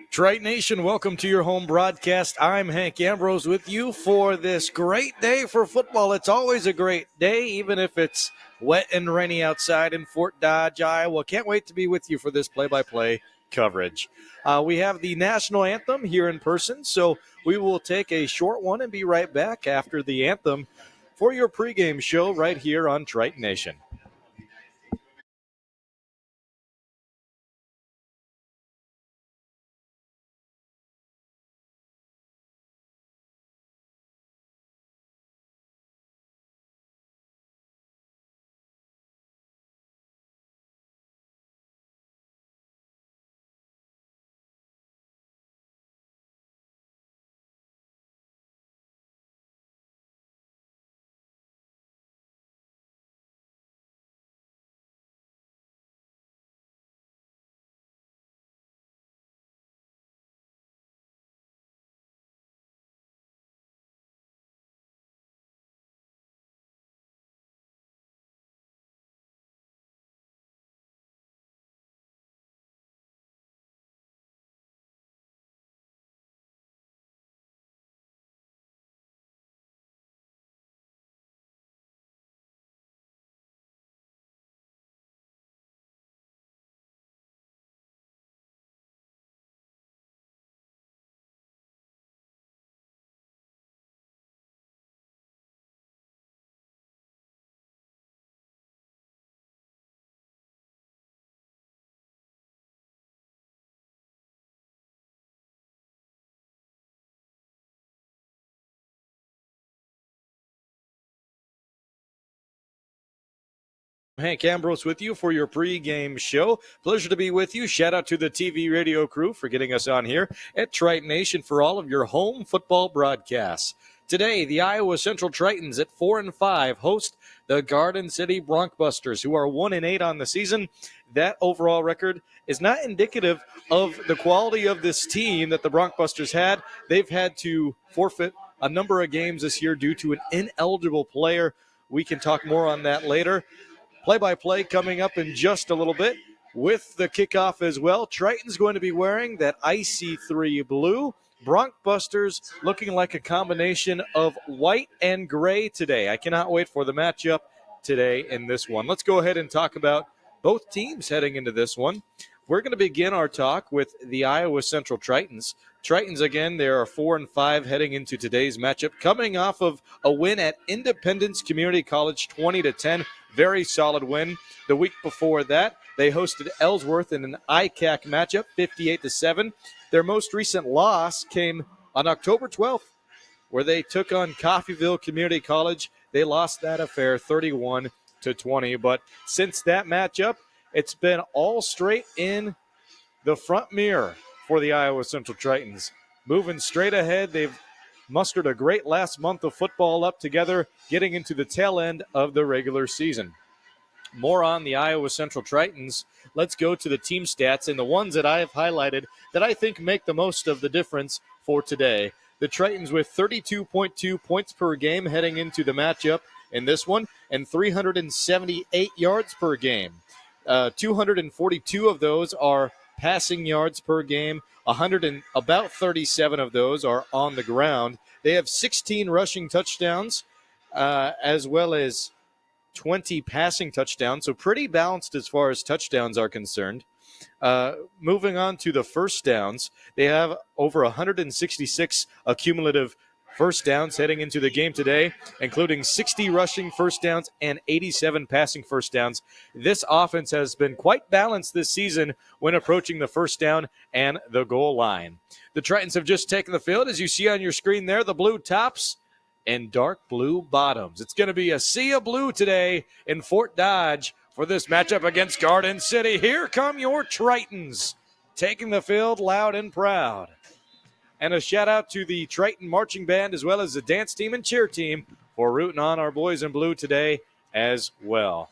Triton Nation, welcome to your home broadcast. I'm Hank Ambrose with you for this great day for football. It's always a great day, even if it's wet and rainy outside in Fort Dodge, Iowa. Can't wait to be with you for this play-by-play coverage. We have the national anthem here in person, so we will take a short one and be right back after the anthem for your pregame show right here on Triton Nation. Hank Ambrose with you for your pregame show. Pleasure to be with you. Shout out to the TV radio crew for getting us on here at Triton Nation for all of your home football broadcasts. Today, the Iowa Central Tritons at 4-5 host the Garden City Broncbusters, who are 1-8 on the season. That overall record is not indicative of the quality of this team that the Broncbusters had. They've had to forfeit a number of games this year due to an ineligible player. We can talk more on that later. Play-by-play coming up in just a little bit with the kickoff as well. Triton's going to be wearing that icy 3 blue. Broncbusters looking like a combination of white and gray today. I cannot wait for the matchup today in this one. Let's go ahead and talk about both teams heading into this one. We're going to begin our talk with the Iowa Central Tritons. Tritons, again, they are 4-5 heading into today's matchup, coming off of a win at Independence Community College, 20-10. Very solid win. The week before that, they hosted Ellsworth in an ICAC matchup, 58-7. Their most recent loss came on October 12th, where they took on Coffeyville Community College. They lost that affair 31-20. But since that matchup, it's been all straight in the front mirror for the Iowa Central Tritons. Moving straight ahead, they've mustered a great last month of football up together, getting into the tail end of the regular season. More on the Iowa Central Tritons. Let's go to the team stats and the ones that I have highlighted that I think make the most of the difference for today. The Tritons with 32.2 points per game heading into the matchup in this one, and 378 yards per game. 242 of those are passing yards per game. About 37 of those are on the ground. They have 16 rushing touchdowns, as well as 20 passing touchdowns, so pretty balanced as far as touchdowns are concerned. Moving on to the first downs, they have over 166 accumulative first downs heading into the game today, including 60 rushing first downs and 87 passing first downs. This offense has been quite balanced this season when approaching the first down and the goal line. The Tritons have just taken the field. As you see on your screen there, the blue tops and dark blue bottoms. It's going to be a sea of blue today in Fort Dodge for this matchup against Garden City. Here come your Tritons, taking the field loud and proud. And a shout-out to the Triton Marching Band as well as the dance team and cheer team for rooting on our boys in blue today as well.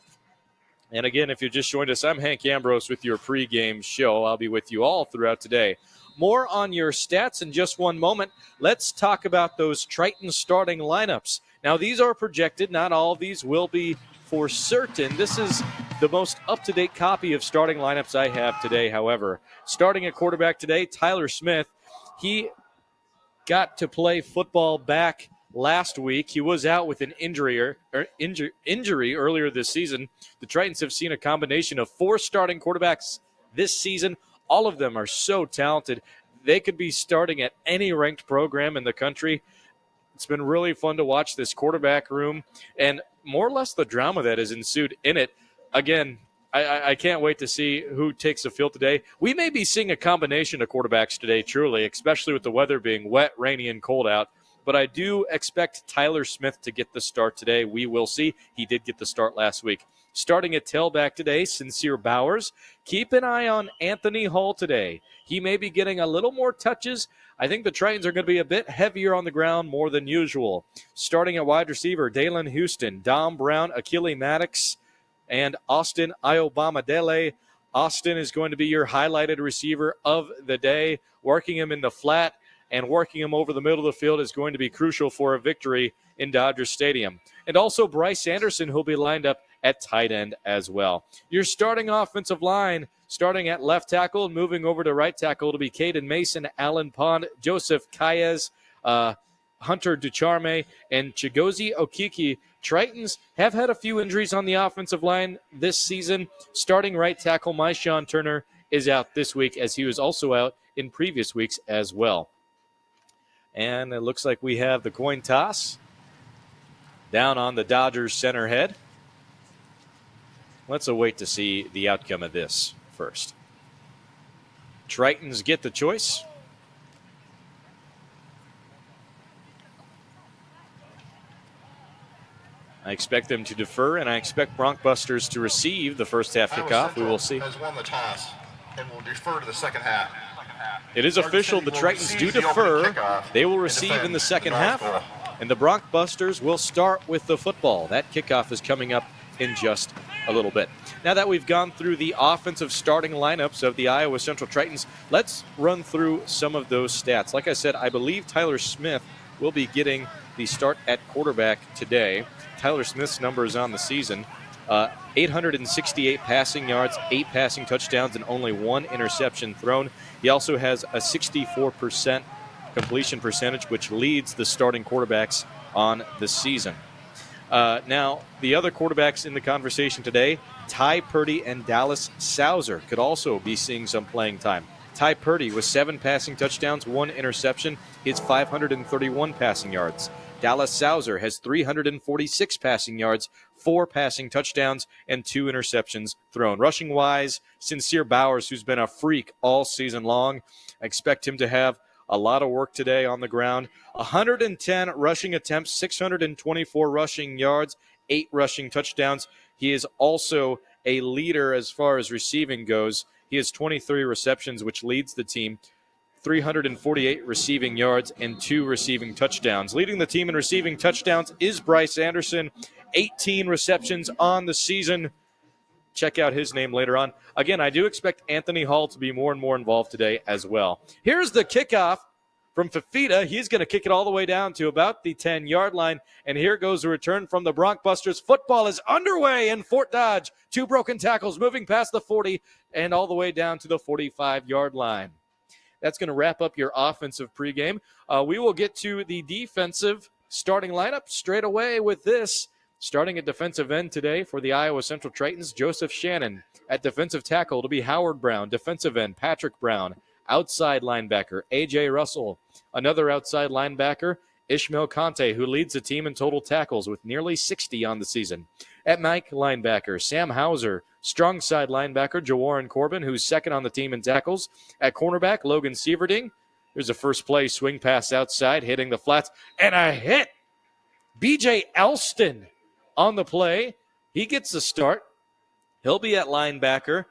And again, if you just joined us, I'm Hank Ambrose with your pregame show. I'll be with you all throughout today. More on your stats in just one moment. Let's talk about those Triton starting lineups. Now, these are projected. Not all of these will be for certain. This is The most up-to-date copy of starting lineups I have today, however, starting at quarterback today, Tyler Smith. He got to play football back last week. He was out with an injury earlier this season. The Tritons have seen a combination of 4 starting quarterbacks this season. All of them are so talented. They could be starting at any ranked program in the country. It's been really fun to watch this quarterback room and more or less the drama that has ensued in it. Again, I can't wait to see who takes the field today. We may be seeing a combination of quarterbacks today, truly, especially with the weather being wet, rainy, and cold out. But I do expect Tyler Smith to get the start today. We will see. He did get the start last week. Starting at tailback today, Sincere Bowers. Keep an eye on Anthony Hall today. He may be getting a little more touches. I think the Tritons are going to be a bit heavier on the ground more than usual. Starting at wide receiver, Dalen Houston, Dom Brown, Achille Maddox, and Austin Iobamadele. Austin is going to be your highlighted receiver of the day. Working him in the flat and working him over the middle of the field is going to be crucial for a victory in Dodger Stadium. And also Bryce Anderson, who'll be lined up at tight end as well. Your starting offensive line, starting at left tackle and moving over to right tackle, to be Caden Mason, Alan Pond, Joseph Calles, Hunter Ducharme, and Chigozie Okiki. Tritons have had a few injuries on the offensive line this season. Starting right tackle, Myshawn Turner, is out this week, as he was also out in previous weeks as well. And it looks like we have the coin toss down on the Dodgers center head. Let's await to see the outcome of this first. Tritons get the choice. I expect them to defer, and I expect Broncbusters to receive the first half kickoff. We will see. Has won the toss and will defer to the second half. It is official. The Tritons do defer. They will receive in the second half, and the Broncbusters will start with the football. That kickoff is coming up in just a little bit. Now that we've gone through the offensive starting lineups of the Iowa Central Tritons, let's run through some of those stats. Like I said, I believe Tyler Smith will be getting the start at quarterback today. Tyler Smith's numbers on the season, 868 passing yards, 8 passing touchdowns, and only 1 interception thrown. He also has a 64% completion percentage, which leads the starting quarterbacks on the season. Now, the other quarterbacks in the conversation today, Ty Purdy and Dallas Sauser, could also be seeing some playing time. Ty Purdy with 7 passing touchdowns, 1 interception, is 531 passing yards. Dallas Sauser has 346 passing yards, 4 passing touchdowns, and 2 interceptions thrown. Rushing-wise, Sincere Bowers, who's been a freak all season long, I expect him to have a lot of work today on the ground. 110 rushing attempts, 624 rushing yards, 8 rushing touchdowns. He is also a leader as far as receiving goes. He has 23 receptions, which leads the team. 348 receiving yards and 2 receiving touchdowns. Leading the team in receiving touchdowns is Bryce Anderson, 18 receptions on the season. Check out his name later on. Again, I do expect Anthony Hall to be more and more involved today as well. Here's the kickoff from Fafita. He's going to kick it all the way down to about the 10-yard line. And here goes a return from the Broncbusters. Football is underway in Fort Dodge. 2 broken tackles moving past the 40 and all the way down to the 45-yard line. That's going to wrap up your offensive pregame. We will get to the defensive starting lineup straight away with this. Starting at defensive end today for the Iowa Central Tritons, Joseph Shannon. At defensive tackle, it'll be Howard Brown. Defensive end, Patrick Brown. Outside linebacker, A.J. Russell. Another outside linebacker, Ishmael Conte, who leads the team in total tackles with nearly 60 on the season. At Mike linebacker, Sam Hauser. Strong side linebacker, Jawarren Corbin, who's second on the team in tackles. At cornerback, Logan Sieverding. There's a first play swing pass outside, hitting the flats, and a hit. B.J. Elston on the play. He gets the start. He'll be at linebacker.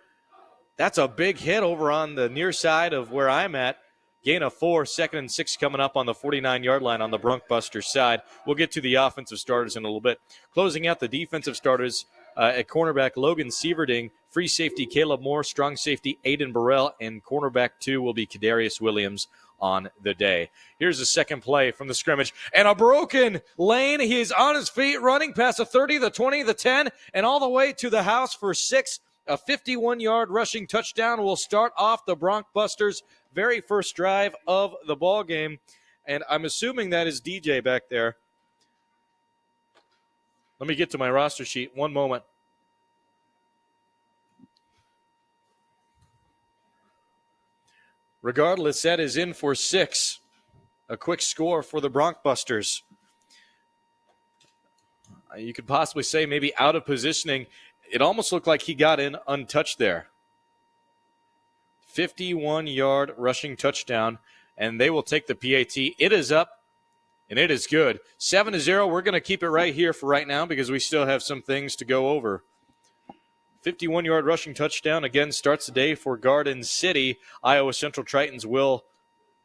That's a big hit over on the near side of where I'm at. Gain of 4, 2nd and 6 coming up on the 49-yard line on the Broncbusters side. We'll get to the offensive starters in a little bit. Closing out the defensive starters, at cornerback, Logan Sieverding. Free safety, Caleb Moore. Strong safety, Aiden Burrell. And cornerback 2 will be Kadarius Williams. on the day. Here's the second play from the scrimmage, and a broken lane. He is on his feet, running past the 30, the 20, the 10, and all the way to the house for 6. A 51-yard rushing touchdown will start off the Broncbusters' very first drive of the ball game. And I'm assuming that is DJ back there. Let me get to my roster sheet. One moment. Regardless, that is in for 6. A quick score for the Broncbusters. You could possibly say maybe out of positioning. It almost looked like he got in untouched there. 51-yard rushing touchdown, and they will take the PAT. It is up, and it is good. 7-0. We're going to keep it right here for right now because we still have some things to go over. 51-yard rushing touchdown, again, starts the day for Garden City. Iowa Central Tritons will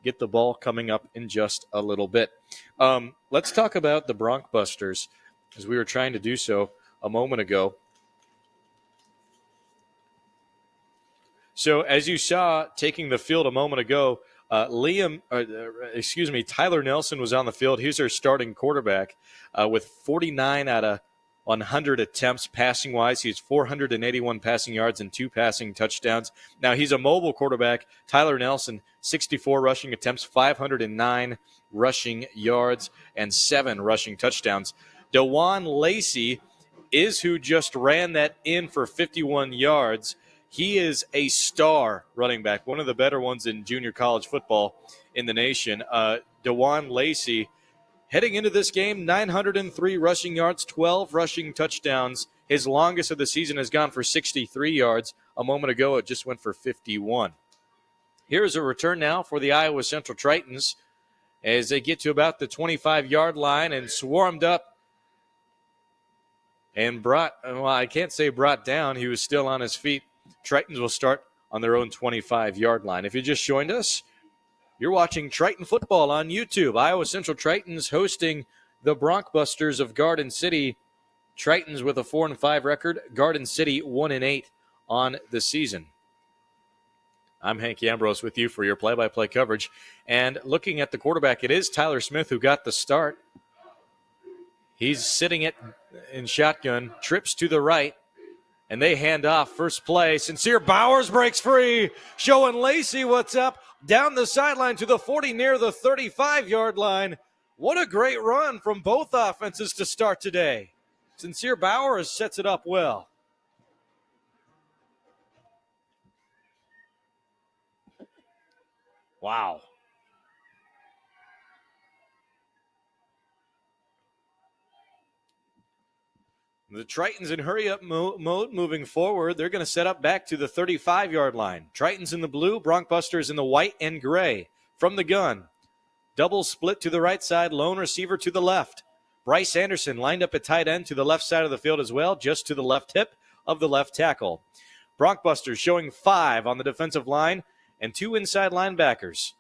get the ball coming up in just a little bit. Let's talk about the Broncbusters, as we were trying to do so a moment ago. So as you saw taking the field a moment ago, Tyler Nelson was on the field. He's their starting quarterback with 49 out of 100 attempts passing-wise. He has 481 passing yards and 2 passing touchdowns. Now, he's a mobile quarterback. Tyler Nelson, 64 rushing attempts, 509 rushing yards, and 7 rushing touchdowns. DeJuan Lacey is who just ran that in for 51 yards. He is a star running back, one of the better ones in junior college football in the nation. DeJuan Lacey, heading into this game, 903 rushing yards, 12 rushing touchdowns. His longest of the season has gone for 63 yards. A moment ago, it just went for 51. Here's a return now for the Iowa Central Tritons as they get to about the 25-yard line and swarmed up and brought down. He was still on his feet. Tritons will start on their own 25-yard line. If you just joined us, you're watching Triton football on YouTube. Iowa Central Tritons hosting the Broncbusters of Garden City. Tritons with a 4-5 record. Garden City 1-8 on the season. I'm Hank Ambrose with you for your play-by-play coverage. And looking at the quarterback, it is Tyler Smith who got the start. He's sitting in shotgun, trips to the right, and they hand off. First play, Sincere Bowers breaks free, showing Lacey what's up. Down the sideline to the 40 near the 35-yard line. What a great run from both offenses to start today. Sincere Bowers sets it up well. Wow. The Tritons in hurry-up mode moving forward. They're going to set up back to the 35-yard line. Tritons in the blue, Broncbusters in the white and gray. From the gun, double split to the right side, lone receiver to the left. Bryce Anderson lined up at tight end to the left side of the field as well, just to the left hip of the left tackle. Broncbusters showing 5 on the defensive line and 2 inside linebackers.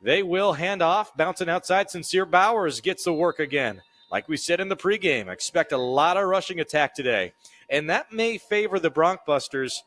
They will hand off, bouncing outside. Sincere Bowers gets the work again. Like we said in the pregame, expect a lot of rushing attack today. And that may favor the Broncbusters.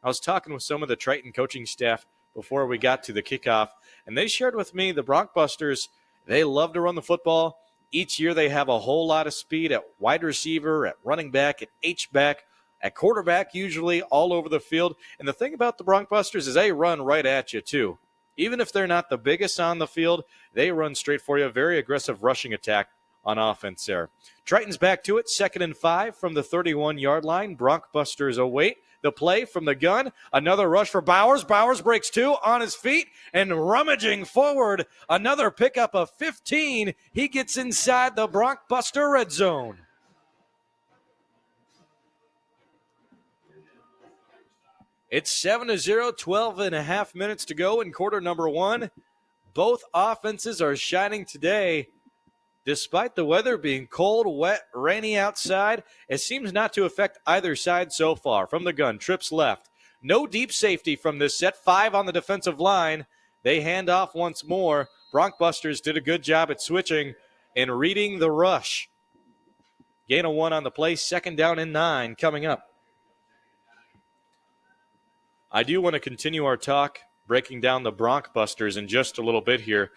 I was talking with some of the Triton coaching staff before we got to the kickoff, and they shared with me the Broncbusters, they love to run the football. Each year they have a whole lot of speed at wide receiver, at running back, at H-back, at quarterback, usually all over the field. And the thing about the Broncbusters is they run right at you, too. Even if they're not the biggest on the field, they run straight for you. Very aggressive rushing attack on offense there. Tritons back to it, 2nd and 5 from the 31-yard line. Broncbusters await the play from the gun. Another rush for Bowers. Bowers breaks 2 on his feet and rummaging forward. Another pickup of 15. He gets inside the Broncbuster red zone. It's 7-0, 12 and a half minutes to go in quarter number 1. Both offenses are shining today. Despite the weather being cold, wet, rainy outside, it seems not to affect either side so far. From the gun, trips left. No deep safety from this set. 5 on the defensive line. They hand off once more. Broncbusters did a good job at switching and reading the rush. Gain of 1 on the play. 2nd down and 9 coming up. I do want to continue our talk breaking down the Broncbusters in just a little bit here.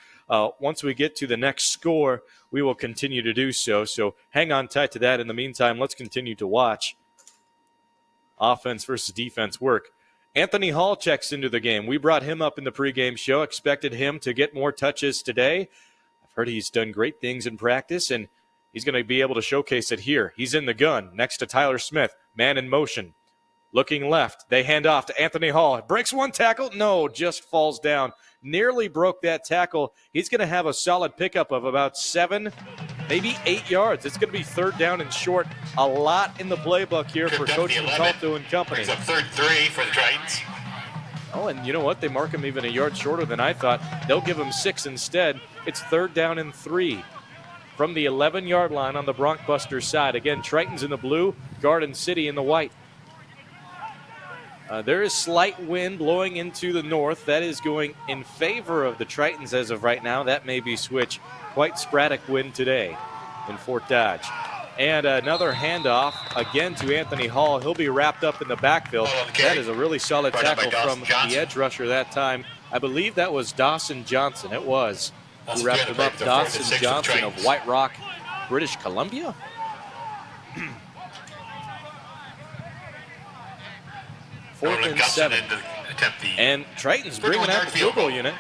Once we get to the next score, we will continue to do so. So hang on tight to that. In the meantime, let's continue to watch offense versus defense work. Anthony Hall checks into the game. We brought him up in the pregame show, expected him to get more touches today. I've heard he's done great things in practice, and he's going to be able to showcase it here. He's in the gun next to Tyler Smith, man in motion. Looking left, they hand off to Anthony Hall. Breaks one tackle. No, just falls down. Nearly broke that tackle. He's going to have a solid pickup of about 7, maybe 8 yards. It's going to be third down and short. A lot in the playbook here for Coach Montalto and company. Brings up 3rd for the Tritons. Oh, and you know what? They mark him even a yard shorter than I thought. They'll give him 6 instead. It's 3rd down and 3 from the 11-yard line on the Broncbusters side. Again, Tritons in the blue, Garden City in the white. There is slight wind blowing into the north. That is going in favor of the Tritons as of right now. That may be switch. Quite sporadic wind today in Fort Dodge. And another handoff again to Anthony Hall. He'll be wrapped up in the backfield. That is a really solid tackle from the edge rusher that time. I believe that was Dawson Johnson. It was. Who wrapped him up. Dawson Johnson of White Rock, British Columbia. Fourth and 7. And Triton's bringing out the field goal unit.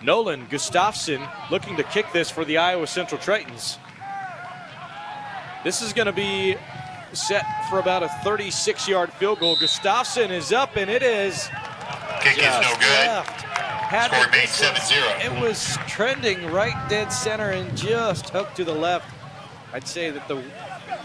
Nolan Gustafson looking to kick this for the Iowa Central Tritons. This is going to be set for about a 36-yard field goal. Gustafson is up, and it is kick is no good. Score made 7-0. It was trending right dead center and just hooked to the left. I'd say that the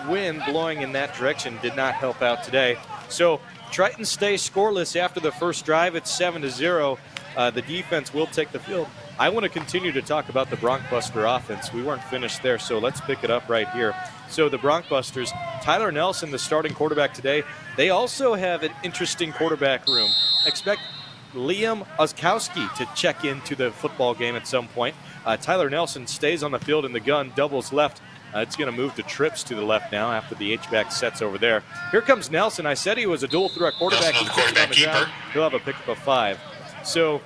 wind blowing in that direction did not help out today. So Triton stays scoreless after the first drive. It's 7-0. The defense will take the field. I want to continue to talk about the Broncbuster offense. We weren't finished there, so let's pick it up right here. So the Broncbusters, Tyler Nelson, the starting quarterback today. They also have an interesting quarterback room. Expect Liam Oskowski to check into the football game at some point. Tyler Nelson stays on the field in the gun, doubles left. It's going to move to trips to the left now after the H-back sets over there. Here comes Nelson. I said he was a dual-threat quarterback. Nelson, the quarterback keeper. He'll have a pickup of 5. So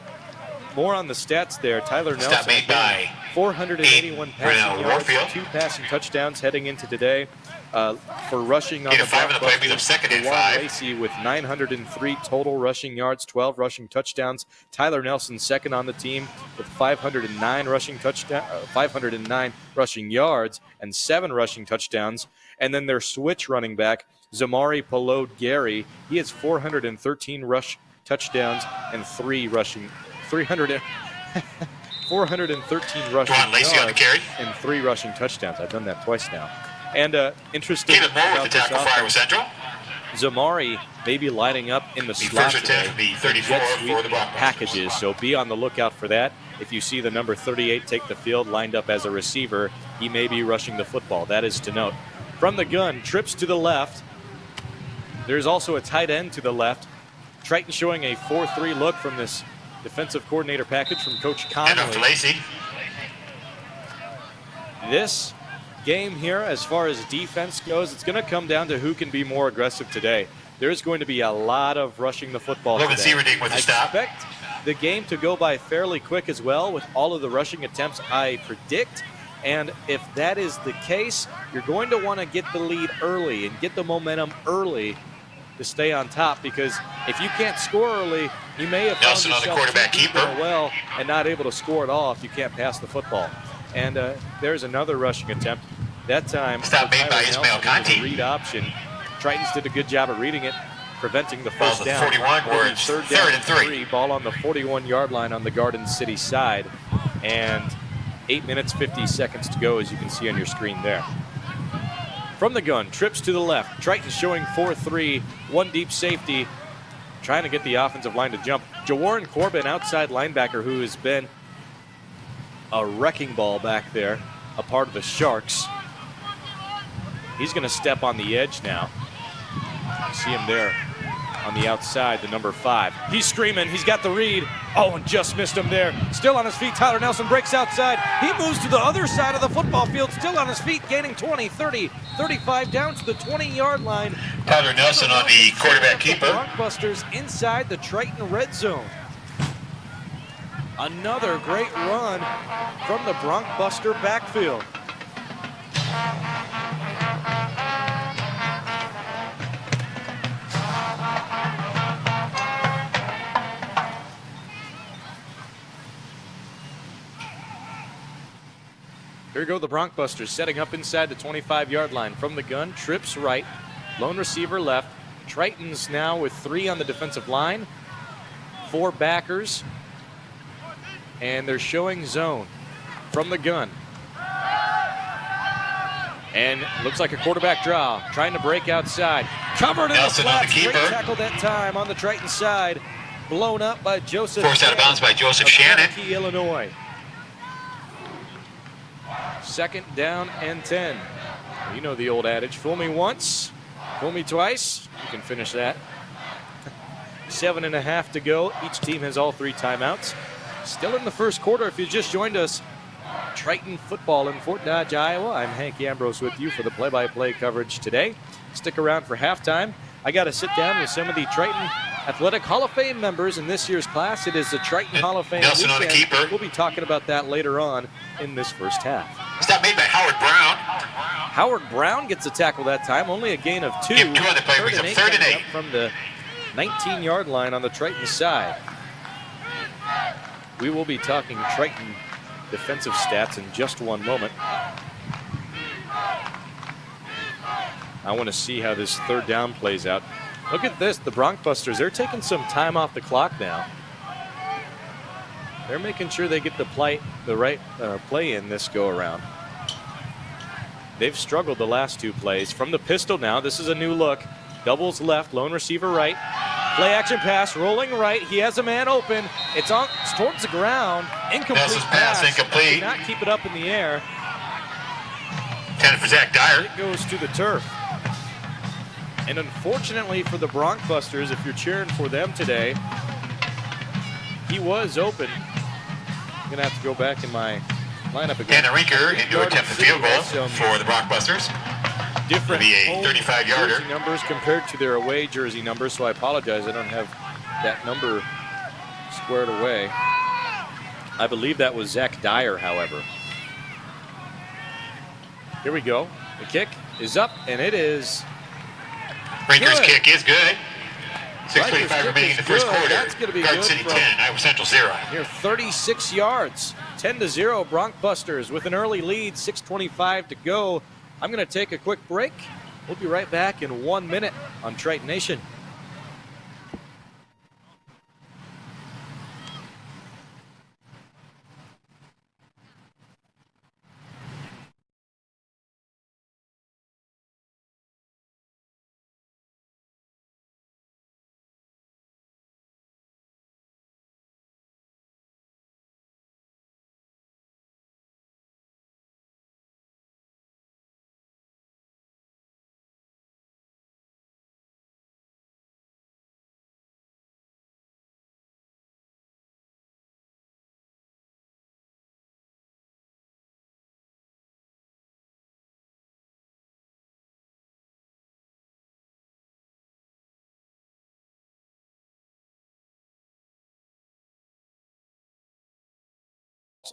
more on the stats there. Tyler Nelson, made by 481 passing yards, 2 passing touchdowns heading into today. For rushing on the Broncbusters, Warren Lacey with 903 total rushing yards, 12 rushing touchdowns. Tyler Nelson second on the team with 509 rushing yards and 7 rushing touchdowns. And then their switch running back, Zamari Pelode Gary, he has 413 rush touchdowns and 413 rushing yards and 3 rushing touchdowns. I've done that twice now. And interesting about this offense, Zamari may be lining up in the slot today in jet sweep packages, so be on the lookout for that. If you see the number 38 take the field lined up as a receiver, he may be rushing the football. That is to note. From the gun, trips to the left. There's also a tight end to the left. Triton showing a 4-3 look from this defensive coordinator package from Coach Conley. This game here, as far as defense goes, it's going to come down to who can be more aggressive today. There's going to be a lot of rushing the football today. I expect the game to go by fairly quick as well with all of the rushing attempts I predict. And if that is the case, you're going to want to get the lead early and get the momentum early to stay on top, because if you can't score early, you may have found yourself well and not able to score at all if you can't pass the football. And there's another rushing attempt. That time, made by Ismail Conti. Read option. Tritons did a good job of reading it, preventing the first down. 41 words. Third down and 3. Ball on the 41-yard line on the Garden City side. And 8 minutes, 50 seconds to go, as you can see on your screen there. From the gun, trips to the left. Triton showing 4-3, 1 deep safety, trying to get the offensive line to jump. Jawarren Corbin, outside linebacker, who has been a wrecking ball back there, a part of the Sharks. He's going to step on the edge now. You see him there on the outside, the number 5. He's screaming. He's got the read. Oh, and just missed him there. Still on his feet. Tyler Nelson breaks outside. He moves to the other side of the football field. Still on his feet, gaining 20, 30, 35, down to the 20-yard line. Tyler Nelson on the quarterback keeper. Broncbusters inside the Triton red zone. Another great run from the Broncbuster backfield. Here go the Broncbusters, setting up inside the 25-yard line. From the gun, trips right, lone receiver left. Tritons now with 3 on the defensive line, 4 backers, and they're showing zone from the gun. And looks like a quarterback draw, trying to break outside. Covered in the flats, great tackle that time on the Triton side. Blown up by Joseph. Forced out of bounds by Joseph Shannon. Illinois. 2nd down and 10. You know the old adage, fool me once, fool me twice. You can finish that. 7.5 to go. Each team has all 3 timeouts. Still in the first quarter. If you just joined us, Triton football in Fort Dodge, Iowa. I'm Hank Ambrose with you for the play-by-play coverage today. Stick around for halftime. I got to sit down with some of the Triton Athletic Hall of Fame members in this year's class. It is the Triton Hall of Fame Nelson weekend. On the keeper. We'll be talking about that later on in this first half. Stop made by Howard Brown. Howard Brown gets a tackle that time. Only a gain of 2. Give 2 on the play. Brings up 3rd and 8. From the 19-yard line on the Triton side. We will be talking Triton defensive stats in just one moment. I want to see how this 3rd down plays out. Look at this, the Broncbusters, they're taking some time off the clock now. They're making sure they get the right play in this go around. They've struggled the last 2 plays. From the pistol now, this is a new look. Doubles left, lone receiver right. Play action pass, rolling right. He has a man open. It's towards the ground. Incomplete pass. Incomplete. Did not keep it up in the air. Kind of for Zach Dyer. It goes to the turf. And unfortunately for the Broncbusters, if you're cheering for them today, he was open. I'm going to have to go back in my lineup again. Tanner Rinker into attempt the field goal for the Broncbusters. Different be a 35-yarder. jersey numbers compared to their away jersey numbers, so I apologize. I don't have that number squared away. I believe that was Zach Dyer, however. Here we go. The kick is up, and it is Rinker's good. kick is good. 6:25 Rinker's remaining in the kick first is quarter. good. That's gonna be Garden good City from 10, Iowa Central 0. Near 36 yards. 10-0 Broncbusters with an early lead. 6:25 to go. I'm going to take a quick break. We'll be right back in 1 minute on Triton Nation.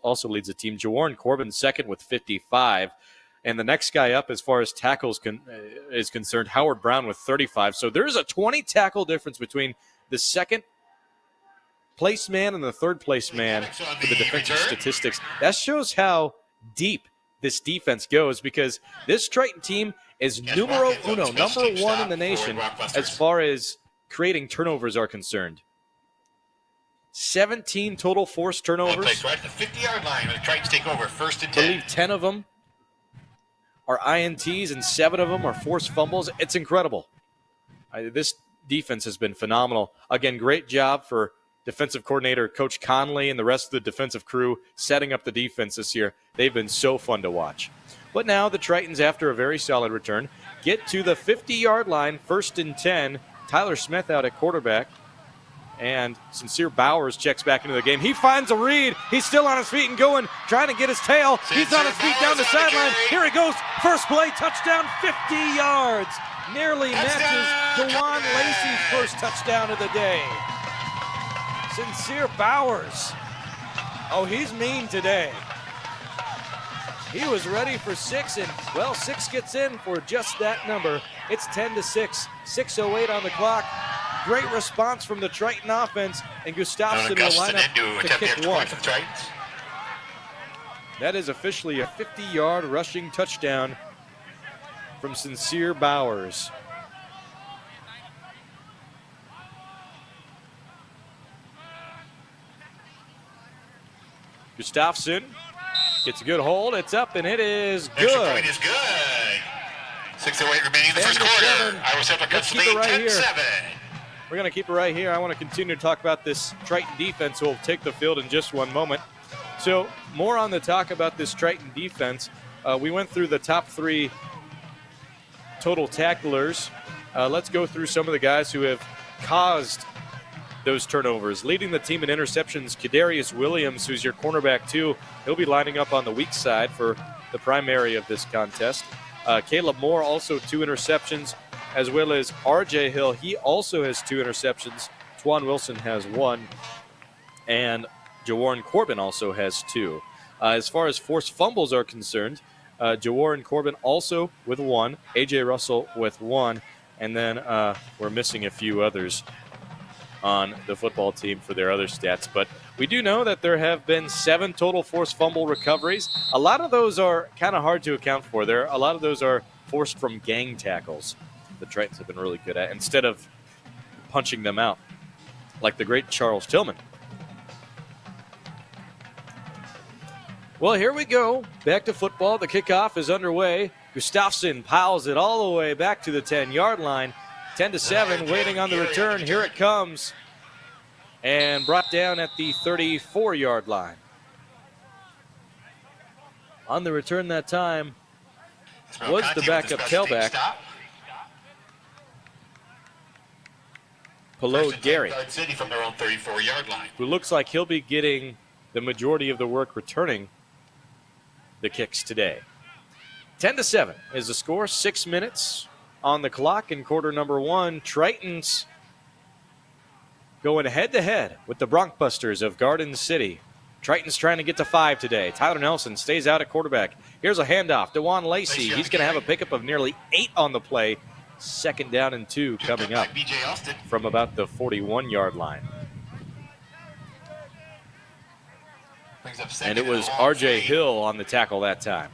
Also leads the team. Jaworn Corbin second with 55. And the next guy up as far as tackles is concerned, Howard Brown with 35. So there's a 20 tackle difference between the second place man and the third place man for the defensive statistics. That shows how deep this defense goes, because this Triton team is numero uno, number 1 in the nation as far as creating turnovers are concerned. 17 total forced turnovers. Right at the 50-yard line when the Tritons take over, 1st and 10. I believe 10 of them are INTs and 7 of them are forced fumbles. It's incredible. This defense has been phenomenal. Again, great job for defensive coordinator Coach Conley and the rest of the defensive crew setting up the defense this year. They've been so fun to watch. But now the Tritons, after a very solid return, get to the 50-yard line, 1st and 10, Tyler Smith out at quarterback. And Sincere Bowers checks back into the game. He finds a read. He's still on his feet and going, trying to get his tail. He's on his feet down the sideline. Here he goes. First play, touchdown, 50 yards. Nearly matches DeJuan Lacey's first touchdown of the day. Sincere Bowers. Oh, he's mean today. He was ready for 6, and, well, 6 gets in for just that number. It's 10-6, 6:08 on the clock. Great response from the Triton offense, and Gustafson will line up to kick one. That is officially a 50-yard rushing touchdown from Sincere Bowers. Gustafson gets a good hold. It's up, and it is good. Extra point is good. 6:08 remaining in the first quarter. Iowa Central cuts the lead, 10-7. We're going to keep it right here. I want to continue to talk about this Triton defense who will take the field in just one moment. So more on the talk about this Triton defense. We went through the top 3 total tacklers. Let's go through some of the guys who have caused those turnovers. Leading the team in interceptions, Kadarius Williams, who's your cornerback too. He'll be lining up on the weak side for the primary of this contest. Caleb Moore, also 2 interceptions, as well as R.J. Hill. He also has 2 interceptions. Twan Wilson has 1. And Jawarren Corbin also has 2. As far as forced fumbles are concerned, Jawarren Corbin also with 1. A.J. Russell with 1. And then we're missing a few others on the football team for their other stats. But we do know that there have been 7 total forced fumble recoveries. A lot of those are kind of hard to account for. A lot of those are forced from gang tackles. The Tritons have been really good at, instead of punching them out, like the great Charles Tillman. Well, here we go. Back to football. The kickoff is underway. Gustafson piles it all the way back to the 10-yard line. 10-7, waiting on the return. Here it comes. And brought down at the 34-yard line. On the return that time was the backup tailback, Pelot Gary, from their own 34-yard line. who looks like he'll be getting the majority of the work returning the kicks today. 10-7 is the score. 6 minutes on the clock in quarter number 1. Tritons going head-to-head with the Broncbusters of Garden City. Tritons trying to get to 5 today. Tyler Nelson stays out at quarterback. Here's a handoff. DeJuan Lacey. He's going to have a pickup of nearly 8 on the play. 2nd down and 2 coming up from about the 41-yard line. And it was R.J. Hill on the tackle that time.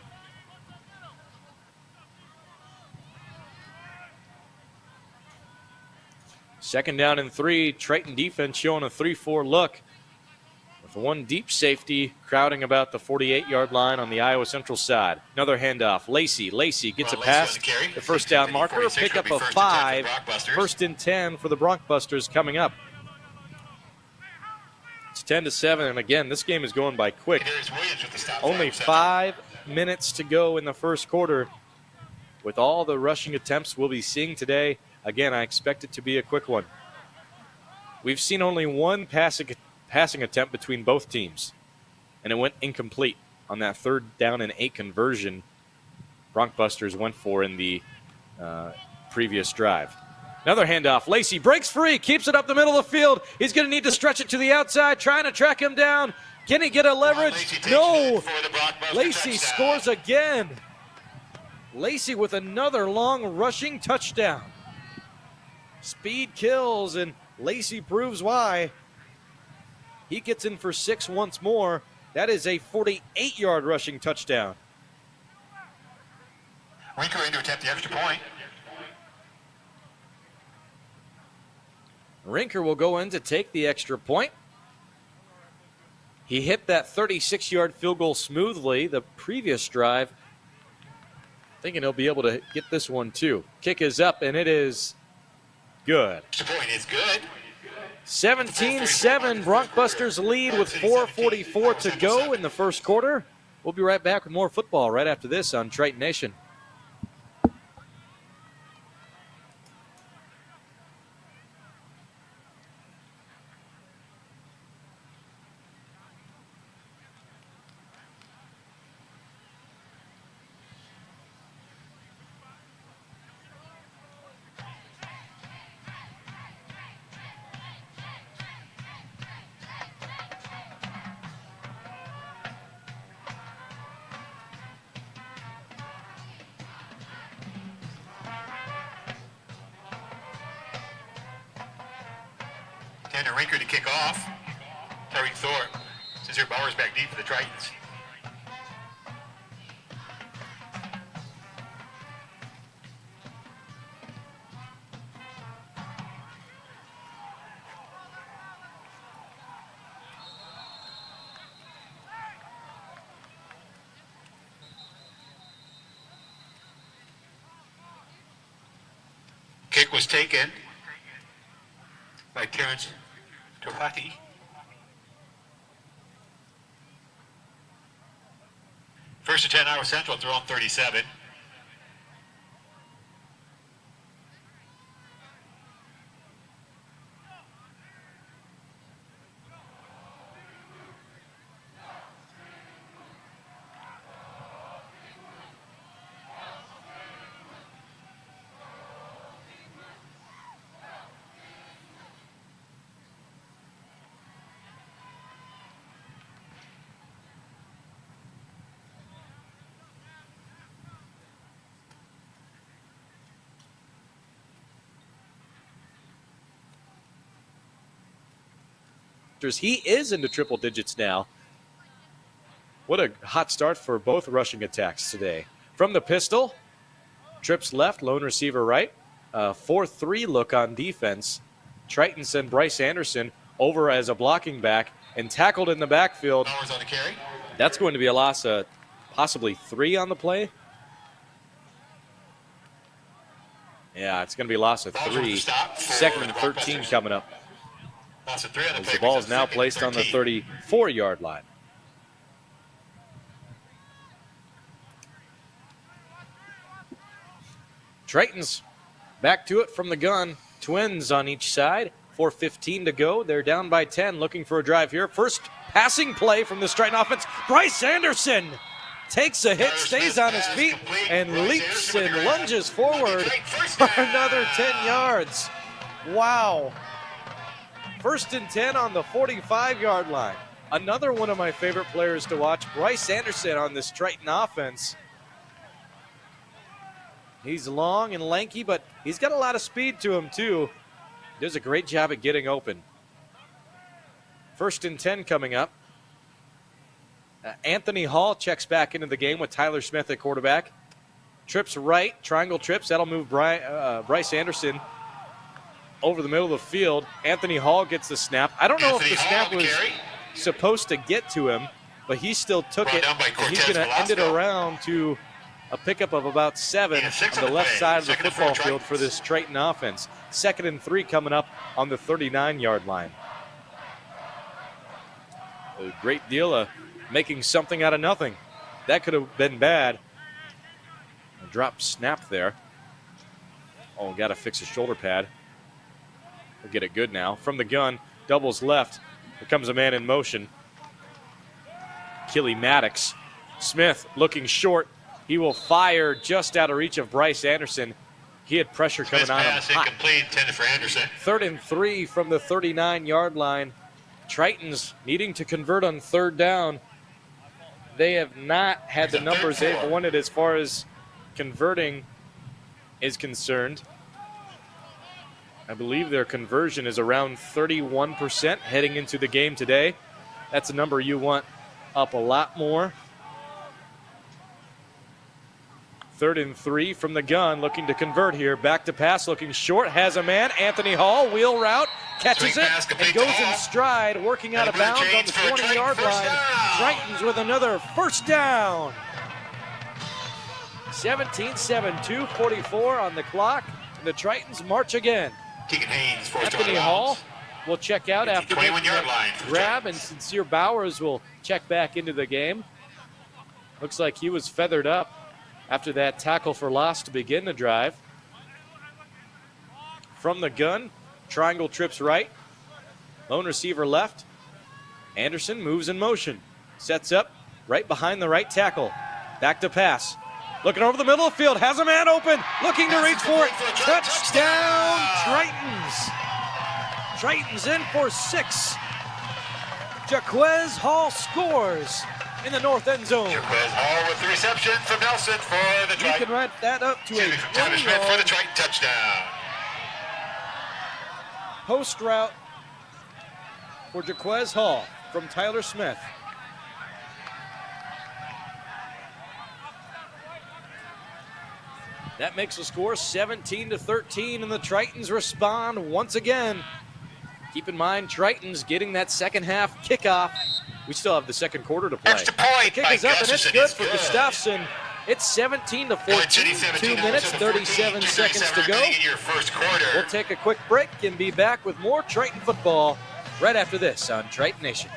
Second down and 3. Triton defense showing a 3-4 look, with 1 deep safety crowding about the 48-yard line on the Iowa Central side. Another handoff. Lacey gets a pass. The first down marker. Pickup of 5. 1st and 10 for the Broncbusters coming up. It's 10-7, and again, this game is going by quick. Only 5 minutes to go in the first quarter. With all the rushing attempts we'll be seeing today, again, I expect it to be a quick one. We've seen only 1 passing attempt between both teams, and it went incomplete on that 3rd down and 8 conversion Broncbusters went for in the previous drive. Another handoff. Lacey breaks free, keeps it up the middle of the field. He's going to need to stretch it to the outside, trying to track him down. Can he get a leverage? No. Lacey scores again. Lacey with another long rushing touchdown. Speed kills, and Lacey proves why. He gets in for 6 once more. That is a 48-yard rushing touchdown. Rinker in to attempt the extra point. Rinker will go in to take the extra point. He hit that 36-yard field goal smoothly the previous drive. Thinking he'll be able to get this one too. Kick is up, and it is good. Extra point is good. 17-7, Broncbusters lead with 4:44 to go in the first quarter. We'll be right back with more football right after this on Triton Nation. And a rinker to kick off. Terry Thorpe. Since your Bowers back deep for the Tritons. Kick was taken by Terrence Torati. First and 10, Iowa Central, throw on 37. He is into triple digits now. What a hot start for both rushing attacks today. From the pistol, trips left, lone receiver right. 4-3 look on defense. Triton sent Bryce Anderson over as a blocking back and tackled in the backfield. Bowers on the carry. That's going to be a loss of possibly 3 on the play. Yeah, it's going to be a loss of 3. Second and 13 coming up. Loss of 3 on the play. The ball is now placed on the 34-yard line. Tritons back to it from the gun. Twins on each side. 4:15 to go. They're down by 10, looking for a drive here. First passing play from this Triton offense. Bryce Anderson takes a hit, stays on his feet, and leaps and lunges forward for another 10 yards. Wow. First and 10 on the 45-yard line. Another one of my favorite players to watch, Bryce Anderson on this Triton offense. He's long and lanky, but he's got a lot of speed to him, too. Does a great job at getting open. First and 10 coming up. Anthony Hall checks back into the game with Tyler Smith at quarterback. Trips right, triangle trips. That'll move Bryce Anderson over the middle of the field. Anthony Hall gets the snap. I don't know if the snap was supposed to get to him, but he still took it. And he's going to end it around to a pickup of about 7 on the left side of the football field for this Triton offense. 2nd and 3 coming up on the 39-yard line. A great deal of making something out of nothing. That could have been bad. A drop snap there. Oh, got to fix his shoulder pad. We'll get it good now. From the gun, doubles left. Here comes a man in motion. Killy Maddox. Smith looking short. He will fire just out of reach of Bryce Anderson. He had pressure coming on him. Pass incomplete, intended for Anderson. 3rd and 3 from the 39-yard line. Tritons needing to convert on 3rd down. They have not had the numbers they've wanted as far as converting is concerned. I believe their conversion is around 31% heading into the game today. That's a number you want up a lot more. 3rd and 3 from the gun, looking to convert here. Back to pass, looking short, has a man. Anthony Hall, wheel route, catches it, and goes in stride, working out of bounds on the 20-yard line. Tritons with another first down. 17-7, 2:44 on the clock, and the Tritons march again. Anthony Hall will check out after the grab, and Sincere Bowers will check back into the game. Looks like he was feathered up after that tackle for loss to begin the drive. From the gun, triangle trips right, lone receiver left. Anderson moves in motion, sets up right behind the right tackle. Back to pass. Looking over the middle of the field, has a man open, looking to reach for it. Touchdown, Tritons. Tritons in for 6. Jaquez Hall scores in the north end zone. Jaquez Hall with the reception from Nelson for the Triton. You can write that up to a 20-yard for the Triton touchdown. Post route for Jaquez Hall from Tyler Smith. That makes the score 17-13, and the Tritons respond once again. Keep in mind, Tritons getting that second half kickoff. We still have the second quarter to play. Extra point. The kick is up, and it's good for Gustafson. It's 17-14, 2 minutes, 37 seconds to go. We'll take a quick break and be back with more Triton football right after this on Triton Nation.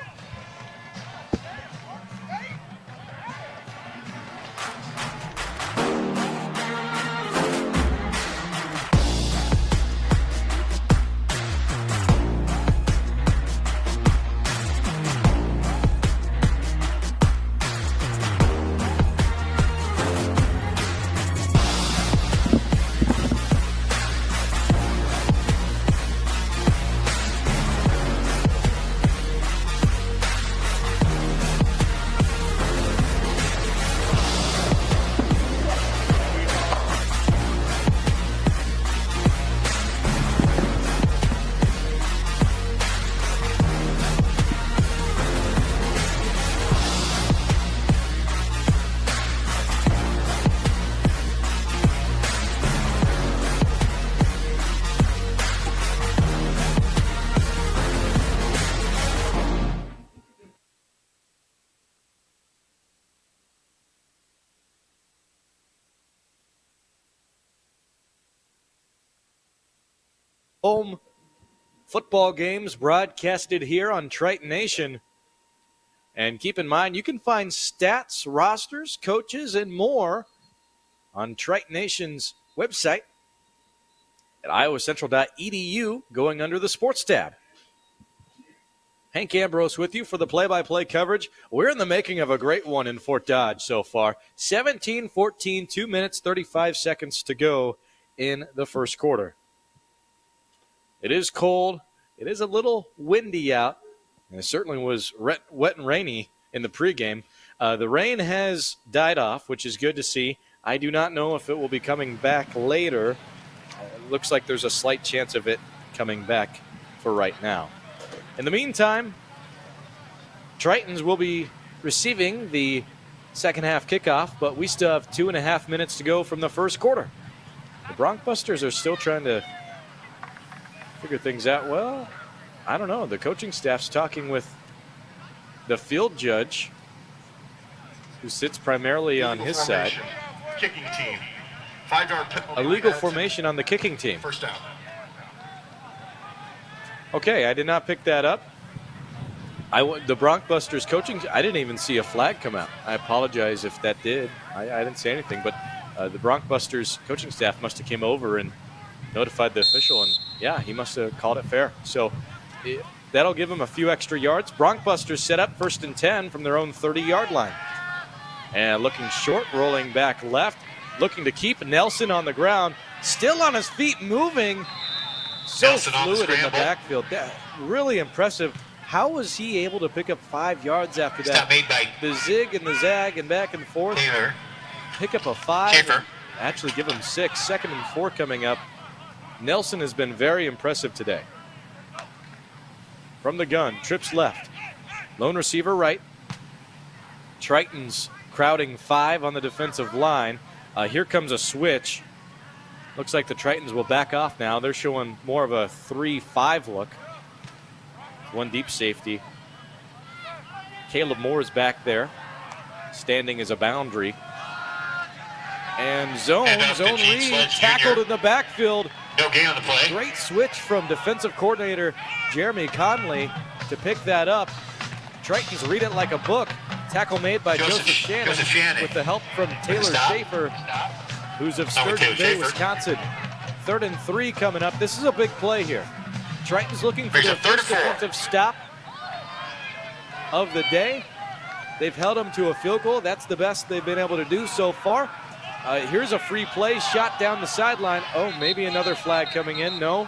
Home football games broadcasted here on Triton Nation. And keep in mind, you can find stats, rosters, coaches, and more on Triton Nation's website at iowacentral.edu, going under the sports tab. Hank Ambrose with you for the play-by-play coverage. We're in the making of a great one in Fort Dodge so far. 17-14, 2 minutes, 35 seconds to go in the first quarter. It is cold. It is a little windy out. And it certainly was wet and rainy in the pregame. The rain has died off, which is good to see. I do not know if it will be coming back later. It looks like there's a slight chance of it coming back for right now. In the meantime, Tritons will be receiving the second half kickoff, but we still have 2.5 minutes to go from the first quarter. The Broncbusters are still trying to figure things out. Well, I don't know. The coaching staff's talking with the field judge, who sits primarily on his side. Kicking team. 5-yard penalty. Illegal formation on the kicking team. First down. Okay, I did not pick that up. The Broncbusters coaching, I didn't even see a flag come out. I apologize if that did. I didn't say anything, but the Broncbusters coaching staff must have came over and notified the official, and yeah, he must have called it fair. So that'll give him a few extra yards. Broncbusters set up 1st and 10 from their own 30-yard line. And looking short, rolling back left, looking to keep Nelson on the ground, still on his feet, moving. So Nelson fluid in the backfield. That, really impressive. How was he able to pick up 5 yards after that? Stop made by the zig and the zag and back and forth. Taylor. Pick up a 5. Schaefer. Actually give him 6. 2nd and 4 coming up. Nelson has been very impressive today. From the gun, trips left. Lone receiver right. Tritons crowding 5 on the defensive line. Here comes a switch. Looks like the Tritons will back off now. They're showing more of a 3-5 look. One deep safety. Caleb Moore is back there, standing as a boundary. And zone read, tackled in the backfield. No gain on the play. Great switch from defensive coordinator Jeremy Conley to pick that up. Tritons read it like a book. Tackle made by Joseph Shannon with the help from Taylor Schaefer, who's of Sturgeon Bay, Wisconsin. 3rd and 3 coming up. This is a big play here. Tritons looking for their first defensive stop of the day. They've held them to a field goal. That's the best they've been able to do so far. Here's a free play, shot down the sideline. Oh, maybe another flag coming in. No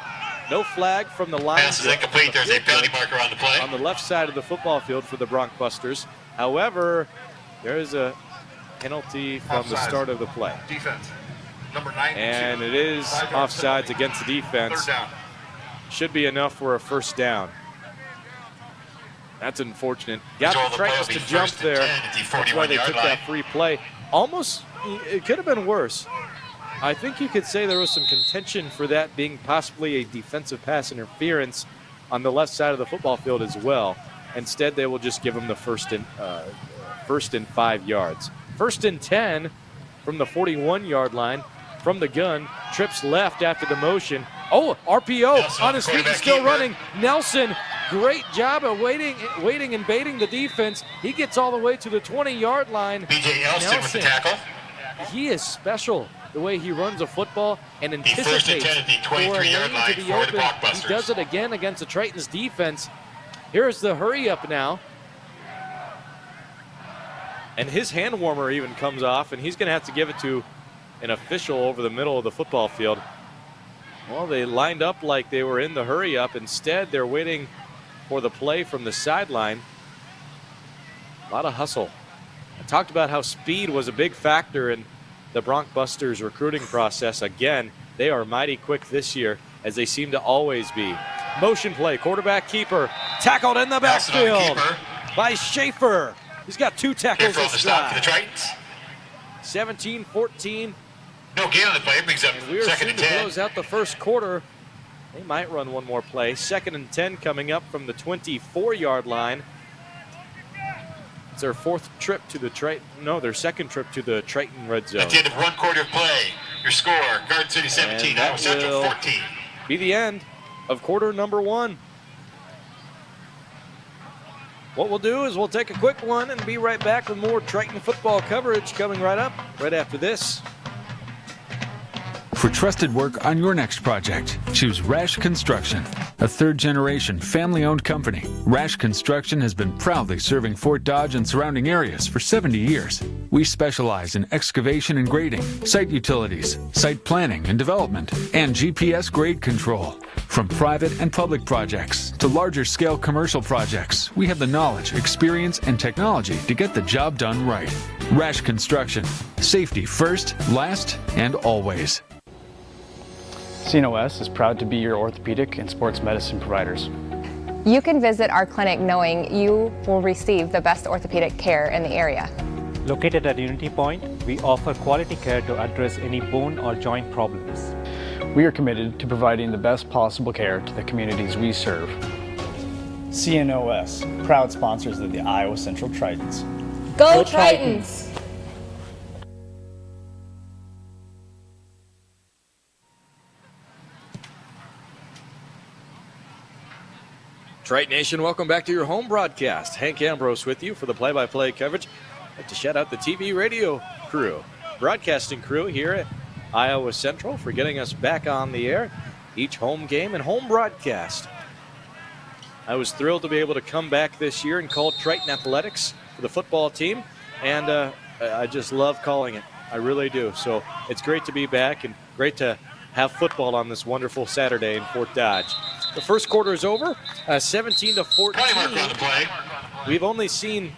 flag from the line. Pass is incomplete. There's a penalty marker on the play. On the left side of the football field for the Broncbusters. However, there is a penalty from the start of the play. Defense. Number 9. And it is offsides against the defense. 3rd down. Should be enough for a first down. That's unfortunate. Got the Tritons to jump there. That's why they took that free play. Almost, it could have been worse. I think you could say there was some contention for that being possibly a defensive pass interference on the left side of the football field as well. Instead, they will just give them the first and 5 yards. 1st and 10 from the 41-yard line. From the gun, trips left after the motion. Oh, RPO Nelson, on his feet and still running. Nelson, great job of waiting and baiting the defense. He gets all the way to the 20-yard line. B.J. Elston with the tackle. He is special the way he runs a football and anticipates for a lane to be open. He does it again against the Tritons defense. Here's the hurry up now. And his hand warmer even comes off, and he's going to have to give it to an official over the middle of the football field. Well, they lined up like they were in the hurry up. Instead, they're waiting for the play from the sideline. A lot of hustle. I talked about how speed was a big factor in the Broncbusters recruiting process. Again, they are mighty quick this year, as they seem to always be. Motion play, quarterback keeper, tackled in the backfield by Schaefer. He's got 2 tackles this drive. 17-14. No gain on the play, brings up we are 2nd soon and to 10. close out the first quarter. They might run one more play. 2nd and 10 coming up from the 24-yard line. It's their 4th trip to the Triton. No, their 2nd trip to the Triton red zone. At the end of 1 quarter of play, your score, Garden City 17, Iowa Central 14. Be the end of quarter number 1. What we'll do is we'll take a quick one and be right back with more Triton football coverage coming right up, right after this. For trusted work on your next project, choose Rash Construction, a 3rd-generation family-owned company. Rash Construction has been proudly serving Fort Dodge and surrounding areas for 70 years. We specialize in excavation and grading, site utilities, site planning and development, and GPS grade control. From private and public projects to larger-scale commercial projects, we have the knowledge, experience, and technology to get the job done right. Rash Construction. Safety first, last, and always. CNOS is proud to be your orthopedic and sports medicine providers. You can visit our clinic knowing you will receive the best orthopedic care in the area. Located at Unity Point, we offer quality care to address any bone or joint problems. We are committed to providing the best possible care to the communities we serve. CNOS, proud sponsors of the Iowa Central Tritons. Go Tritons! Triton Nation, welcome back to your home broadcast. Hank Ambrose with you for the play-by-play coverage. I'd like to shout out the TV radio crew, broadcasting crew here at Iowa Central for getting us back on the air each home game and home broadcast. I was thrilled to be able to come back this year and call Triton Athletics for the football team, and I just love calling it. I really do. So it's great to be back and great to have football on this wonderful Saturday in Fort Dodge. The first quarter is over, 17-14. We've only seen,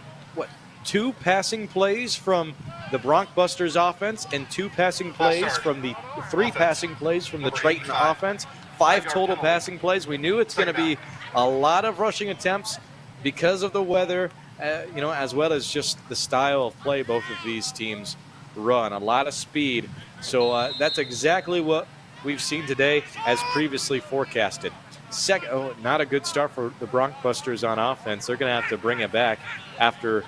2 passing plays from the Broncbusters offense and 3 passing plays from the Triton offense. 5 total passing plays. We knew it's going to be a lot of rushing attempts because of the weather, as well as just the style of play both of these teams run. A lot of speed. So that's exactly what we've seen today as previously forecasted. Not a good start for the Broncbusters on offense. They're going to have to bring it back after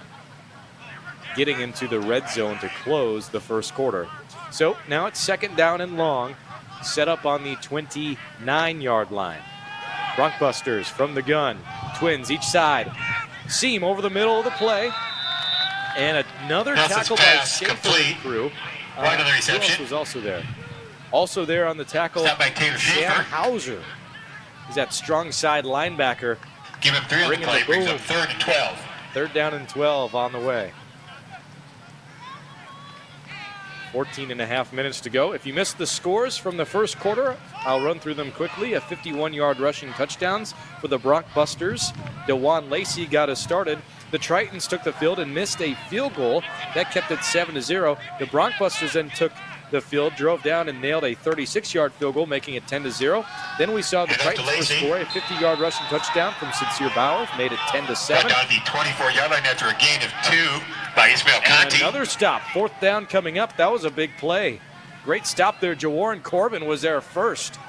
getting into the red zone to close the first quarter. So now it's 2nd down and long, set up on the 29-yard line. Broncbusters from the gun, Twins each side. Seam over the middle of the play. And another tackle by Schaefer and crew. Right on the reception. Who else was also there? Also there on the tackle, Sam Hauser. He's that strong side linebacker. Give him 3 on the play, brings up 3rd and 12. 3rd down and 12 on the way. 14.5 minutes to go. If you missed the scores from the first quarter, I'll run through them quickly. A 51-yard rushing touchdowns for the Broncbusters. DeJuan Lacey got us started. The Tritons took the field and missed a field goal. That kept it 7-0. The Broncbusters then took the field, drove down and nailed a 36-yard field goal, making it 10-0. Then we saw the Tritons score a 50-yard rushing touchdown from Sincere Bowers, made it 10-7. Down the 24-yard line after a gain of 2 by Ismail And Conti. another stop, 4th down coming up. That was a big play. Great stop there. Jawarren Corbin was there first.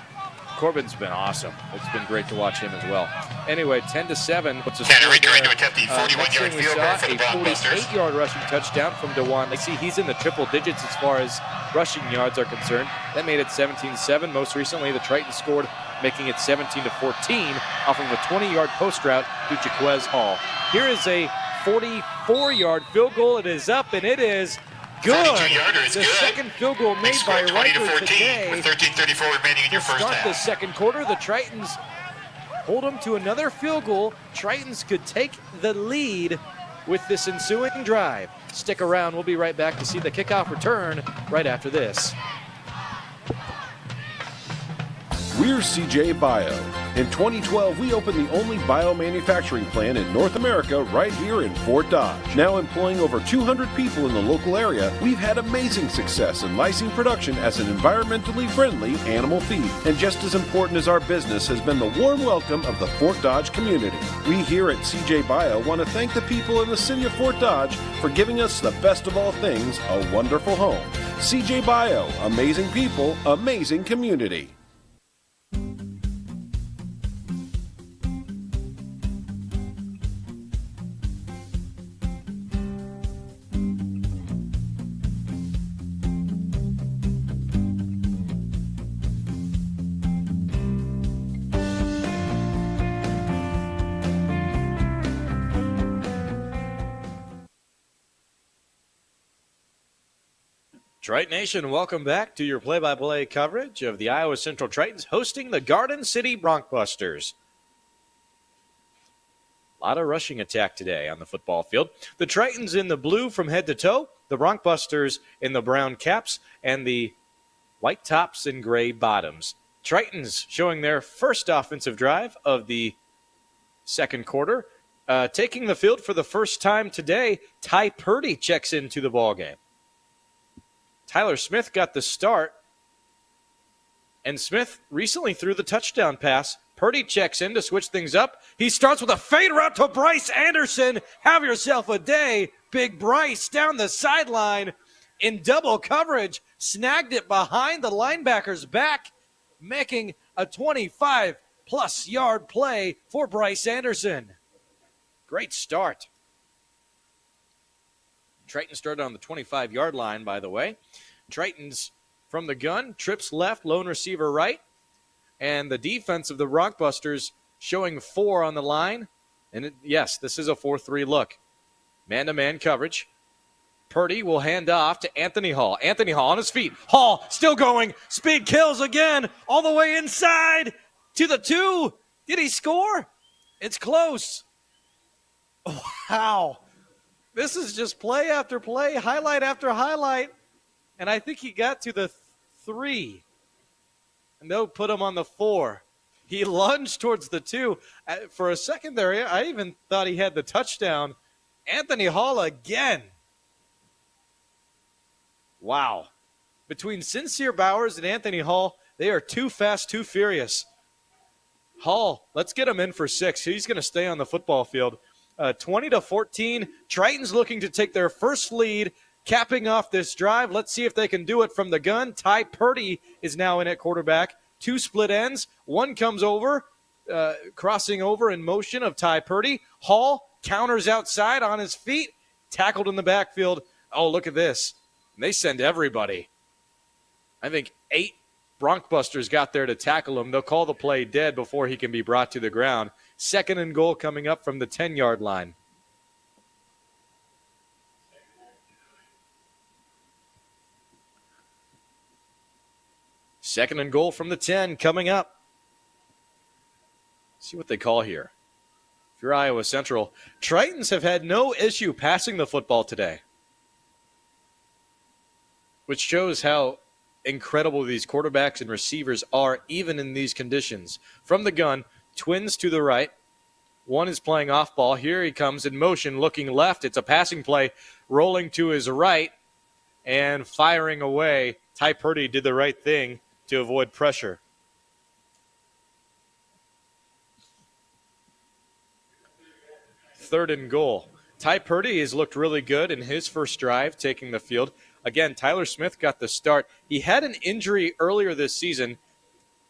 Corbin's been awesome. It's been great to watch him as well. Anyway, 10-7. Tanner Reed trying to attempt the 41-yard field goal for the Broncbusters. A 48-yard rushing touchdown from DeJuan. I see he's in the triple digits as far as rushing yards are concerned. That made it 17-7. Most recently, the Tritons scored, making it 17-14 off of a 20-yard post route to Jaquez Hall. Here is a 44-yard field goal. It is up, and it is good. The second field goal made by Riker today. With 13:34 remaining in your first Start the half. second quarter. The Tritons hold them to another field goal. Tritons could take the lead with this ensuing drive. Stick around. We'll be right back to see the kickoff return right after this. We're CJ Bio. In 2012, we opened the only biomanufacturing plant in North America right here in Fort Dodge. Now employing over 200 people in the local area, we've had amazing success in lysine production as an environmentally friendly animal feed. And just as important as our business has been the warm welcome of the Fort Dodge community. We here at CJ Bio want to thank the people in the city of Fort Dodge for giving us the best of all things, a wonderful home. CJ Bio, amazing people, amazing community. Triton Nation, welcome back to your play-by-play coverage of the Iowa Central Tritons hosting the Garden City Broncbusters. A lot of rushing attack today on the football field. The Tritons in the blue from head to toe, the Broncbusters in the brown caps, and the white tops and gray bottoms. Tritons showing their first offensive drive of the second quarter. Taking the field for the first time today, Ty Purdy checks into the ballgame. Tyler Smith got the start, and Smith recently threw the touchdown pass. Purdy checks in to switch things up. He starts with a fade route to Bryce Anderson. Have yourself a day. Big Bryce down the sideline in double coverage. Snagged it behind the linebacker's back, making a 25-plus yard play for Bryce Anderson. Great start. Triton started on the 25-yard line, by the way. Tritons from the gun, trips left, lone receiver right. And the defense of the Broncbusters showing 4 on the line. And yes, this is a 4-3 look. Man-to-man coverage. Purdy will hand off to Anthony Hall. Anthony Hall on his feet. Hall still going. Speed kills again. All the way inside to the 2. Did he score? It's close. Wow. This is just play after play, highlight after highlight. And I think he got to the 3. And they'll put him on the 4. He lunged towards the 2. For a second there, I even thought he had the touchdown. Anthony Hall again. Wow. Between Sincere Bowers and Anthony Hall, they are too fast, too furious. Hall, let's get him in for 6. He's going to stay on the football field. 20-14. Tritons looking to take their first lead, capping off this drive. Let's see if they can do it from the gun. Ty Purdy is now in at quarterback. 2 split ends. One comes over, crossing over in motion of Ty Purdy. Hall counters outside on his feet, tackled in the backfield. Oh, look at this. They send everybody. I think 8 Broncbusters got there to tackle him. They'll call the play dead before he can be brought to the ground. 2nd and goal coming up from the 10-yard line. Second and goal from the 10 coming up. See what they call here. If you're Iowa Central, Tritons have had no issue passing the football today, which shows how incredible these quarterbacks and receivers are even in these conditions. From the gun, twins to the right. One is playing off ball. Here he comes in motion, looking left. It's a passing play, rolling to his right. and firing away. Ty Purdy did the right thing to avoid pressure. Third and goal. Ty Purdy has looked really good in his first drive, taking the field. Again, Tyler Smith got the start. He had an injury earlier this season.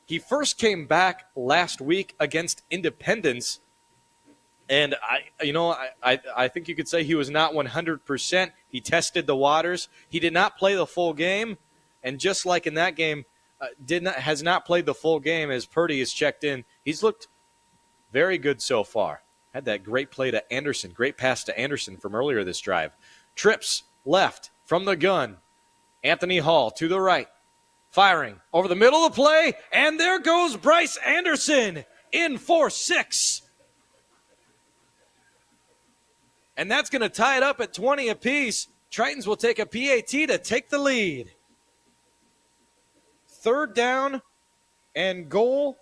He first came back last week against Independence, and I think you could say he was not 100%. He tested the waters. He did not play the full game, and just like in that game, has not played the full game as Purdy is checked in. He's looked very good so far. Had that great play to Anderson, great pass to Anderson from earlier this drive. Trips left from the gun. Anthony Hall to the right. Firing over the middle of the play, and there goes Bryce Anderson in for 6. And that's going to tie it up at 20 apiece. Tritons will take a PAT to take the lead. Third down and goal.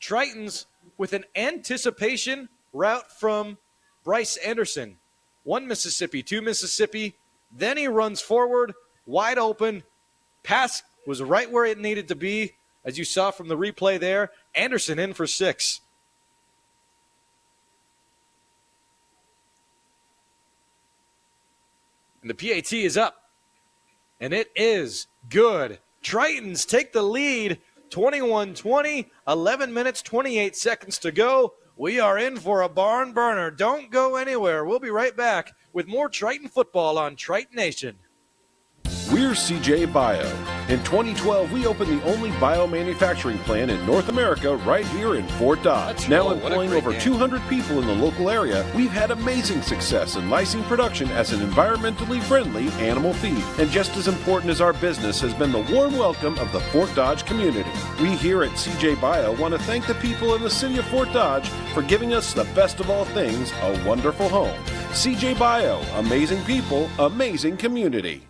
Tritons with an anticipation route from Bryce Anderson. 1 Mississippi, 2 Mississippi. Then he runs forward, wide open. Pass was right where it needed to be, as you saw from the replay there. Anderson in for 6. And the PAT is up. And it is good. Tritons take the lead, 21-20, 11 minutes, 28 seconds to go. We are in for a barn burner. Don't go anywhere. We'll be right back with more Triton football on Triton Nation. We're CJ Bio. In 2012, we opened the only biomanufacturing plant in North America right here in Fort Dodge. Now employing over 200 people in the local area, we've had amazing success in lysine production as an environmentally friendly animal feed. And just as important as our business has been the warm welcome of the Fort Dodge community. We here at CJ Bio want to thank the people in the city of Fort Dodge for giving us the best of all things, a wonderful home. CJ Bio, amazing people, amazing community.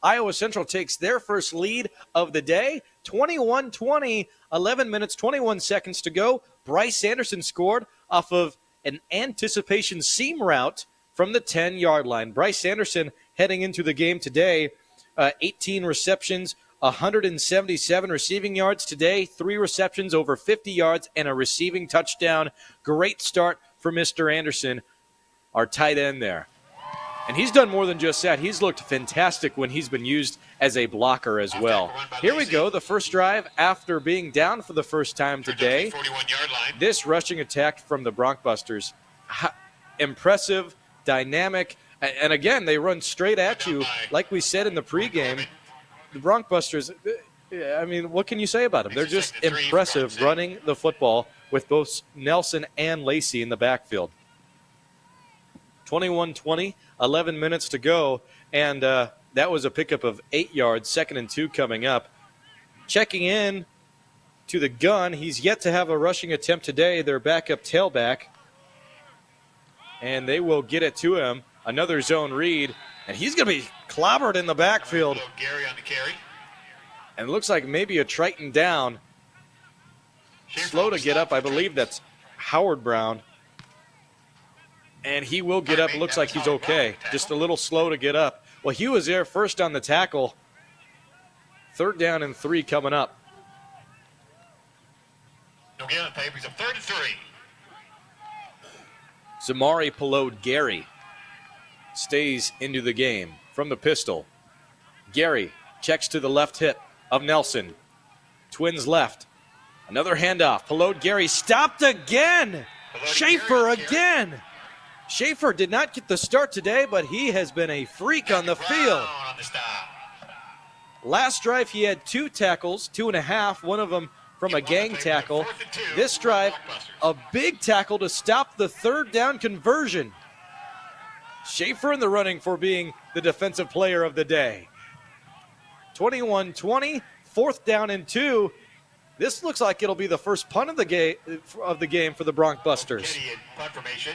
Iowa Central takes their first lead of the day, 21-20, 11 minutes, 21 seconds to go. Bryce Anderson scored off of an anticipation seam route from the 10-yard line. Bryce Anderson heading into the game today, 18 receptions, 177 receiving yards today, 3 receptions over 50 yards, and a receiving touchdown. Great start for Mr. Anderson, our tight end there. And he's done more than just that. He's looked fantastic when he's been used as a blocker as well. Here we go, the first drive after being down for the first time today. This rushing attack from the Broncbusters, impressive, dynamic, and again, they run straight at you. Like we said in the pregame, the Broncbusters, I mean, what can you say about them? They're just impressive running the football with both Nelson and Lacey in the backfield. 21-20, 11 minutes to go, and that was a pickup of 8 yards, 2nd and 2 coming up. Checking in to the gun, he's yet to have a rushing attempt today, their backup tailback, and they will get it to him. Another zone read, and he's going to be clobbered in the backfield. Gary on the carry. And it looks like maybe a Triton down. Slow to get up, I believe that's Howard Brown. And he will get up. It looks like he's okay. Just a little slow to get up. Well, he was there first on the tackle. 3rd down and 3 coming up. No gain on paper. He's up 3rd and 3. Zamari Pelode Gary stays into the game from the pistol. Gary checks to the left hip of Nelson. Twins left. Another handoff. Pelode Gary stopped again. Schaefer again. Schaefer did not get the start today, but he has been a freak on the field. Last drive, he had 2 tackles, 2.5. One of them from a gang tackle. This drive, a big tackle to stop the third down conversion. Schaefer in the running for being the defensive player of the day. 21-20, 4th down and 2. This looks like it'll be the first punt of the game for the Broncbusters. Punt formation.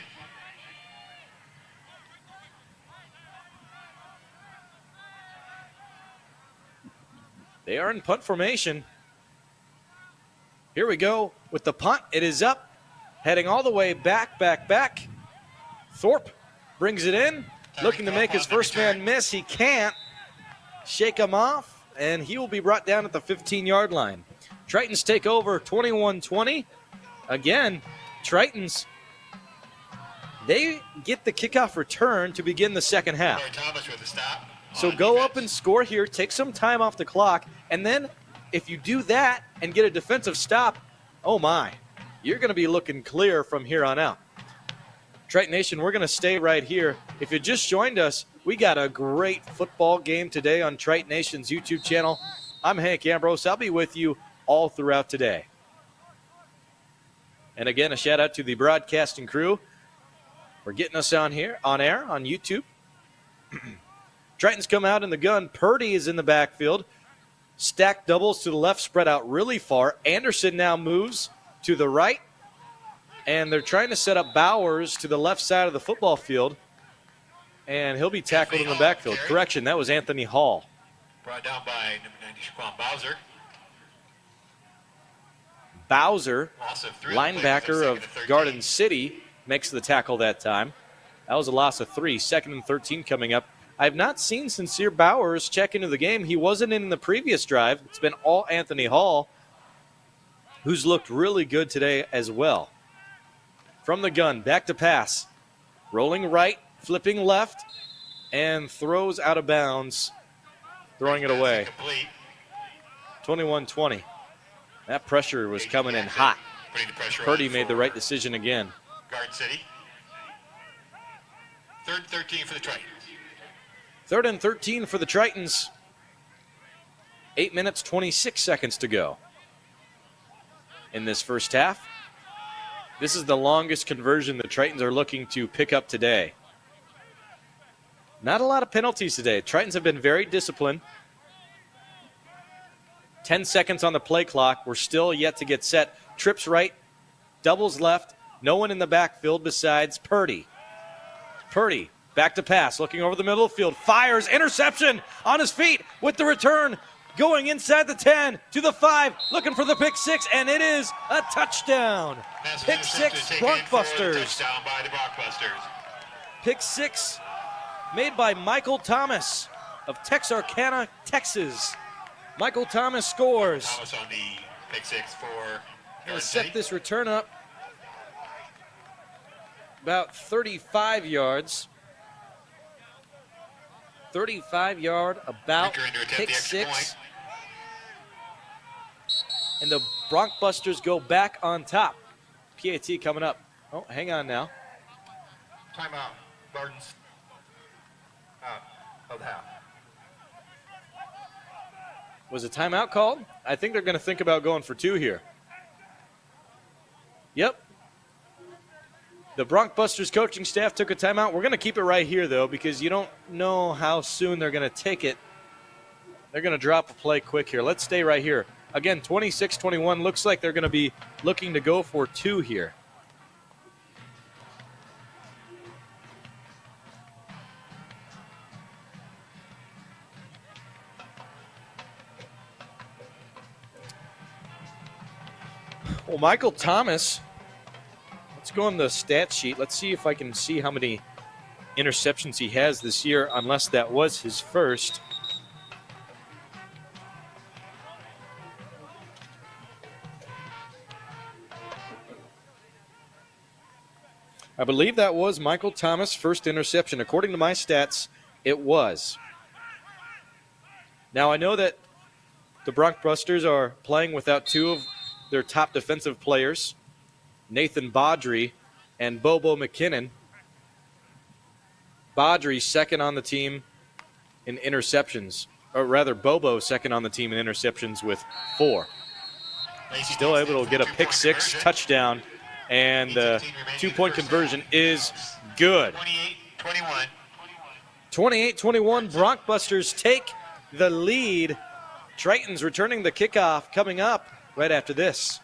They are in punt formation. Here we go with the punt. It is up, heading all the way back. Thorpe brings it in, looking to make his first man miss. He can't. Shake him off, and he will be brought down at the 15-yard line. Tritons take over 21-20. Again, Tritons, they get the kickoff return to begin the second half. Thomas with a stop. So go up and score here, take some time off the clock, and then if you do that and get a defensive stop, oh my, you're going to be looking clear from here on out. Triton Nation, we're going to stay right here. If you just joined us, we got a great football game today on Triton Nation's YouTube channel. I'm Hank Ambrose. I'll be with you all throughout today. And again, a shout out to the broadcasting crew for getting us on air on YouTube. Tritons come out in the gun. Purdy is in the backfield. Stack doubles to the left, spread out really far. Anderson now moves to the right. And they're trying to set up Bowers to the left side of the football field. And he'll be tackled in the backfield. Correction, that was Anthony Hall. Brought down by number 90, Shaquan Bowser. Bowser, linebacker of Garden City, makes the tackle that time. That was a loss of 3. 2nd and 13 coming up. I have not seen Sincere Bowers check into the game. He wasn't in the previous drive. It's been all Anthony Hall, who's looked really good today as well. From the gun, back to pass. Rolling right, flipping left, and throws out of bounds, throwing it away. 21-20. That pressure was coming in hot. Purdy made the right decision again. Garden City. 3rd and 13 for the Tritons. 3rd and 13 for the Tritons. 8 minutes, 26 seconds to go in this first half. This is the longest conversion the Tritons are looking to pick up today. Not a lot of penalties today. Tritons have been very disciplined. 10 seconds on the play clock. We're still yet to get set. Trips right, doubles left. No one in the backfield besides Purdy. Purdy, back to pass, looking over the middle of the field. Fires, interception on his feet with the return. Going inside the 10 to the 5, looking for the pick 6, and it is a touchdown. Pick 6, Broncbusters. Touchdown by the Broncbusters. Pick 6 made by Michael Thomas of Texarkana, Texas. Michael Thomas scores. Thomas on the pick 6 for Going to set this return up about 35 yards. 35-yard, about pick 6. And the Broncbusters go back on top. PAT coming up. Oh, hang on now. Timeout. Gardens. Out of the half. Was a timeout called? I think they're going to think about going for 2 here. Yep. The Broncbusters coaching staff took a timeout. We're going to keep it right here, though, because you don't know how soon they're going to take it. They're going to drop a play quick here. Let's stay right here. Again, 26-21. Looks like they're going to be looking to go for 2 here. Well, Michael Thomas, let's go on the stat sheet. Let's see if I can see how many interceptions he has this year, unless that was his first. I believe that was Michael Thomas' first interception. According to my stats, it was. Now, I know that the Broncbusters are playing without 2 of their top defensive players, Nathan Baudry and Bobo McKinnon. Baudry second on the team in interceptions, or rather Bobo second on the team in interceptions with 4. still able to get a pick six touchdown, and the 2-point conversion is good. 28-21. 28-21, Broncbusters take the lead. Tritons returning the kickoff coming up right after this.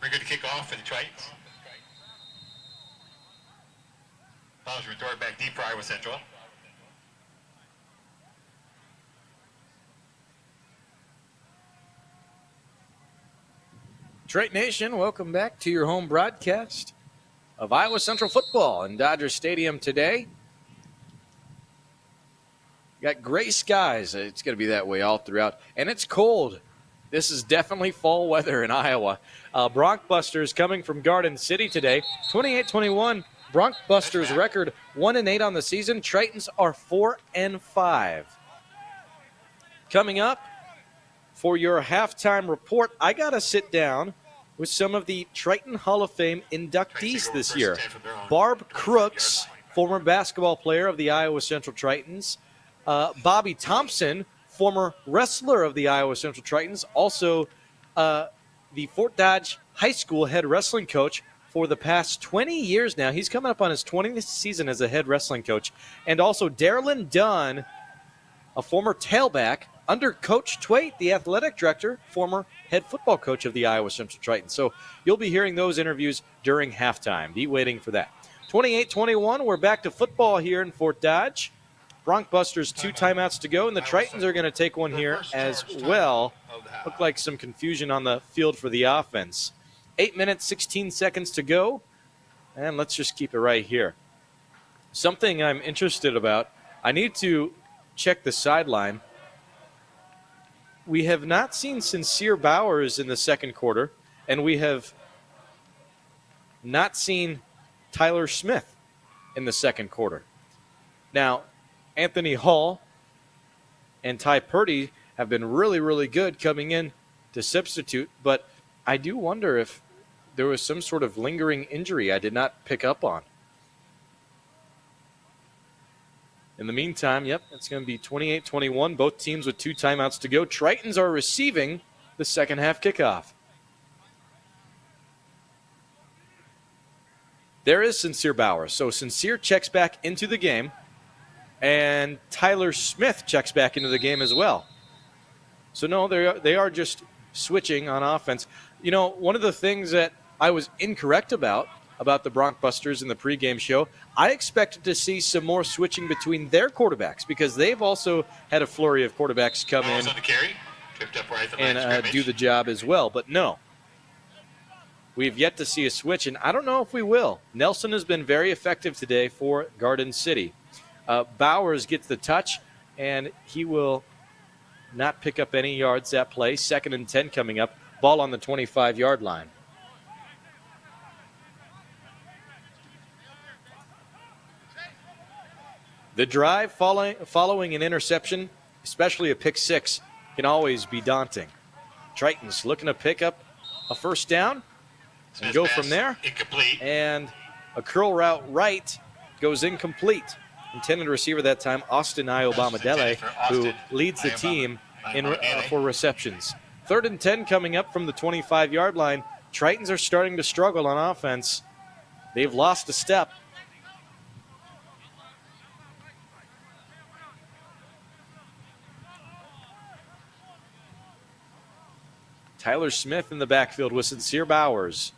We're good to kick off for the Tritons. Ball's restored back deep for Iowa Central. Triton Nation, welcome back to your home broadcast of Iowa Central football in Dodger Stadium today. Got gray skies. It's going to be that way all throughout. And it's cold. This is definitely fall weather in Iowa. Broncbusters coming from Garden City today. 28-21. Broncbusters record 1-8 on the season. Tritons are 4-5. Coming up for your halftime report, I got to sit down with some of the Triton Hall of Fame inductees this year. Barb Crooks, former basketball player of the Iowa Central Tritons. Bobby Thompson, former wrestler of the Iowa Central Tritons, also the Fort Dodge High School head wrestling coach for the past 20 years now. He's coming up on his 20th season as a head wrestling coach. And also Darylyn Dunn, a former tailback under Coach Twait, the athletic director, former head football coach of the Iowa Central Tritons. So you'll be hearing those interviews during halftime. Be waiting for that. 28-21, we're back to football here in Fort Dodge. Broncbusters 2 timeouts to go, and the Tritons are going to take one here as well. Looked like some confusion on the field for the offense. 8 minutes, 16 seconds to go, and let's just keep it right here. Something I'm interested about, I need to check the sideline. We have not seen Sincere Bowers in the second quarter, and we have not seen Tyler Smith in the second quarter. Now, Anthony Hall and Ty Purdy have been really, really good coming in to substitute, but I do wonder if there was some sort of lingering injury I did not pick up on. In the meantime, yep, it's going to be 28-21, both teams with 2 timeouts to go. Tritons are receiving the second half kickoff. There is Sincere Bowers. So Sincere checks back into the game, and Tyler Smith checks back into the game as well. So no, they are just switching on offense. You know, one of the things that I was incorrect about the Broncbusters in the pregame show, I expected to see some more switching between their quarterbacks because they've also had a flurry of quarterbacks come in and do the job as well. But no, we've yet to see a switch, and I don't know if we will. Nelson has been very effective today for Garden City. Bowers gets the touch, and he will not pick up any yards that play. 2nd and 10 coming up. Ball on the 25-yard line. The drive following an interception, especially a pick six, can always be daunting. Tritons looking to pick up a first down and go from there. Incomplete. And a curl route right goes incomplete. Intended receiver that time, Austin Iobamadele, who leads the team for receptions. 3rd and 10 coming up from the 25-yard line. Tritons are starting to struggle on offense. They've lost a step. Tyler Smith in the backfield with Sincere Bowers.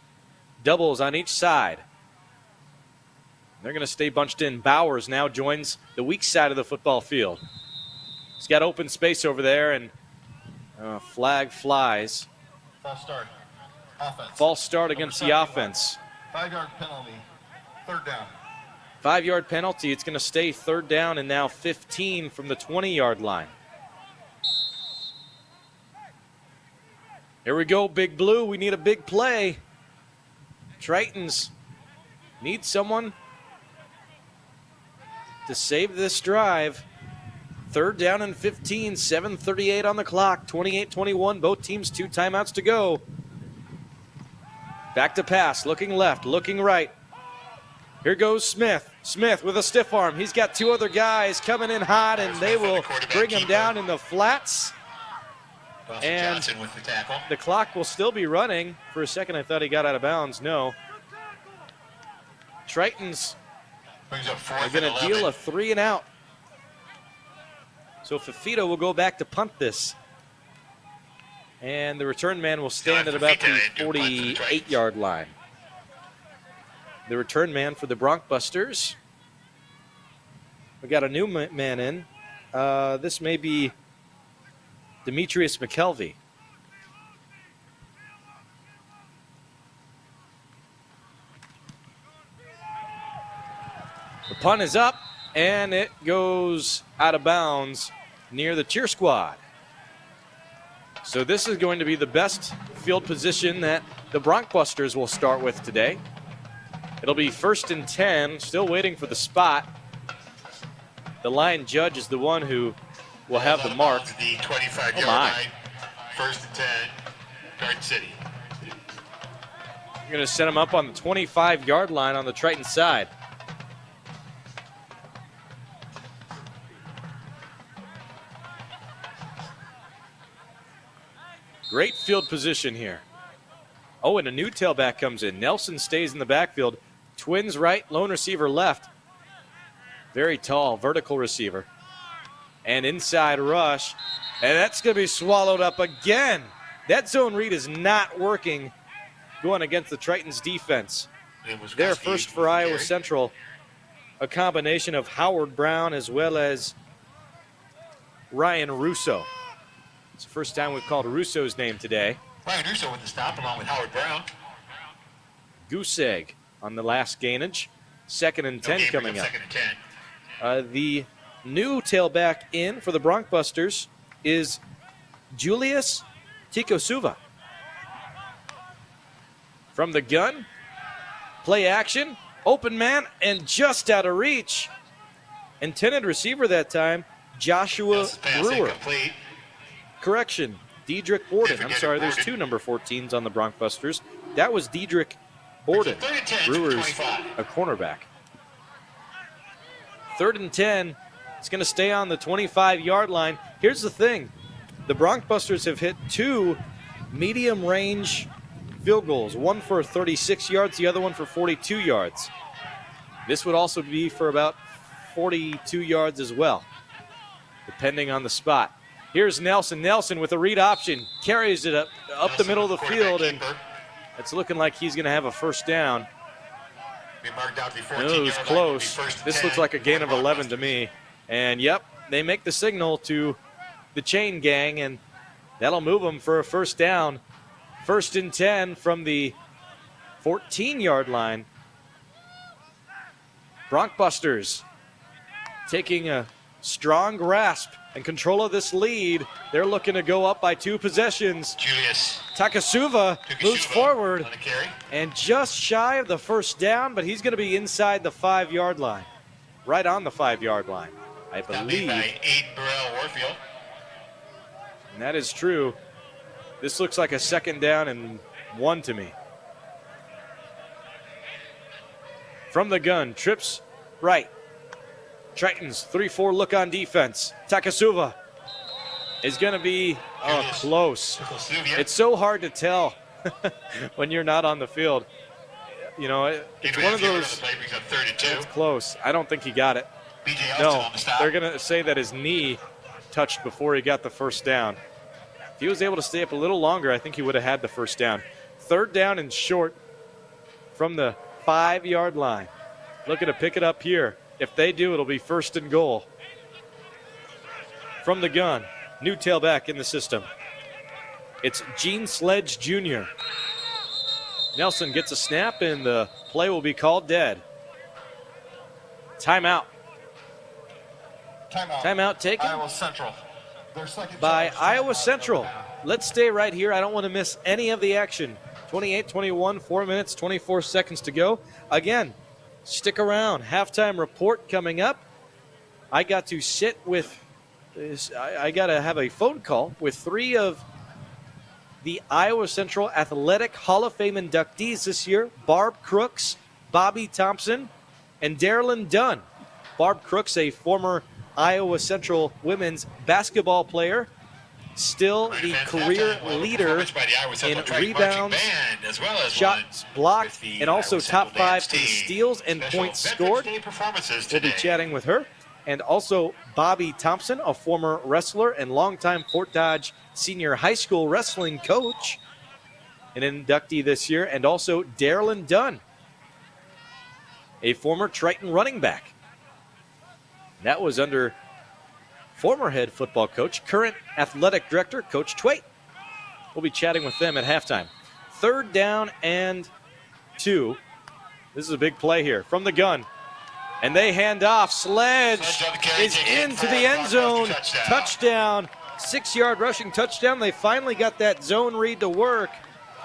Doubles on each side. They're going to stay bunched in. Bowers now joins the weak side of the football field. He's got open space over there, and flag flies. False start. Offense. False start against the offense. 5-yard penalty. Third down. 5-yard penalty. It's going to stay third down and now 15 from the 20-yard line. Here we go, Big Blue. We need a big play. Tritons need someone to save this drive. Third down and 15, 7:38 on the clock, 28-21. Both teams 2 timeouts to go. Back to pass, looking left, looking right. Here goes Smith. Smith with a stiff arm. He's got 2 other guys coming in hot, and they will bring him down in the flats. And with the tackle. The clock will still be running. For a second, I thought he got out of bounds. No. Tritons Brings up are 4th going and to 11. deal a 3 and out. So Fafito will go back to punt this. And the return man will stand at about the 48-yard line. The return man for the Broncbusters. We got a new man in. This may be Demetrius McKelvey. The punt is up, and it goes out of bounds near the cheer squad. So this is going to be the best field position that the Broncbusters will start with today. It'll be 1st and 10, still waiting for the spot. The line judge is the one who will have the mark. The 25-yard Oh my. line. 1st and 10. Garden City. You're going to set him up on the 25-yard line on the Triton side. Great field position here. Oh, and a new tailback comes in. Nelson stays in the backfield. Twins right, lone receiver left. Very tall, vertical receiver. And inside rush. And that's going to be swallowed up again. That zone read is not working going against the Tritons defense. Their first for Iowa Central. A combination of Howard Brown as well as Ryan Russo. It's the first time we've called Russo's name today. Ryan Russo with the stop along with Howard Brown. Goose egg on the last gainage. 2nd and 10 coming up. 2nd and 10. The new tailback in for the Broncbusters is Julius Tikosuva. From the gun, play action, open man, and just out of reach. Intended receiver that time, Joshua Brewer. Incomplete. Correction, Dedrick Borden. I'm sorry, there's 2 number 14s on the Broncbusters. That was Dedrick Borden. Brewer's a cornerback. 3rd and 10. It's going to stay on the 25-yard line. Here's the thing. The Broncbusters have hit 2 medium-range field goals. One for 36 yards, the other one for 42 yards. This would also be for about 42 yards as well, depending on the spot. Here's Nelson. Nelson with a read option. Carries it up the middle of the field, and it's looking like he's going to have a first down. It was close. This looks like a gain of 11 to me. And, yep, they make the signal to the chain gang, and that'll move them for a first down. 1st and 10 from the 14-yard line. Broncbusters taking a strong grasp and control of this lead. They're looking to go up by 2 possessions. Julius Takasuva moves forward on the carry. and just shy of the first down, but he's going to be inside the 5-yard line. Right on the 5-yard line, I believe. By Aiden Burrell Warfield. And that is true. This looks like a 2nd down and 1 to me. From the gun, trips right. Tritons, 3-4 look on defense. Takasuva is going to be close. It's so hard to tell when you're not on the field. You know, it's one of those. It's close. I don't think he got it. No, they're going to say that his knee touched before he got the first down. If he was able to stay up a little longer, I think he would have had the first down. 3rd down and short from the 5-yard line. looking to pick it up here. If they do, it'll be 1st and goal. From the gun, new tailback in the system. It's Gene Sledge Jr. Nelson gets a snap, and the play will be called dead. Timeout. Timeout taken Iowa Central. by Iowa Central. Let's stay right here. I don't want to miss any of the action. 28-21, 4 minutes, 24 seconds to go. Again, stick around. Halftime report coming up. I got to sit with, I got to have a phone call with 3 of the Iowa Central Athletic Hall of Fame inductees this year. Barb Crooks, Bobby Thompson, and Darylyn Dunn. Barb Crooks, a former Iowa Central women's basketball player, still the career leader in rebounds, shots blocked, and also top 5 in steals and points scored. We'll be chatting with her. And also Bobby Thompson, a former wrestler and longtime Fort Dodge senior high school wrestling coach, an inductee this year. And also Darylyn Dunn, a former Triton running back. That was under former head football coach, current athletic director, Coach Twait. We'll be chatting with them at halftime. 3rd down and 2. This is a big play here from the gun. And they hand off. Sledge is into the end zone. Touchdown. 6-yard rushing touchdown. They finally got that zone read to work.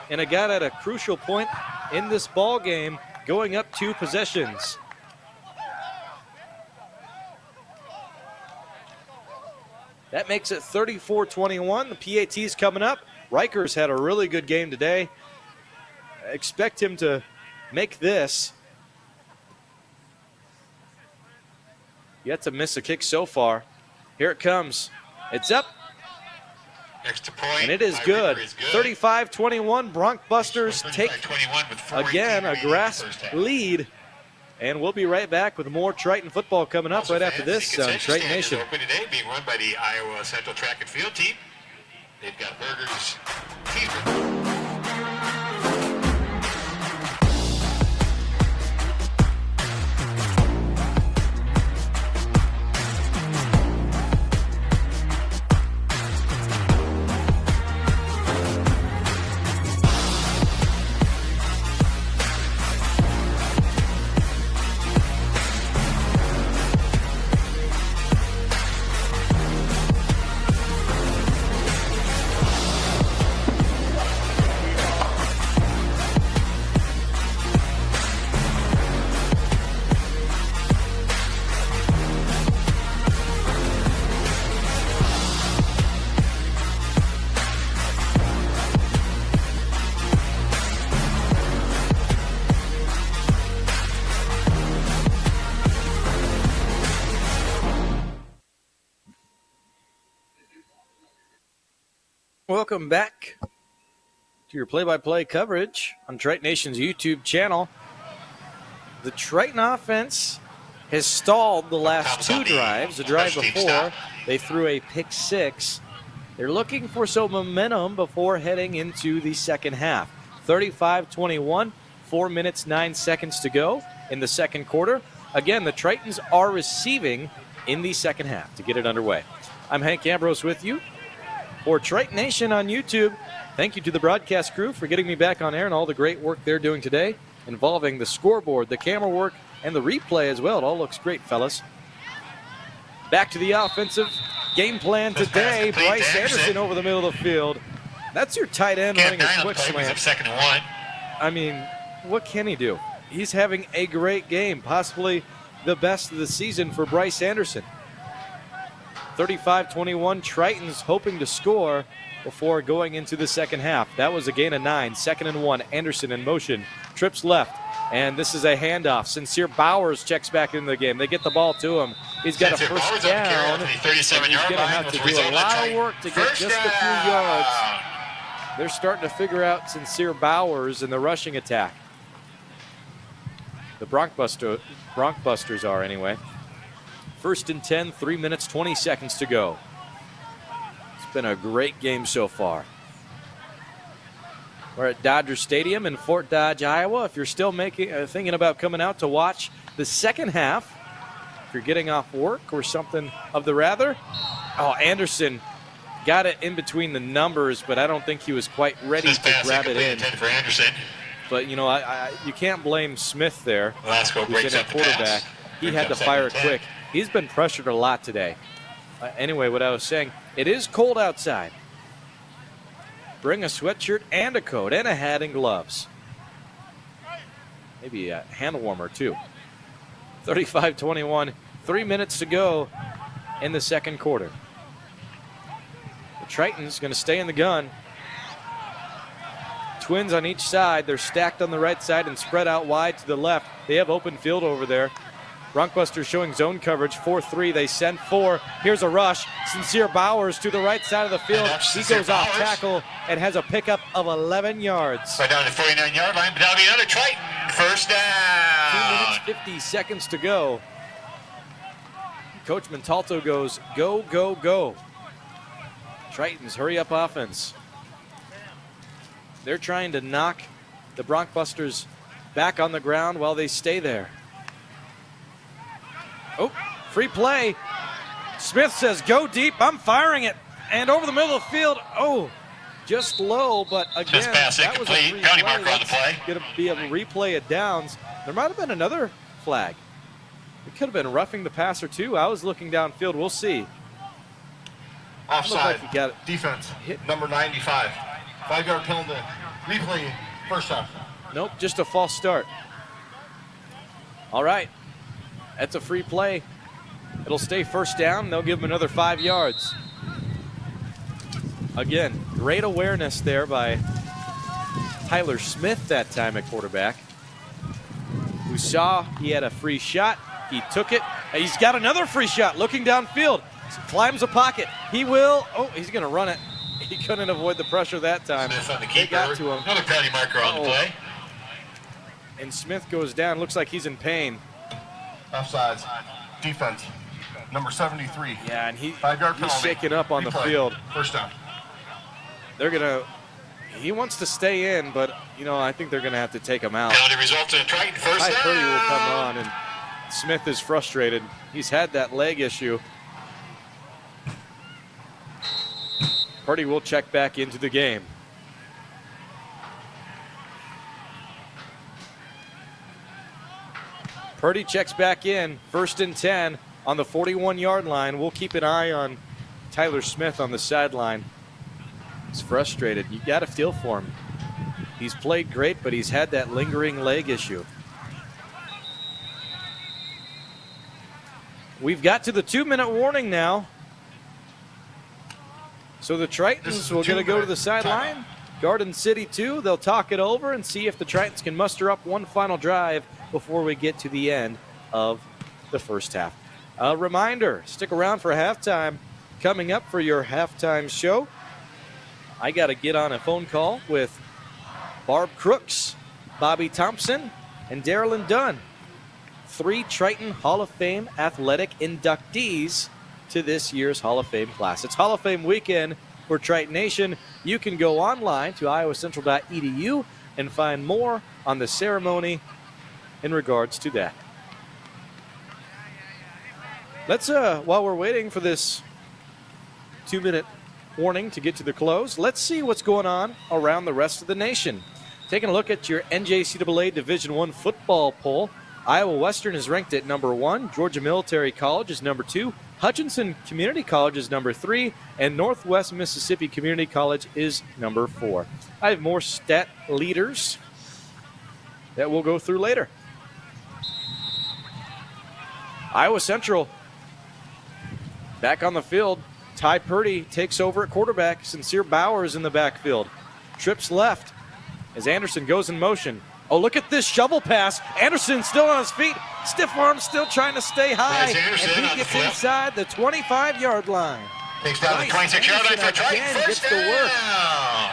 And it got at a crucial point in this ball game, going up 2 possessions. That makes it 34-21. The PAT's coming up. Rikers had a really good game today. I expect him to make this. Yet to miss a kick so far. Here it comes. It's up. Extra point. And it is good. 35-21. Broncbusters take, again, a grasp lead. And we'll be right back with more Triton football coming up right after this on Triton Nation. Today being run by the Iowa Central Track and Field team. They've got burgers, cheeseburgers. Welcome back to your play-by-play coverage on Triton Nation's YouTube channel. The Triton offense has stalled the last 2 drives. The drive before, they threw a pick 6. They're looking for some momentum before heading into the second half. 35-21, 4 minutes, 9 seconds to go in the second quarter. Again, the Tritons are receiving in the second half to get it underway. I'm Hank Ambrose with you for Triton Nation on YouTube. Thank you to the broadcast crew for getting me back on air and all the great work they're doing today involving the scoreboard, the camera work, and the replay as well. It all looks great, fellas. Back to the offensive game plan today. Bryce Anderson over the middle of the field. That's your tight end running a quick slant. 2nd and 1. I mean, what can he do? He's having a great game, possibly the best of the season for Bryce Anderson. 35-21, Tritons hoping to score before going into the second half. That was a gain of 9, 2nd and 1. Anderson in motion, trips left, and this is a handoff. Sincere Bowers checks back into the game. They get the ball to him. He's got a first down. He's going to have to do a lot of work to get just a few yards. They're starting to figure out Sincere Bowers in the rushing attack. The Broncbusters are anyway. 1st and 10, 3 minutes, 20 seconds to go. It's been a great game so far. We're at Dodger Stadium in Fort Dodge, Iowa. If you're still thinking about coming out to watch the second half, if you're getting off work or something of the rather. Oh, Anderson got it in between the numbers, but I don't think he was quite ready to grab it in. For Anderson. But, you know, you can't blame Smith there. Velasco breaks up the quarterback. pass. He had to fire quick. He's been pressured a lot today. Anyway, what I was saying, it is cold outside. Bring a sweatshirt and a coat and a hat and gloves. Maybe a hand warmer, too. 35-21, 3 minutes to go in the second quarter. The Tritons going to stay in the gun. Twins on each side. They're stacked on the right side and spread out wide to the left. They have open field over there. Broncbusters showing zone coverage, 4-3. They send 4. Here's a rush. Sincere Bowers to the right side of the field. He goes off tackle and has a pickup of 11 yards. Right down to the 49-yard line, but that'll be another Triton. First down. 2 minutes, 50 seconds to go. Coach Montalto goes, go, go, go. Tritons, hurry up offense. They're trying to knock the Broncbusters back on the ground while they stay there. Oh, free play. Smith says, go deep. I'm firing it. And over the middle of the field. Oh, just low, but again, that was a free penalty play. marker on the play. Going to be a replay of downs. There might have been another flag. It could have been roughing the passer, too. I was looking downfield. We'll see. Offside. Like got it. Defense. Number 95. 5-yard penalty. Replay. First down. Nope, just a false start. All right. That's a free play. It'll stay first down. They'll give him another 5 yards. Again, great awareness there by Tyler Smith that time at quarterback, who saw he had a free shot. He took it. He's got another free shot looking downfield. Climbs the pocket. He will. Oh, he's going to run it. He couldn't avoid the pressure that time. Smith on the They keeper. got to him. Another penalty marker on the play. And Smith goes down. Looks like he's in pain. Offsides. Defense. Number 73. Yeah, and he's 5-yard penalty. shaking up on the Replay. field. First down. They're going to, he wants to stay in, but, you know, I think they're going to have to take him out. Penalty results in Triton. First Ty down. Purdy will come on, and Smith is frustrated. He's had that leg issue. Purdy will check back into the game. Purdy checks back in, 1st and 10 on the 41-yard line. We'll keep an eye on Tyler Smith on the sideline. He's frustrated. You got to feel for him. He's played great, but he's had that lingering leg issue. We've got to the 2-minute warning now. So the Tritons will going to go to the sideline. Garden City 2, they'll talk it over and see if the Tritons can muster up one final drive before we get to the end of the first half. A reminder, stick around for halftime. Coming up for your halftime show, I got to get on a phone call with Barb Crooks, Bobby Thompson, and Darylyn Dunn. 3 Triton Hall of Fame athletic inductees to this year's Hall of Fame class. It's Hall of Fame weekend for Triton Nation. You can go online to iowacentral.edu and find more on the ceremony in regards to that. Let's, while we're waiting for this 2-minute warning to get to the close, let's see what's going on around the rest of the nation. Taking a look at your NJCAA Division I football poll, Iowa Western is ranked at number 1, Georgia Military College is number 2, Hutchinson Community College is number 3, and Northwest Mississippi Community College is number 4. I have more stat leaders that we'll go through later. Iowa Central back on the field. Ty Purdy takes over at quarterback. Sincere Bowers in the backfield. Trips left as Anderson goes in motion. Oh, look at this shovel pass. Anderson still on his feet. Stiff arm still trying to stay high. And he gets inside the 25-yard line. Takes down the 26-yard line for Triton. Again, gets First to work. down.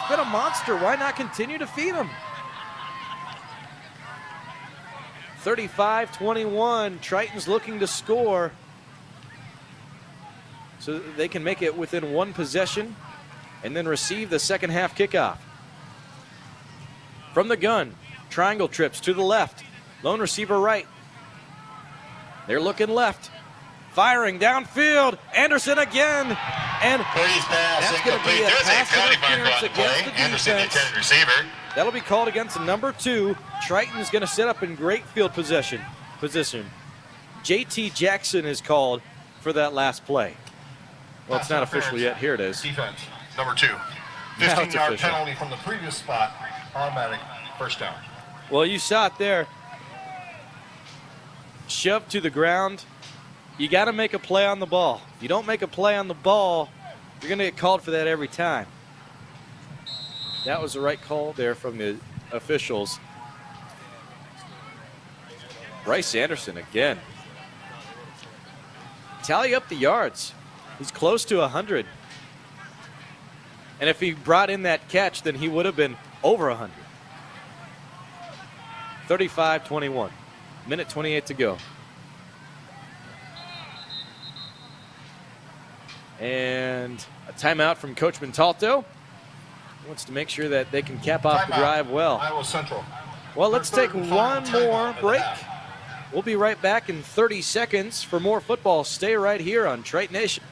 He's been a monster. Why not continue to feed him? 35-21. Triton's looking to score so they can make it within one possession and then receive the second half kickoff. From the gun, triangle trips to the left. Lone receiver right. They're looking left. Firing downfield. Anderson again. And that's going to be a pass interference against the Anderson, the defense. intended receiver. That'll be called against number 2. Triton's going to set up in great field position. J.T. Jackson is called for that last play. Well, it's not official yet. Here it is. Defense, number 2. 15-yard penalty from the previous spot. Automatic first down. Well, you saw it there. Shoved to the ground. You got to make a play on the ball. You don't make a play on the ball, you're going to get called for that every time. That was the right call there from the officials. Bryce Anderson again. Tally up the yards. He's close to 100. And if he brought in that catch, then he would have been over 100. 35-21. Minute 28 to go. And a timeout from Coach Montalto. He wants to make sure that they can cap off the drive well. Iowa Central. Well, let's take one more break. We'll be right back in 30 seconds for more football. Stay right here on Triton Nation.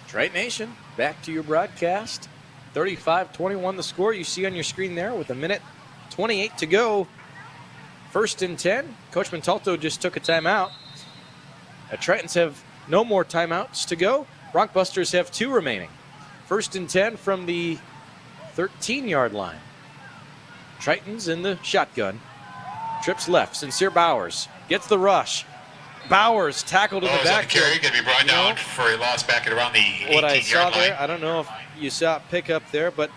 Triton Nation, back to your broadcast. 35-21 the score you see on your screen there with a minute 28 to go. 1st and 10. Coach Montalto just took a timeout. Tritons have no more timeouts to go. Broncbusters have 2 remaining. 1st and 10 from the 13-yard line. Tritons in the shotgun. Trips left. Sincere Bowers gets the rush. Bowers tackled in the backfield. Carry going to be brought down for a loss back at around the 18-yard line. What I saw there, I don't know if you saw it pick up there, but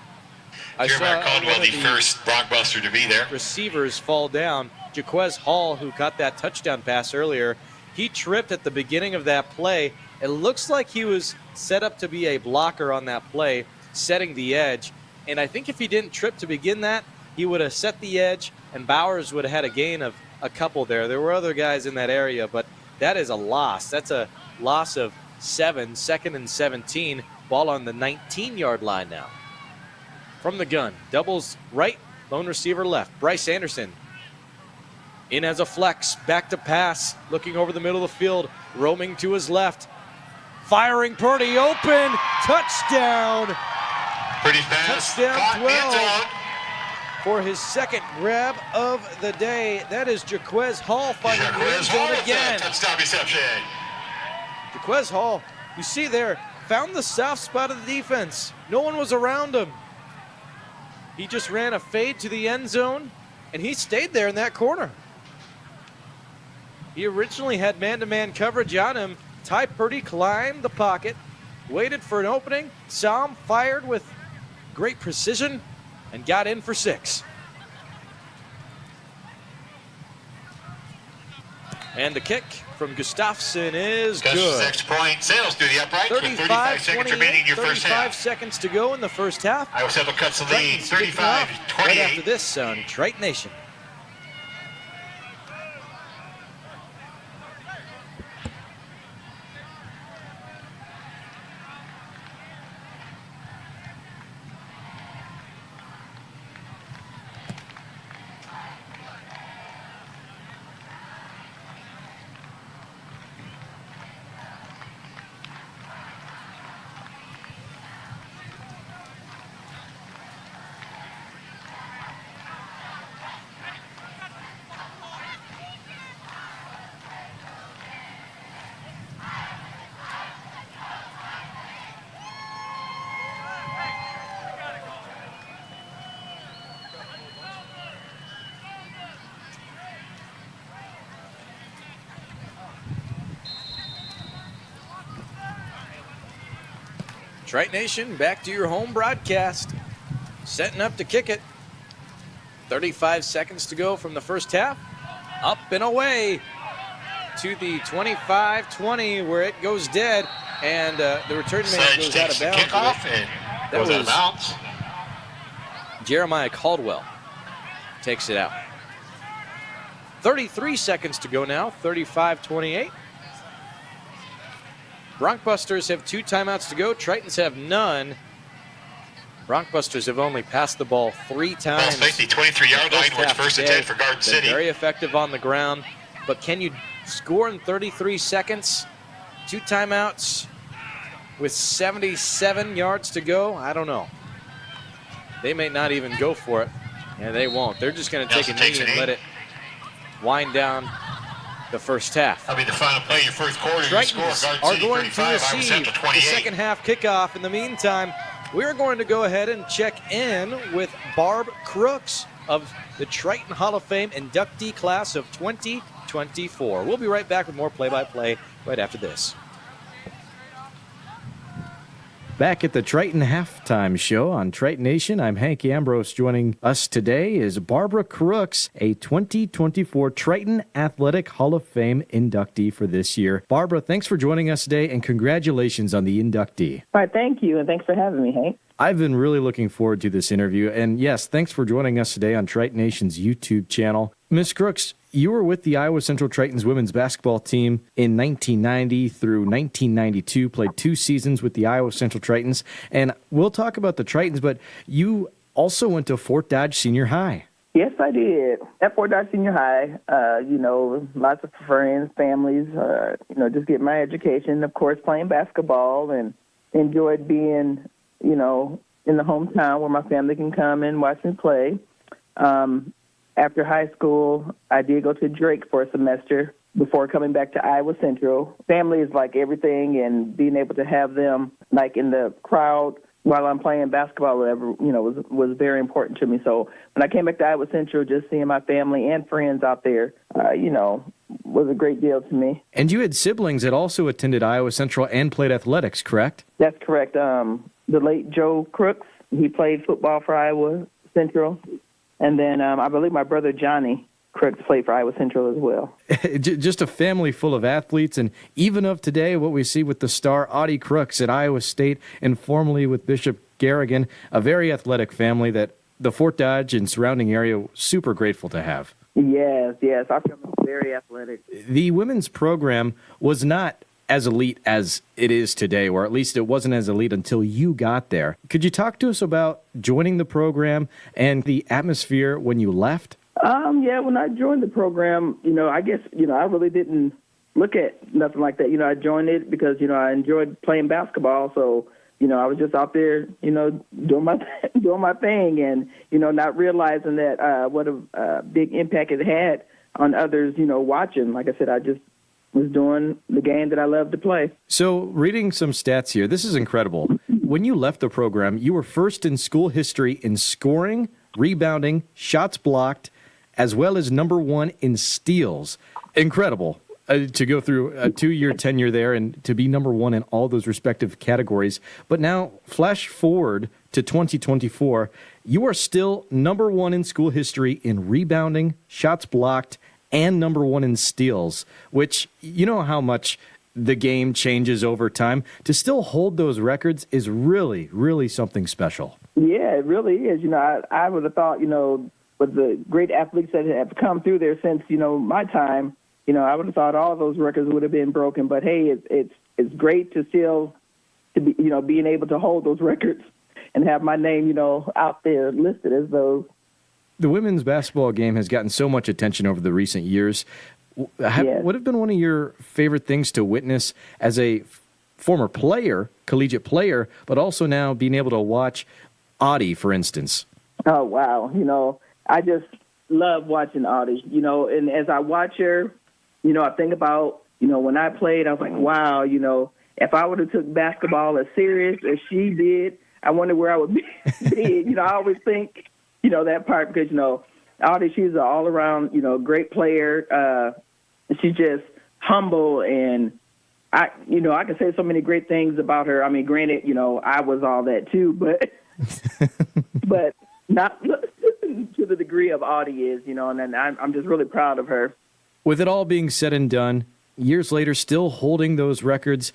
I saw Caldwell, the first Broncbuster to be there. Receivers fall down. Jaquez Hall, who caught that touchdown pass earlier, he tripped at the beginning of that play. It looks like he was set up to be a blocker on that play, setting the edge. And I think if he didn't trip to begin that, he would have set the edge, and Bowers would have had a gain of a couple there. There were other guys in that area, but that is a loss. That's a loss of 7, 2nd and 17. Ball on the 19-yard line now. From the gun, doubles right, lone receiver left. Bryce Anderson in as a flex, back to pass, looking over the middle of the field, roaming to his left. Firing pretty open, touchdown. Pretty fast. Touchdown 12 for his 2nd grab of the day. That is Jaquez Hall finding the end zone again. Touchdown reception. Jaquez Hall, you see there, found the soft spot of the defense. No one was around him. He just ran a fade to the end zone, and he stayed there in that corner. He originally had man-to-man coverage on him. Ty Purdy climbed the pocket, waited for an opening, saw him, fired with great precision, and got in for 6. And the kick from Gustafson is good. Extra point. Sales through the upright. 35 seconds remaining in your first half. 35 seconds to go in the first half. Iowa Central cuts the lead. 35-28. Right after this on Triton Nation. Triton Nation, back to your home broadcast. Setting up to kick it. 35 seconds to go from the first half. Up and away to the 25-20 where it goes dead. And the return man goes out of bounds. Kickoff and that goes out of bounds. Jeremiah Caldwell takes it out. 33 seconds to go now, 35-28. Broncbusters have 2 timeouts to go. Tritons have none. Broncbusters have only passed the ball 3 times. Ball safety, 23-yard line, was first and 10 for Garden City. Very effective on the ground. But can you score in 33 seconds? 2 timeouts with 77 yards to go? I don't know. They may not even go for it. Yeah, they won't. They're just going to take a knee and let it wind down the first half. That'll be the final play of your first quarter. Tritons are going to receive the second half kickoff. In the meantime, we're going to go ahead and check in with Barb Crooks of the Triton Hall of Fame inductee class of 2024. We'll be right back with more play-by-play right after this. Back at the Triton Halftime Show on Triton Nation, I'm Hank Ambrose. Joining us today is Barbara Crooks, a 2024 Triton Athletic Hall of Fame inductee for this year. Barbara, thanks for joining us today, and congratulations on the inductee. All right, thank you, and thanks for having me, Hank. I've been really looking forward to this interview, and yes, thanks for joining us today on Triton Nation's YouTube channel. Ms. Crooks, you were with the Iowa Central Tritons women's basketball team in 1990 through 1992, played 2 seasons with the Iowa Central Tritons, and we'll talk about the Tritons, but you also went to Fort Dodge Senior High. Yes, I did. At Fort Dodge Senior High, lots of friends, families, just getting my education, of course, playing basketball, and enjoyed being, in the hometown where my family can come and watch me play. After high school, I did go to Drake for a semester before coming back to Iowa Central. Family is like everything, and being able to have them like in the crowd while I'm playing basketball, whatever, was very important to me. So when I came back to Iowa Central, just seeing my family and friends out there, was a great deal to me. And you had siblings that also attended Iowa Central and played athletics, correct? That's correct. The late Joe Crooks, he played football for Iowa Central. And then I believe my brother Johnny Crooks played for Iowa Central as well. Just a family full of athletes, and even of today, what we see with the star Audie Crooks at Iowa State and formerly with Bishop Garrigan, a very athletic family that the Fort Dodge and surrounding area super grateful to have. Yes, our family is very athletic. The women's program was not as elite as it is today, or at least it wasn't as elite until you got there. Could you talk to us about joining the program and the atmosphere when you left? When I joined the program, I guess, I really didn't look at nothing like that. I joined it because, I enjoyed playing basketball. So, I was just out there, doing my thing and, not realizing that what a big impact it had on others, watching. Like I said, I just was doing the game that I love to play. So reading some stats here, this is incredible. When you left the program, you were first in school history in scoring, rebounding, shots blocked, as well as number 1 in steals. Incredible to go through a 2-year tenure there and to be number 1 in all those respective categories. But now, flash forward to 2024, you are still number 1 in school history in rebounding, shots blocked, and number 1 in steals, which you know how much the game changes over time. To still hold those records is really, really something special. Yeah, it really is. I would have thought, with the great athletes that have come through there since, my time, I would have thought all those records would have been broken. But, hey, it's great to still to be, being able to hold those records and have my name, out there listed as those. The women's basketball game has gotten so much attention over the recent years. What have been one of your favorite things to witness as a former player, collegiate player, but also now being able to watch Audie, for instance? Oh, wow. I just love watching Audie, and as I watch her, I think about, when I played, I was like, wow, if I would have took basketball as serious as she did, I wonder where I would be. I always think, that part because, Audie, she's an all-around, great player. She's just humble and I can say so many great things about her. I mean, granted, I was all that too, but but not to the degree of Audie is, and I'm just really proud of her. With it all being said and done, years later, still holding those records,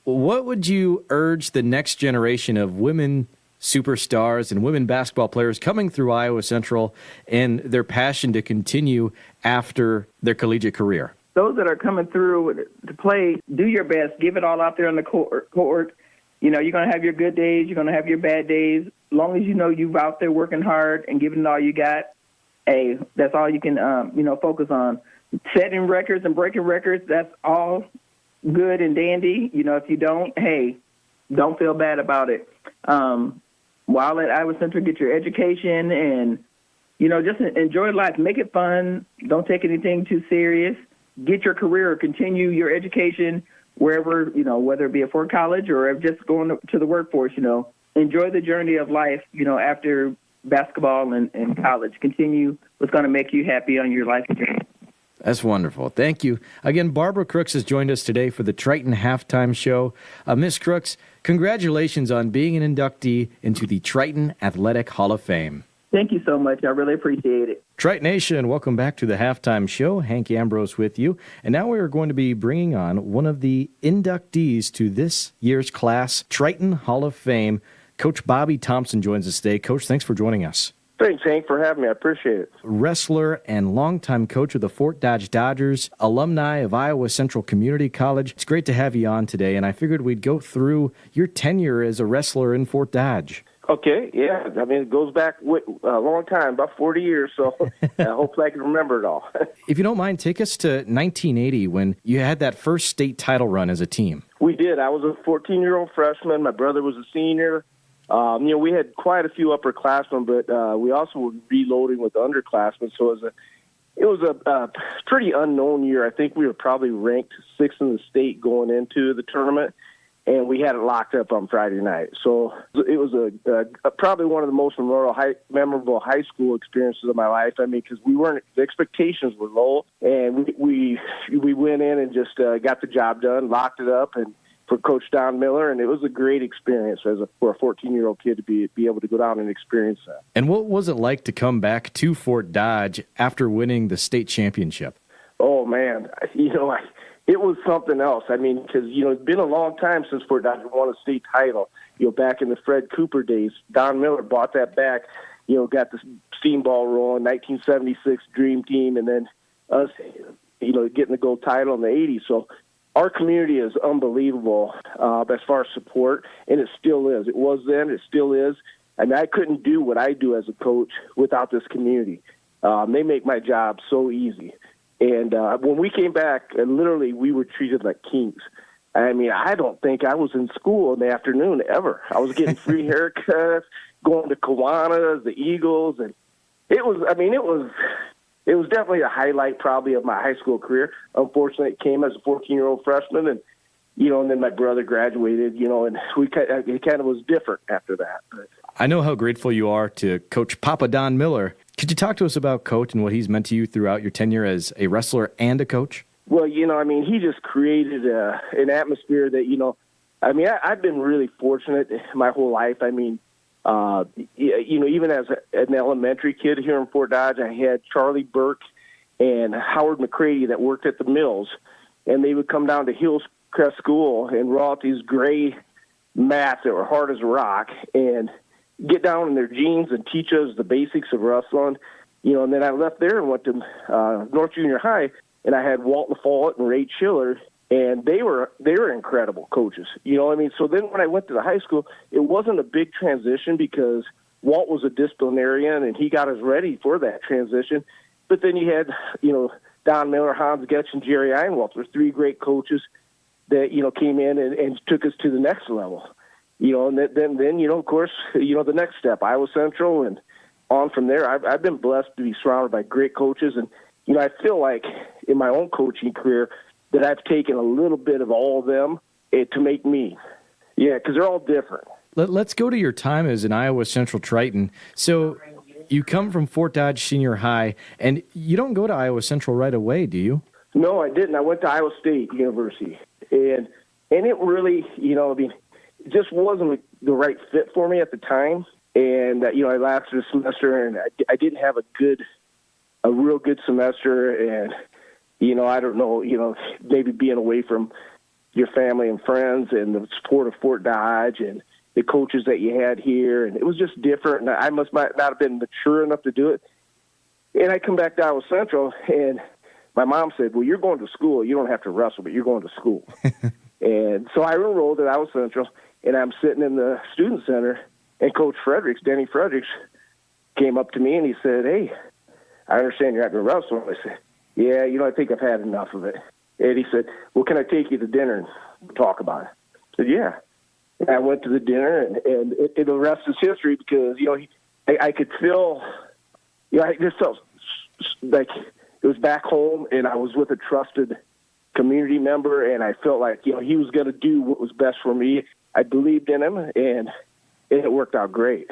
what would you urge the next generation of women superstars and women basketball players coming through Iowa Central and their passion to continue after their collegiate career? Those that are coming through to play, do your best. Give it all out there on the court. You're going to have your good days. You're going to have your bad days. As long as you're out there working hard and giving it all you got, hey, that's all you can, focus on. Setting records and breaking records, that's all good and dandy. If you don't, hey, don't feel bad about it. While at Iowa Central, get your education and, just enjoy life. Make it fun. Don't take anything too serious. Get your career or continue your education wherever, whether it be for college or just going to the workforce, enjoy the journey of life, after basketball and college. Continue what's going to make you happy on your life journey. That's wonderful. Thank you. Again, Barbara Crooks has joined us today for the Triton Halftime Show. Miss Crooks, congratulations on being an inductee into the Triton Athletic Hall of Fame. Thank you so much. I really appreciate it. Triton Nation, welcome back to the Halftime Show. Hank Ambrose with you. And now we are going to be bringing on one of the inductees to this year's class, Triton Hall of Fame. Coach Bobby Thompson joins us today. Coach, thanks for joining us. Thanks, Hank, for having me. I appreciate it. Wrestler and longtime coach of the Fort Dodge Dodgers, alumni of Iowa Central Community College. It's great to have you on today, and I figured we'd go through your tenure as a wrestler in Fort Dodge. Okay, yeah. I mean, it goes back a long time, about 40 years, so hopefully I can remember it all. If you don't mind, take us to 1980 when you had that first state title run as a team. We did. I was a 14-year-old freshman. My brother was a senior. We had quite a few upperclassmen, but we also were reloading with the underclassmen, so it was a pretty unknown year. I think we were probably ranked 6th in the state going into the tournament, and we had it locked up on Friday night. So it was probably one of the most memorable high school experiences of my life. I mean, because the expectations were low, and we went in and just got the job done, locked it up, and for Coach Don Miller, and it was a great experience for a 14-year-old kid to be able to go down and experience that. And what was it like to come back to Fort Dodge after winning the state championship? Oh, man, it was something else. I mean, because, it's been a long time since Fort Dodge won a state title. Back in the Fred Cooper days, Don Miller brought that back, got the steam ball rolling, 1976 Dream Team, and then us, getting the gold title in the 80s. So our community is unbelievable as far as support, and it still is. It was then, it still is. I mean, I couldn't do what I do as a coach without this community. They make my job so easy. And when we came back, literally, we were treated like kings. I mean, I don't think I was in school in the afternoon ever. I was getting free haircuts, going to Kiwanis, the Eagles, and it was definitely a highlight probably of my high school career. Unfortunately, it came as a 14-year-old freshman, and then my brother graduated, and it kind of was different after that. But I know how grateful you are to Coach Papa Don Miller. Could you talk to us about Coach and what he's meant to you throughout your tenure as a wrestler and a coach? Well, he just created an atmosphere that, I've been really fortunate my whole life. I mean, even as an elementary kid here in Fort Dodge, I had Charlie Burke and Howard McCready that worked at the mills, and they would come down to Hillcrest School and roll out these gray mats that were hard as a rock and get down in their jeans and teach us the basics of wrestling. And then I left there and went to North Junior High, and I had Walt LaFollette and Ray Schiller, and they were incredible coaches. So then when I went to the high school, it wasn't a big transition because Walt was a disciplinarian, and he got us ready for that transition. But then you had, Don Miller, Hans Getch, and Jerry Einwalter, 3 great coaches that, came in and took us to the next level. And then of course, the next step, Iowa Central, and on from there. I've been blessed to be surrounded by great coaches, and, I feel like in my own coaching career that I've taken a little bit of all of them to make me. Yeah, because they're all different. Let's go to your time as an Iowa Central Triton. So you come from Fort Dodge Senior High, and you don't go to Iowa Central right away, do you? No, I didn't. I went to Iowa State University. And And it really, it just wasn't the right fit for me at the time. And, I lasted a semester, and I didn't have a real good semester. And, I don't know, maybe being away from your family and friends and the support of Fort Dodge and the coaches that you had here. And it was just different. And I must not have been mature enough to do it. And I come back to Iowa Central, and my mom said, well, you're going to school. You don't have to wrestle, but you're going to school. And so I enrolled at Iowa Central, and I'm sitting in the student center, and Coach Denny Fredericks, came up to me, and he said, hey, I understand you're having a wrestle. I said, yeah, I think I've had enough of it. And he said, well, can I take you to dinner and talk about it? I said, yeah. And I went to the dinner, and the rest is history because, I could feel, I just felt like it was back home, and I was with a trusted community member, and I felt like, he was going to do what was best for me. I believed in him, and it worked out great.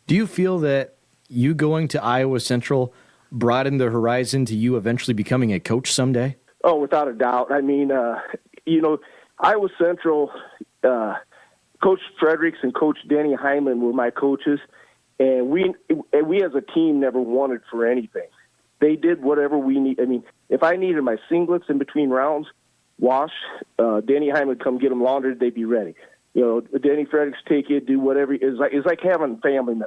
Do you feel that you going to Iowa Central broadened the horizon to you eventually becoming a coach someday? Oh, without a doubt. I mean, Iowa Central, Coach Fredericks and Coach Denny Hyman were my coaches, and we as a team never wanted for anything. They did whatever we need. I mean, if I needed my singlets in between rounds washed, Denny Hyman would come get them laundered, they'd be ready. Denny Fredericks take you, do whatever. It's like having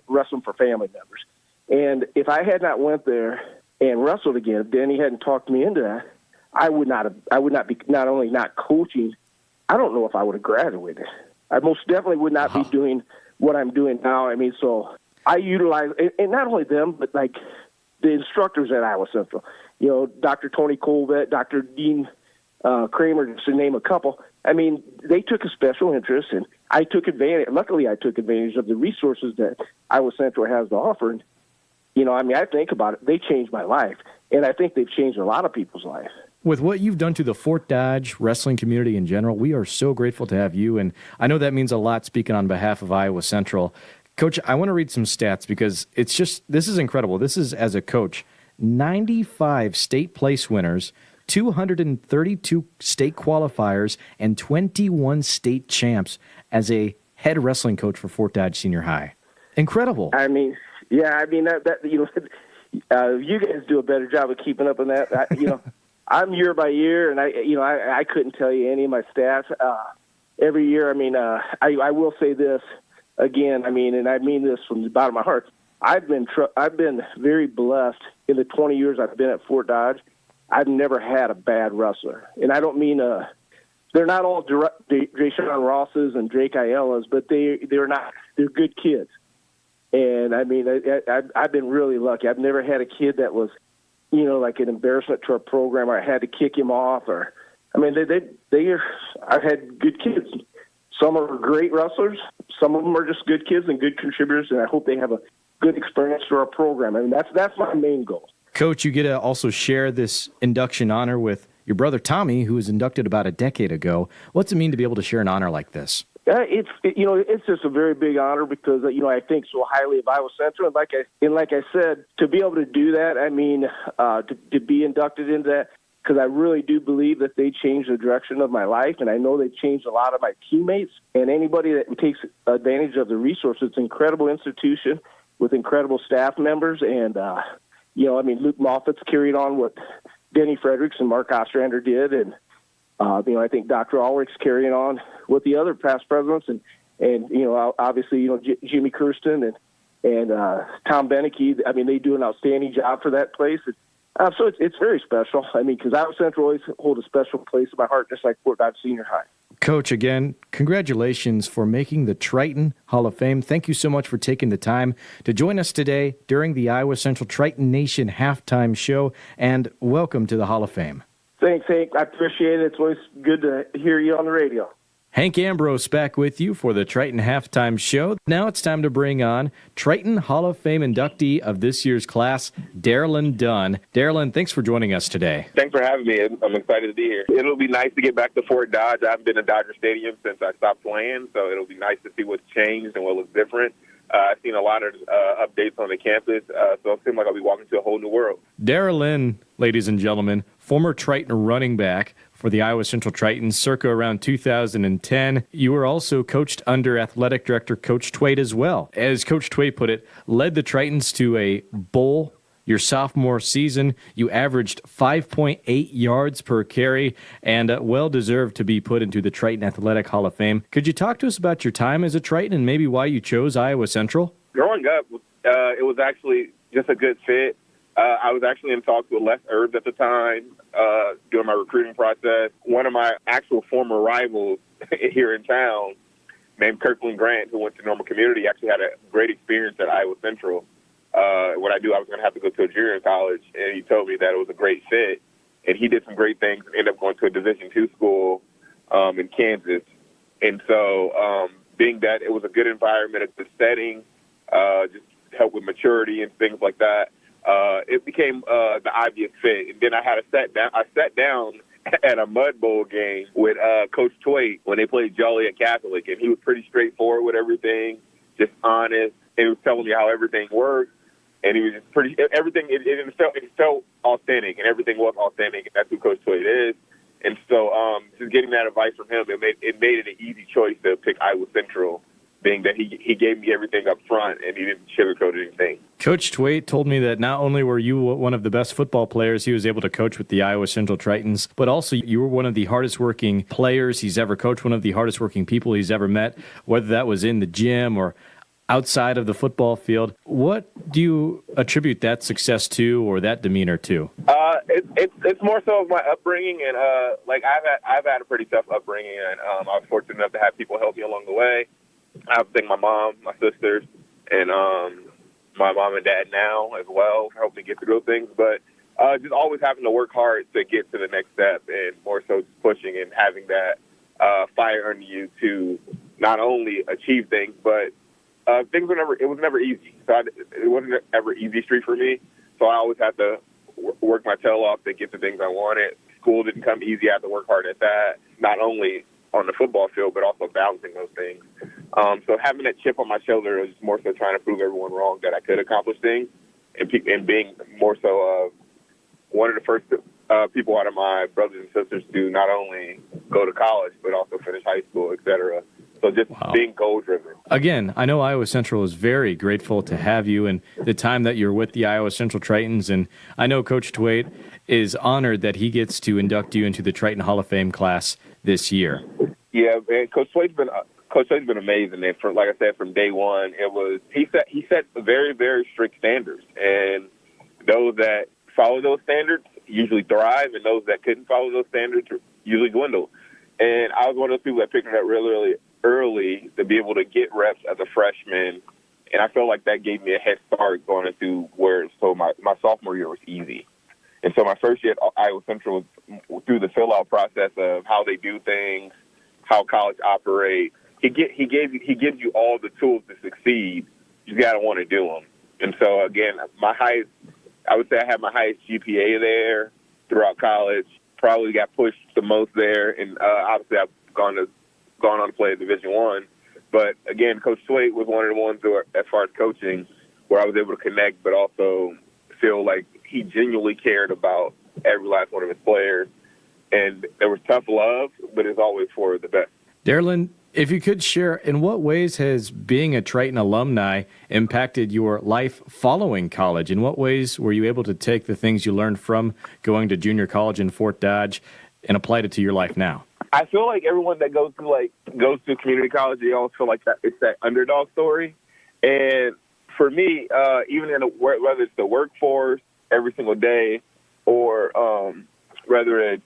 wrestling for family members. And if I had not went there and wrestled again, if Denny hadn't talked me into that, I would not be not only not coaching, I don't know if I would have graduated. I most definitely would not be doing what I'm doing now. I mean, so I utilize, and not only them, but like the instructors at Iowa Central, Dr. Tony Colvett, Dr. Dean Kramer, just to name a couple. I mean, they took a special interest, and I took advantage. Luckily, I took advantage of the resources that Iowa Central has to offer. And, I think about it. They changed my life, and I think they've changed a lot of people's life. With what you've done to the Fort Dodge wrestling community in general, we are so grateful to have you, and I know that means a lot speaking on behalf of Iowa Central. Coach, I want to read some stats because this is incredible. This is, as a coach, 95 state place winners, 232 state qualifiers, and 21 state champs as a head wrestling coach for Fort Dodge Senior High. Incredible. I mean, that you guys do a better job of keeping up on that. I'm year by year, and I couldn't tell you any of my stats every year. I mean, I will say this again. I mean, and I mean this from the bottom of my heart. I've been very blessed in the 20 years I've been at Fort Dodge. I've never had a bad wrestler, and I don't mean they're not all Drayshawn Rosses and Drake Aiellas, but they're not. They're good kids, and I mean I've been really lucky. I've never had a kid that was, like an embarrassment to our program, or I had to kick him off, or I mean I've had good kids. Some are great wrestlers. Some of them are just good kids and good contributors, and I hope they have a good experience through our program. I mean that's my main goal. Coach, you get to also share this induction honor with your brother Tommy, who was inducted about a decade ago. What's it mean to be able to share an honor like this? It's just a very big honor because I think so highly of Iowa Central, and like I said, to be able to do that, I mean, to be inducted into that, because I really do believe that they changed the direction of my life, and I know they changed a lot of my teammates and anybody that takes advantage of the resources. It's an incredible institution with incredible staff members, and Luke Moffitt's carried on what Denny Fredericks and Mark Ostrander did, and I think Dr. Ulrich's carrying on what the other past presidents and obviously Jimmy Kirsten and Tom Beneke. I mean, they do an outstanding job for that place. So it's very special. I mean, because Iowa Central always hold a special place in my heart, just like Fort Dodge Senior High. Coach, again, congratulations for making the Triton Hall of Fame. Thank you so much for taking the time to join us today during the Iowa Central Triton Nation halftime show, and welcome to the Hall of Fame. Thanks, Hank. I appreciate it. It's always good to hear you on the radio. Hank Ambrose back with you for the Triton halftime show. Now it's time to bring on Triton Hall of Fame inductee of this year's class, Darylyn Dunn. Darylyn, thanks for joining us today. Thanks for having me. I'm excited to be here. It'll be nice to get back to Fort Dodge. I haven't been to Dodger Stadium since I stopped playing, so it'll be nice to see what's changed and what looks different. I've seen a lot of updates on the campus, so it seems like I'll be walking to a whole new world. Darylyn, ladies and gentlemen, former Triton running back for the Iowa Central Tritons circa around 2010. You were also coached under athletic director Coach Twait as well. As Coach Twait put it, led the Tritons to a bowl your sophomore season. You averaged 5.8 yards per carry and well-deserved to be put into the Triton Athletic Hall of Fame. Could you talk to us about your time as a Triton and maybe why you chose Iowa Central? Growing up, it was actually just a good fit. I was actually in talks with Les Herbs at the time during my recruiting process. One of my actual former rivals here in town, named Kirkland Grant, who went to Normal Community, actually had a great experience at Iowa Central. When I knew I was going to have to go to a junior college, and he told me that it was a great fit. And he did some great things and ended up going to a Division II school in Kansas. And so being that it was a good environment, a good setting, just help with maturity and things like that, it became the obvious fit. And then I sat down at a Mud Bowl game with Coach Twait when they played Joliet Catholic, and he was pretty straightforward with everything, just honest. And he was telling me how everything worked. And he was just everything, it felt authentic, and everything was authentic, and that's who Coach Twait is. And so just getting that advice from him, it made it an easy choice to pick Iowa Central, being that he gave me everything up front, and he didn't sugarcoat anything. Coach Twait told me that not only were you one of the best football players he was able to coach with the Iowa Central Tritons, but also you were one of the hardest-working players he's ever coached, one of the hardest-working people he's ever met, whether that was in the gym or outside of the football field. What do you attribute that success to, or that demeanor to? It's more so of my upbringing, and I've had a pretty tough upbringing, and I was fortunate enough to have people help me along the way. I have to thank my mom, my sisters, and my mom and dad now as well for helping me get through those things. But just always having to work hard to get to the next step, and more so just pushing and having that fire under you to not only achieve things, but it was never easy. So it wasn't ever easy street for me. So I always had to work my tail off to get the things I wanted. School didn't come easy. I had to work hard at that, not only on the football field, but also balancing those things. So having that chip on my shoulder is more so trying to prove everyone wrong that I could accomplish things, and being more so one of the first people out of my brothers and sisters to not only go to college, but also finish high school, et cetera. So just being goal-driven. Again, I know Iowa Central is very grateful to have you and the time that you're with the Iowa Central Tritons, and I know Coach Twait is honored that he gets to induct you into the Triton Hall of Fame class this year. Yeah, man, Coach Twait's been amazing. And like I said, from day one, he set very, very strict standards, and those that follow those standards usually thrive, and those that couldn't follow those standards usually dwindle. And I was one of those people that picked it up really early to be able to get reps as a freshman, and I felt like that gave me a head start going into my sophomore year was easy. And so my first year at Iowa Central was through the fill-out process of how they do things, how college operates. He gives you all the tools to succeed. You got to want to do them. And so again, I would say I had my highest GPA there throughout college. Probably got pushed the most there, and obviously I've gone on to play at Division I. But again, Coach Twait was one of the ones who, as far as coaching, where I was able to connect, but also feel like he genuinely cared about every last one of his players. And there was tough love, but it's always for the best. Darylyn, if you could share, in what ways has being a Triton alumni impacted your life following college? In what ways were you able to take the things you learned from going to junior college in Fort Dodge and applied it to your life now? I feel like everyone that goes to community college, they always feel like that it's that underdog story. And for me, even whether it's the workforce every single day, or whether it's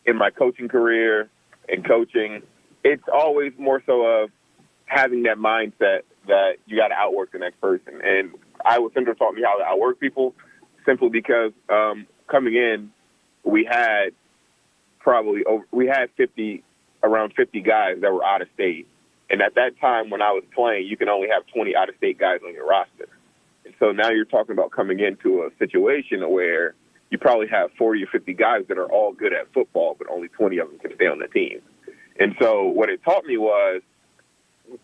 in my coaching career and coaching, it's always more so of having that mindset that you got to outwork the next person. And Iowa Central taught me how to outwork people, simply because coming in, we had around 50 guys that were out of state. And at that time when I was playing, you can only have 20 out-of-state guys on your roster. And so now you're talking about coming into a situation where you probably have 40 or 50 guys that are all good at football, but only 20 of them can stay on the team. And so what it taught me was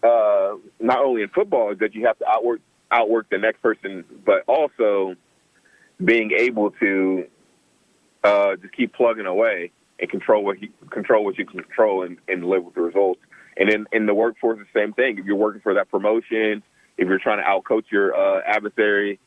not only in football is that you have to outwork the next person, but also being able to just keep plugging away and control what you can control and live with the results. And in the workforce, the same thing. If you're working for that promotion, if you're trying to outcoach your adversary,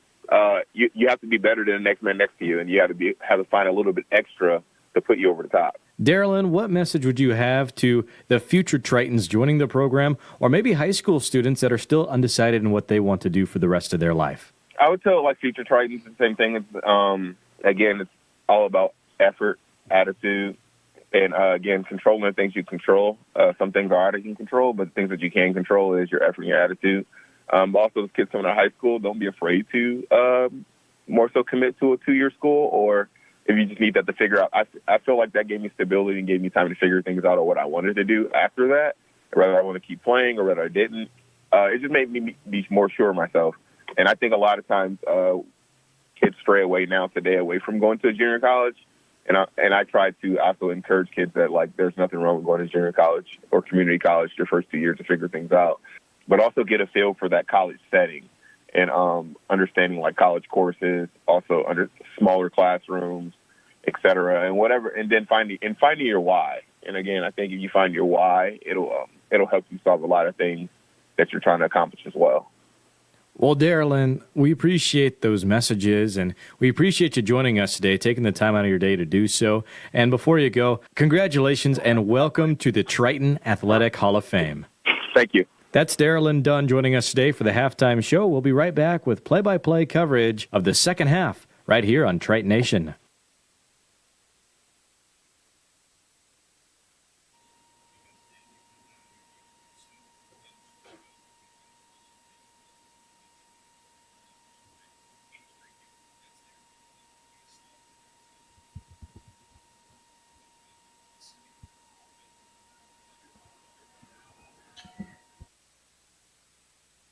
you have to be better than the next man next to you, and you have to find a little bit extra to put you over the top. Darylyn, what message would you have to the future Tritons joining the program, or maybe high school students that are still undecided in what they want to do for the rest of their life? I would tell future Tritons the same thing. Again, it's all about effort, attitude, and again, controlling the things you control. Some things are out of your control, but the things that you can control is your effort and your attitude. Also, those kids coming to high school, don't be afraid to more so commit to a 2-year school, or if you just need that to figure out. I feel like that gave me stability and gave me time to figure things out of what I wanted to do after that, whether I want to keep playing or whether I didn't. It just made me be more sure of myself. And I think a lot of times kids stray away from going to a junior college. And I try to also encourage kids that, like, there's nothing wrong with going to junior college or community college your first 2 years to figure things out, but also get a feel for that college setting and understanding, like, college courses, also under smaller classrooms, et cetera, and whatever, and then finding your why. And again, I think if you find your why, it'll help you solve a lot of things that you're trying to accomplish as well. Well, Darylyn, we appreciate those messages, and we appreciate you joining us today, taking the time out of your day to do so. And before you go, congratulations and welcome to the Triton Athletic Hall of Fame. Thank you. That's Darylyn Dunn joining us today for the halftime show. We'll be right back with play-by-play coverage of the second half right here on Triton Nation.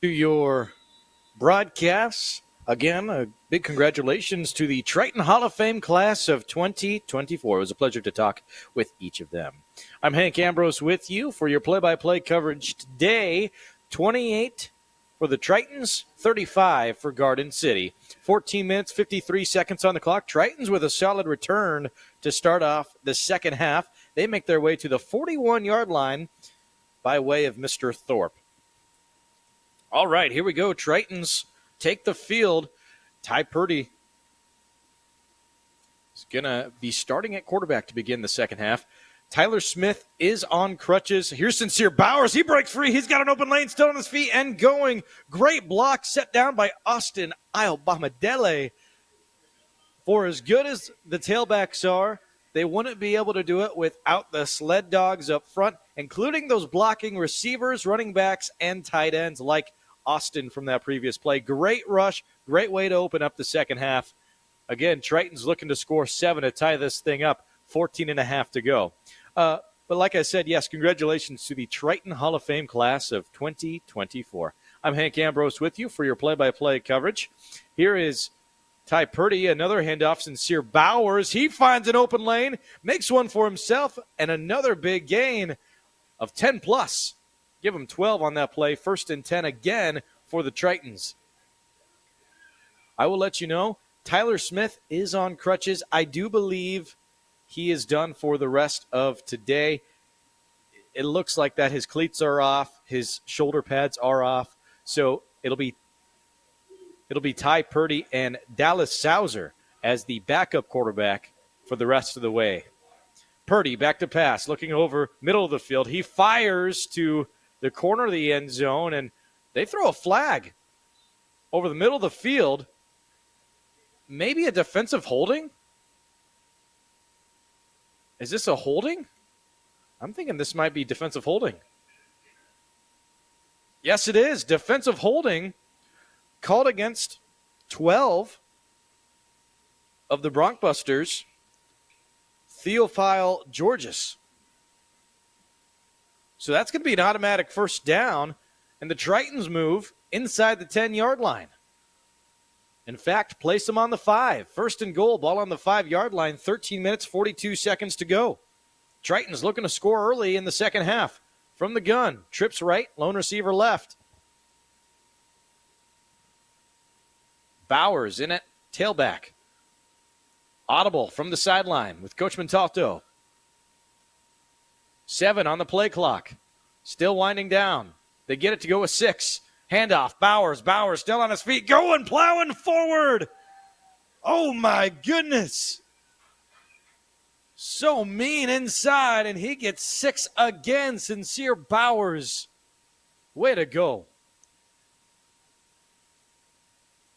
To your broadcasts. Again, a big congratulations to the Triton Hall of Fame class of 2024. It was a pleasure to talk with each of them. I'm Hank Ambrose with you for your play-by-play coverage today. 28 for the Tritons, 35 for Garden City. 14 minutes, 53 seconds on the clock. Tritons with a solid return to start off the second half. They make their way to the 41-yard line by way of Mr. Thorpe. All right, here we go. Tritons take the field. Ty Purdy is going to be starting at quarterback to begin the second half. Tyler Smith is on crutches. Here's Sincere Bowers. He breaks free. He's got an open lane, still on his feet and going. Great block set down by Austin Iobamadele. For as good as the tailbacks are, they wouldn't be able to do it without the sled dogs up front, including those blocking receivers, running backs, and tight ends like Austin from that previous play. Great rush, great way to open up the second half. Again, Triton's looking to score 7 to tie this thing up, 14.5 to go. But like I said, yes, congratulations to the Triton Hall of Fame class of 2024. I'm Hank Ambrose with you for your play-by-play coverage. Here is Ty Purdy, another handoff, Sincere Bowers. He finds an open lane, makes one for himself, and another big gain of 10+. Give him 12 on that play. 1st and 10 again for the Tritons. I will let you know, Tyler Smith is on crutches. I do believe he is done for the rest of today. It looks like that his cleats are off, his shoulder pads are off. So it'll be Ty Purdy and Dallas Sauser as the backup quarterback for the rest of the way. Purdy back to pass, looking over middle of the field. He fires to the corner of the end zone, and they throw a flag over the middle of the field. Maybe a defensive holding? Is this a holding? I'm thinking this might be defensive holding. Yes, it is. Defensive holding called against 12 of the Broncbusters, Theophile Georges. So that's going to be an automatic first down, and the Tritons move inside the 10-yard line. In fact, place them on the 5. 1st and goal, ball on the 5-yard line, 13 minutes, 42 seconds to go. Tritons looking to score early in the second half. From the gun, trips right, lone receiver left. Bowers in at tailback. Audible from the sideline with Coach Montalto. 7 on the play clock. Still winding down. They get it to go with 6. Handoff. Bowers. Bowers still on his feet. Going, plowing forward. Oh, my goodness. So mean inside, and he gets 6 again. Sincere Bowers. Way to go.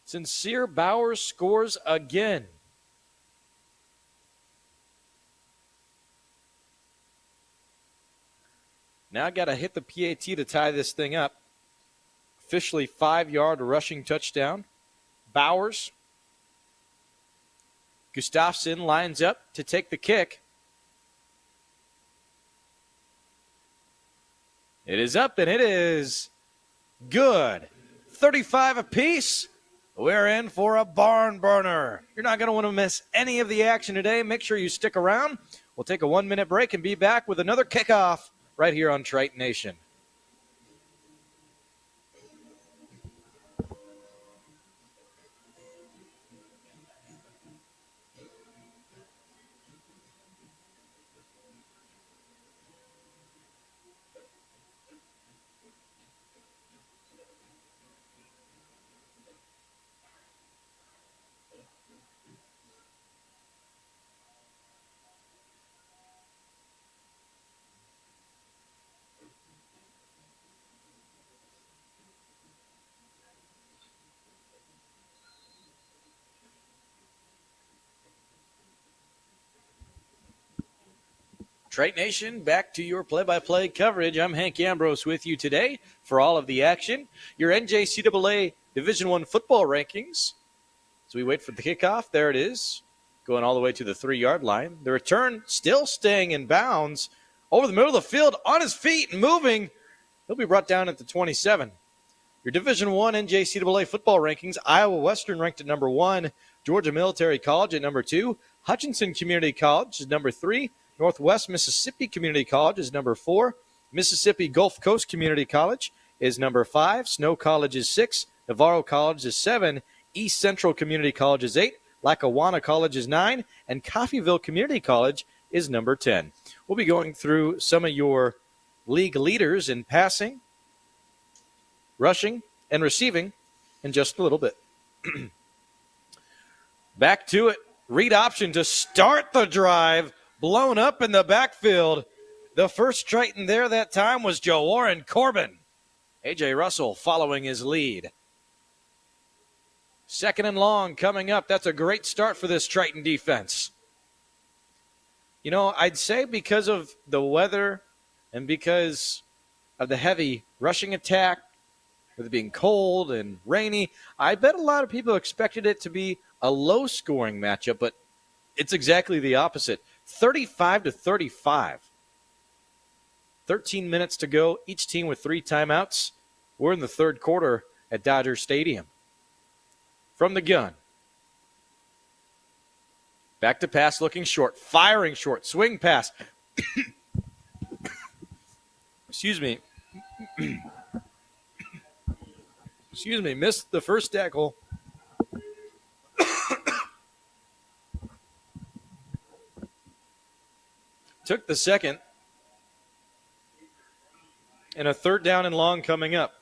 Sincere Bowers scores again. Now got to hit the PAT to tie this thing up. Officially 5-yard rushing touchdown. Bowers. Gustafson lines up to take the kick. It is up, and it is good. 35 apiece. We're in for a barn burner. You're not going to want to miss any of the action today. Make sure you stick around. We'll take a 1-minute break and be back with another kickoff right here on Triton Nation. Triton Nation, back to your play-by-play coverage. I'm Hank Ambrose with you today for all of the action. Your NJCAA Division I football rankings. So we wait for the kickoff. There it is, going all the way to the 3-yard line. The return still staying in bounds over the middle of the field, on his feet and moving. He'll be brought down at the 27. Your Division I NJCAA football rankings, Iowa Western ranked at number 1, Georgia Military College at number 2, Hutchinson Community College is number 3, Northwest Mississippi Community College is number 4. Mississippi Gulf Coast Community College is number 5. Snow College is 6. Navarro College is 7. East Central Community College is 8. Lackawanna College is 9. And Coffeyville Community College is number 10. We'll be going through some of your league leaders in passing, rushing, and receiving in just a little bit. Back to it. Read option to start the drive. Blown up in the backfield. The first Triton there that time was Joe Corbin. A.J. Russell following his lead. 2nd and long coming up. That's a great start for this Triton defense. You know, I'd say because of the weather and because of the heavy rushing attack, with it being cold and rainy, I bet a lot of people expected it to be a low-scoring matchup, but it's exactly the opposite. 35-35. 13 minutes to go. Each team with 3 timeouts. We're in the 3rd quarter at Dodger Stadium. From the gun. Back to pass, looking short. Firing short. Swing pass. Excuse me. Excuse me. Missed the first tackle. Took the second. And a 3rd down and long coming up.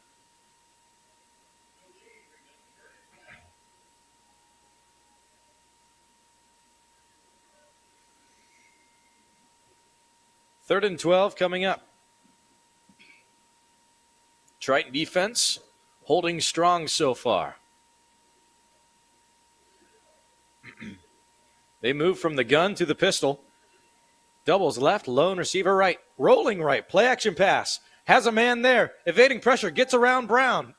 Third and 12 coming up. Triton defense holding strong so far. They move from the gun to the pistol. Doubles left, lone receiver right, rolling right, play action pass. Has a man there, evading pressure, gets around Brown.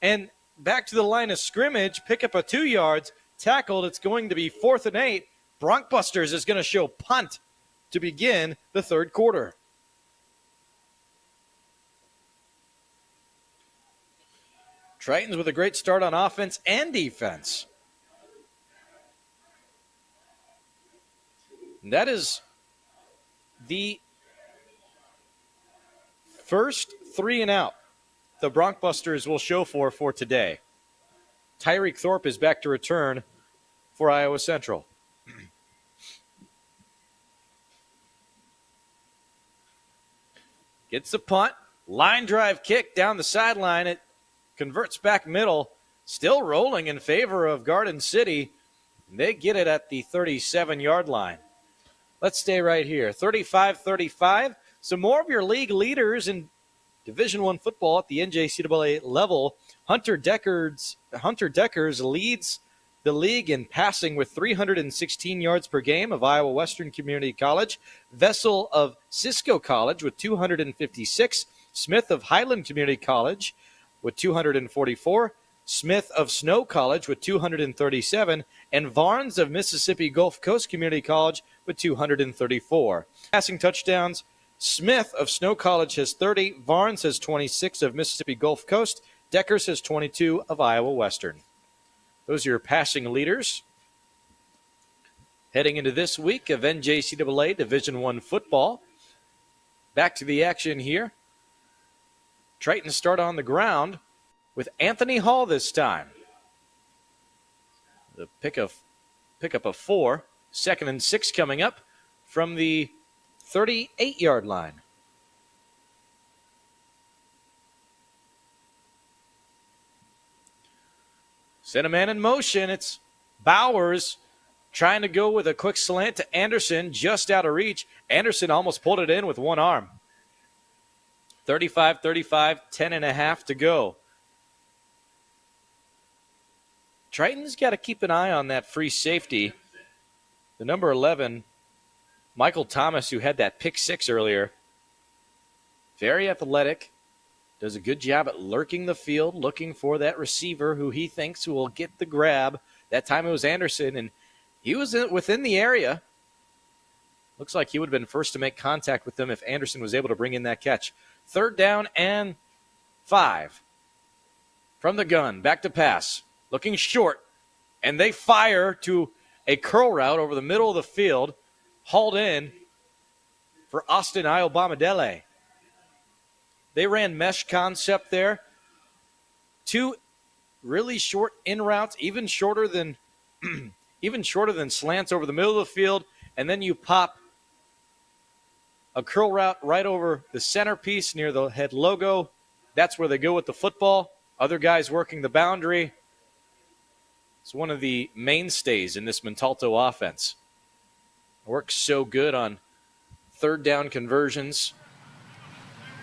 And back to the line of scrimmage, pick up a 2 yards, tackled. It's going to be 4th and 8. Broncbusters is going to show punt to begin the 3rd quarter. Tritons with a great start on offense and defense. And that is the first 3 and out the Broncbusters will show for today. Tyreek Thorpe is back to return for Iowa Central. gets the punt. Line drive kick down the sideline. It converts back middle. Still rolling in favor of Garden City. They get it at the 37-yard line. Let's stay right here. 35-35. Some more of your league leaders in Division I football at the NJCAA level. Hunter Deckers leads the league in passing with 316 yards per game of Iowa Western Community College. Vessel of Cisco College with 256. Smith of Highland Community College with 244. Smith of Snow College with 237. And Varnes of Mississippi Gulf Coast Community College with 234. Passing touchdowns, Smith of Snow College has 30. Varnes has 26 of Mississippi Gulf Coast. Deckers has 22 of Iowa Western. Those are your passing leaders. Heading into this week of NJCAA Division I football. Back to the action here. Triton start on the ground with Anthony Hall this time. The pick up of 4. 2nd and 6 coming up from the 38-yard line. Send a man in motion. It's Bowers trying to go with a quick slant to Anderson, just out of reach. Anderson almost pulled it in with one arm. 35-35, 10.5 to go. Triton's got to keep an eye on that free safety. The number 11, Michael Thomas, who had that pick 6 earlier. Very athletic. Does a good job at lurking the field, looking for that receiver who he thinks will get the grab. That time it was Anderson, and he was within the area. Looks like he would have been first to make contact with them if Anderson was able to bring in that catch. 3rd down and 5. From the gun, back to pass. Looking short, and they fire to a curl route over the middle of the field. Hauled in for Austin Iobamadele. They ran mesh concept there. 2 really short in routes, even shorter than slants over the middle of the field, and then you pop a curl route right over the centerpiece near the head logo. That's where they go with the football. Other guys working the boundary. It's one of the mainstays in this Montalto offense. Works so good on 3rd down conversions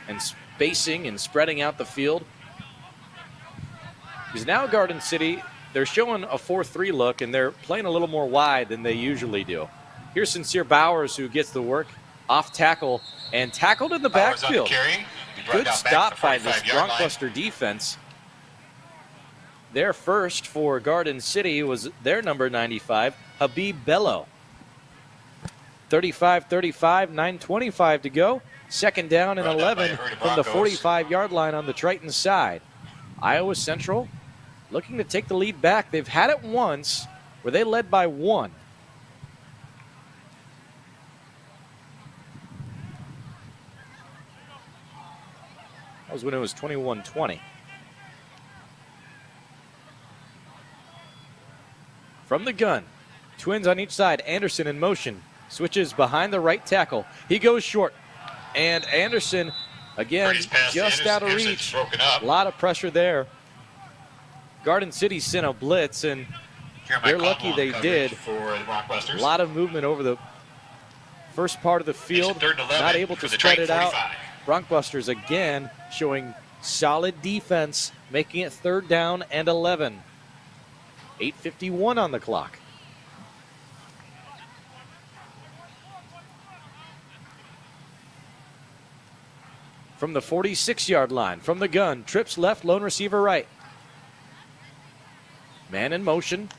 and spacing and spreading out the field. Because now Garden City, they're showing a 4-3 look, and they're playing a little more wide than they usually do. Here's Sincere Bowers, who gets the work off tackle and tackled in the backfield. Good stop by this Broncbuster defense. Their first for Garden City was their number 95, Habib Bello. 35-35, 9:25 to go. 2nd down and 11 from the 45-yard line on the Triton side. Iowa Central looking to take the lead back. They've had it once where they led by 1. That was when it was 21-20. From the gun, twins on each side. Anderson in motion. Switches behind the right tackle. He goes short. And Anderson, again, just out of reach. A lot of pressure there. Garden City sent a blitz, and they're lucky they did. A lot of movement over the first part of the field. Not able to spread it out. Broncbusters again showing solid defense, making it 3rd down and 11. 8:51 on the clock. From the 46-yard line, from the gun, trips left, lone receiver right. Man in motion.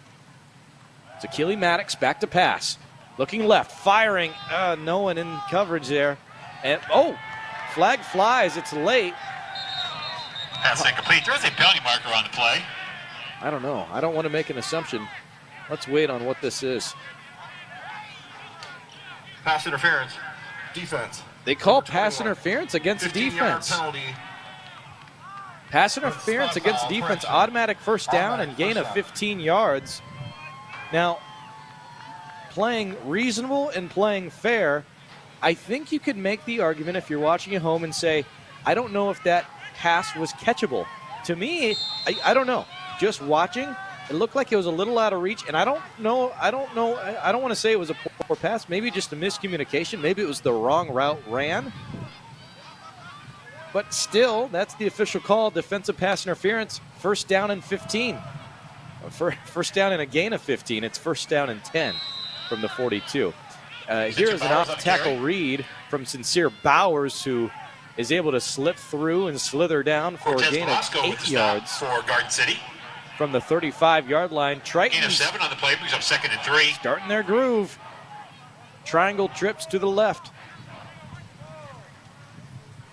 It's Achille Maddox, back to pass. Looking left, firing. No one in coverage there. And, flag flies. It's late. Pass incomplete. There's a penalty marker on the play. I don't know. I don't want to make an assumption. Let's wait on what this is. Pass interference. Defense. They call pass interference against defense. Pass interference against defense, automatic first down and gain of 15 yards. Now, playing reasonable and playing fair, I think you could make the argument if you're watching at home and say, I don't know if that pass was catchable. To me, I don't know. Just watching, it looked like it was a little out of reach, and I don't want to say it was a poor pass. Maybe just a miscommunication. Maybe it was the wrong route ran. But still, that's the official call. Defensive pass interference. First down and 15. First down and a gain of 15. It's first down and 10 from the 42. Here is an off-tackle read from Sincere Bowers, who is able to slip through and slither down for a gain of 8 yards for Garden City from the 35-yard line. Triton gain of 7 on the play, brings up 2nd and 3. Starting their groove. Triangle trips to the left.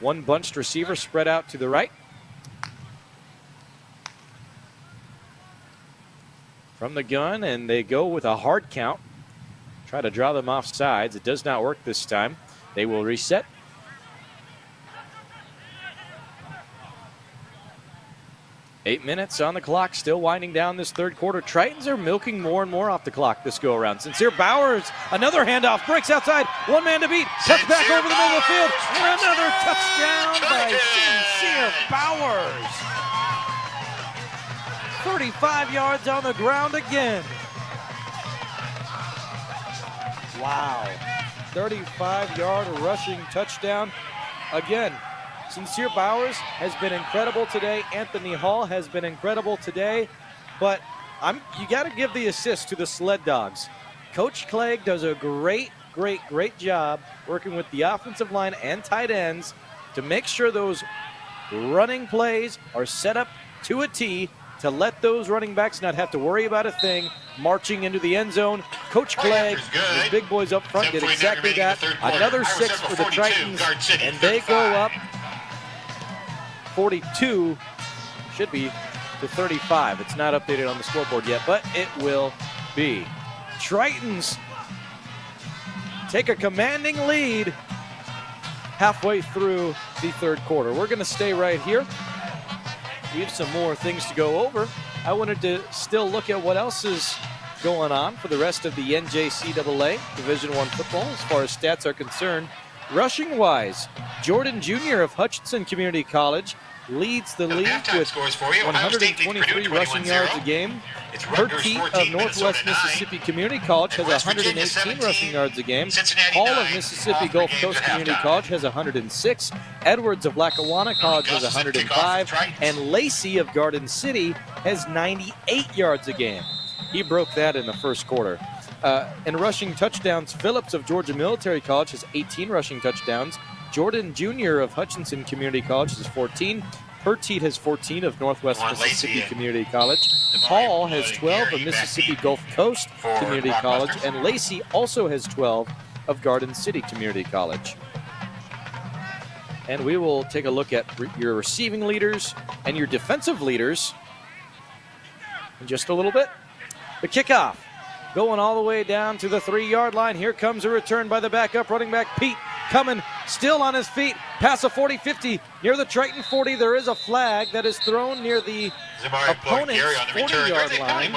One bunched receiver spread out to the right. From the gun, and they go with a hard count. Try to draw them off sides. It does not work this time. They will reset. Eight minutes on the clock, still winding down this third quarter. Tritons are milking more and more off the clock this go around. Sincere Bowers, another handoff, breaks outside, one man to beat, cuts back over the middle of the field, and another touchdown by Sincere Bowers. 35 yards on the ground again. Wow. 35-yard rushing touchdown again. Sincere Bowers has been incredible today. Anthony Hall has been incredible today. But you got to give the assist to the Sled Dogs. Coach Clegg does a great job working with the offensive line and tight ends to make sure those running plays are set up to a T to let those running backs not have to worry about a thing marching into the end zone. Coach Clegg, his big boys up front, did exactly that. Another 6 for the Tritons, and they go up 42, should be to 35. It's not updated on the scoreboard yet, but it will be. Tritons take a commanding lead halfway through the third quarter. We're going to stay right here. We have some more things to go over. I wanted to still look at what else is going on for the rest of the NJCAA Division I football as far as stats are concerned. Rushing-wise, Jordan Jr. of Hutchinson Community College leads the league with 123 rushing yards a game. Hertz of Northwest Mississippi Community College has 118 rushing yards a game. Hall of Mississippi Gulf Coast Community College has 106. Edwards of Lackawanna College has 105. And Lacey of Garden City has 98 yards a game. He broke that in the first quarter. In rushing touchdowns, Phillips of Georgia Military College has 18 rushing touchdowns. Jordan Jr. of Hutchinson Community College has 14. Perteet has 14 of Northwest Mississippi Community College. Hall has 12 of Mississippi Gulf Coast Community College. And Lacey also has 12 of Garden City Community College. And we will take a look at your receiving leaders and your defensive leaders in just a little bit. The kickoff going all the way down to the 3-yard line. Here comes a return by the backup running back, Pete. Coming, still on his feet, past the 40-50, near the Triton 40. There is a flag that is thrown near the opponent's 40-yard line.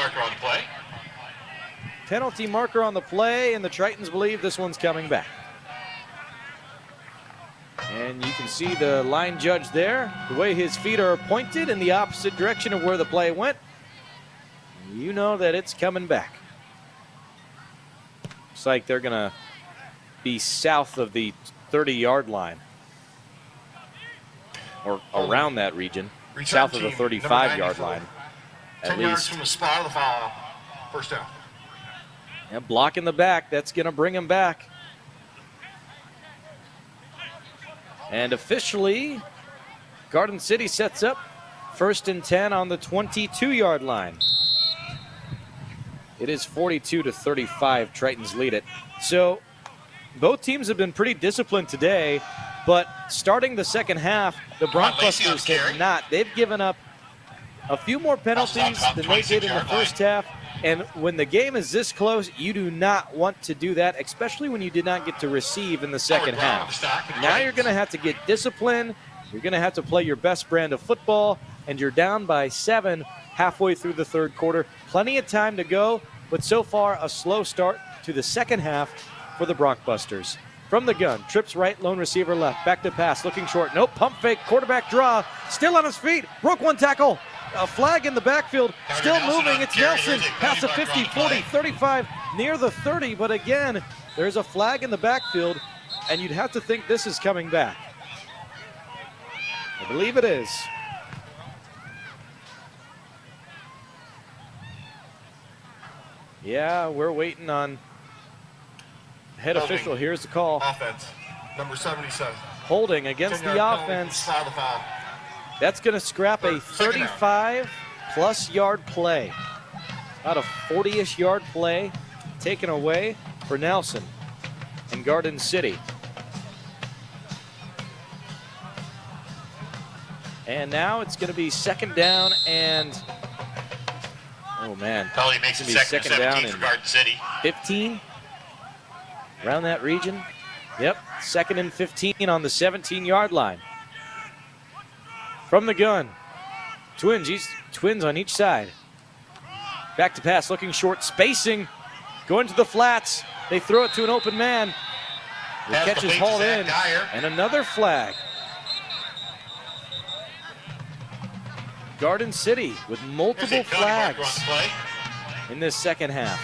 Penalty marker on the play, and the Tritons believe this one's coming back. And you can see the line judge there, the way his feet are pointed in the opposite direction of where the play went. You know that it's coming back. Looks like they're going to be south of the 30-yard line, or around that region, south of the 35-yard line, at 10 least. yards from the spot of the foul. First down. Yeah, block in the back. That's going to bring him back. And officially, Garden City sets up 1st and 10 on the 22-yard line. It is 42-35. Tritons lead it. So both teams have been pretty disciplined today, but starting the second half, the Broncbusters have not. They've given up a few more penalties than they did in the first half, and when the game is this close, you do not want to do that, especially when you did not get to receive in the second half. Now you're going to have to get disciplined. You're going to have to play your best brand of football, and you're down by 7 halfway through the third quarter. Plenty of time to go, but so far a slow start to the second half for the Broncbusters. From the gun, trips right, lone receiver left, back to pass, looking short. Nope, pump fake, quarterback draw, still on his feet, broke one tackle. A flag in the backfield, still moving, it's Nelson, past the 50, 40, 35, near the 30, but again, there's a flag in the backfield, and you'd have to think this is coming back. I believe it is. Yeah, we're waiting on head official. Here's the call. Offense, number 77. Holding against the offense. That's going to scrap a 35-plus yard play. About a 40-ish yard play taken away for Nelson in Garden City. And now it's going to be second down and, oh man. Probably makes it second and 17 for Garden City. 15, around that region. Yep, second and 15 on the 17-yard line. From the gun, twins on each side. Back to pass, looking short, spacing, going to the flats. They throw it to an open man. The catch is hauled in, and another flag. Garden City with multiple flags in this second half.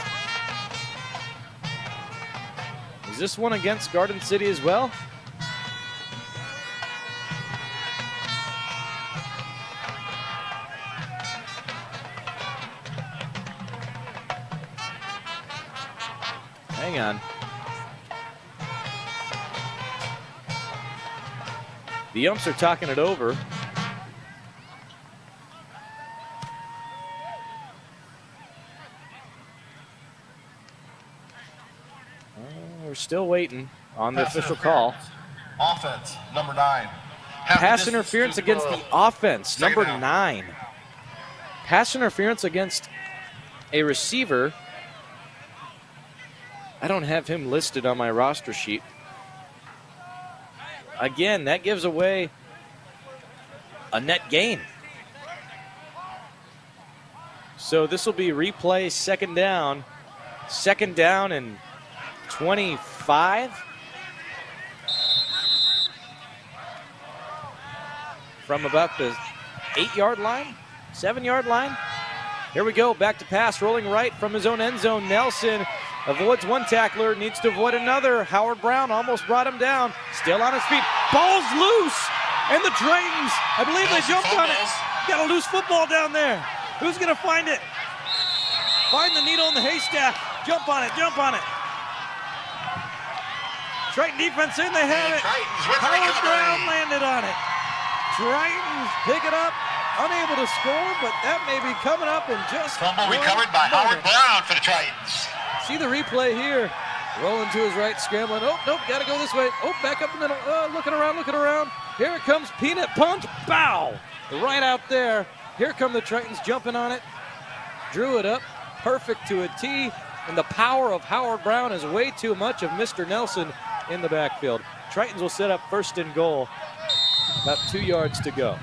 Is this one against Garden City as well? Hang on. The umps are talking it over. We're still waiting on the official call. Offense, number 9. Pass interference against the offense, number 9. Pass interference against a receiver. I don't have him listed on my roster sheet. Again, that gives away a net gain. So this will be replay second down. Second down and 25. From about the 8-yard line, 7-yard line. Here we go, back to pass, rolling right from his own end zone. Nelson avoids one tackler, needs to avoid another. Howard Brown almost brought him down. Still on his feet. Ball's loose. And the Tritons, I believe they jumped on it. Got a loose football down there. Who's going to find it? Find the needle in the haystack. Jump on it, jump on it. Triton defense in, they have it. Howard Brown landed on it. Tritons pick it up. Unable to score, but that may be coming up in just fumble recovered by Howard Brown for the Tritons. See the replay here. Rolling to his right, scrambling. Oh, nope, got to go this way. Oh, back up the middle. Looking around, looking around. Here it comes, peanut punch. Bow! Right out there. Here come the Tritons jumping on it. Drew it up. Perfect to a T. And the power of Howard Brown is way too much of Mr. Nelson in the backfield. Tritons will set up first and goal. About 2 yards to go.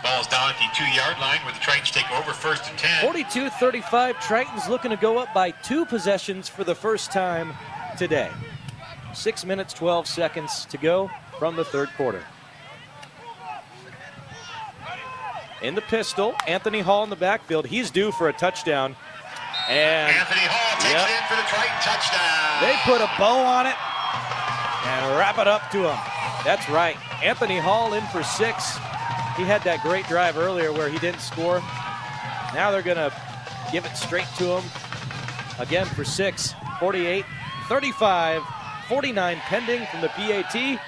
Ball's down at the 2-yard line where the Tritons take over first and 10. 42-35, Tritons looking to go up by 2 possessions for the first time today. 6 minutes, 12 seconds to go from the third quarter. In the pistol, Anthony Hall in the backfield. He's due for a touchdown. And Anthony Hall takes it in for the Triton touchdown. They put a bow on it and wrap it up to him. That's right. Anthony Hall in for 6. He had that great drive earlier where he didn't score. Now they're going to give it straight to him. Again for 6. 48, 35, 49 pending from the PAT.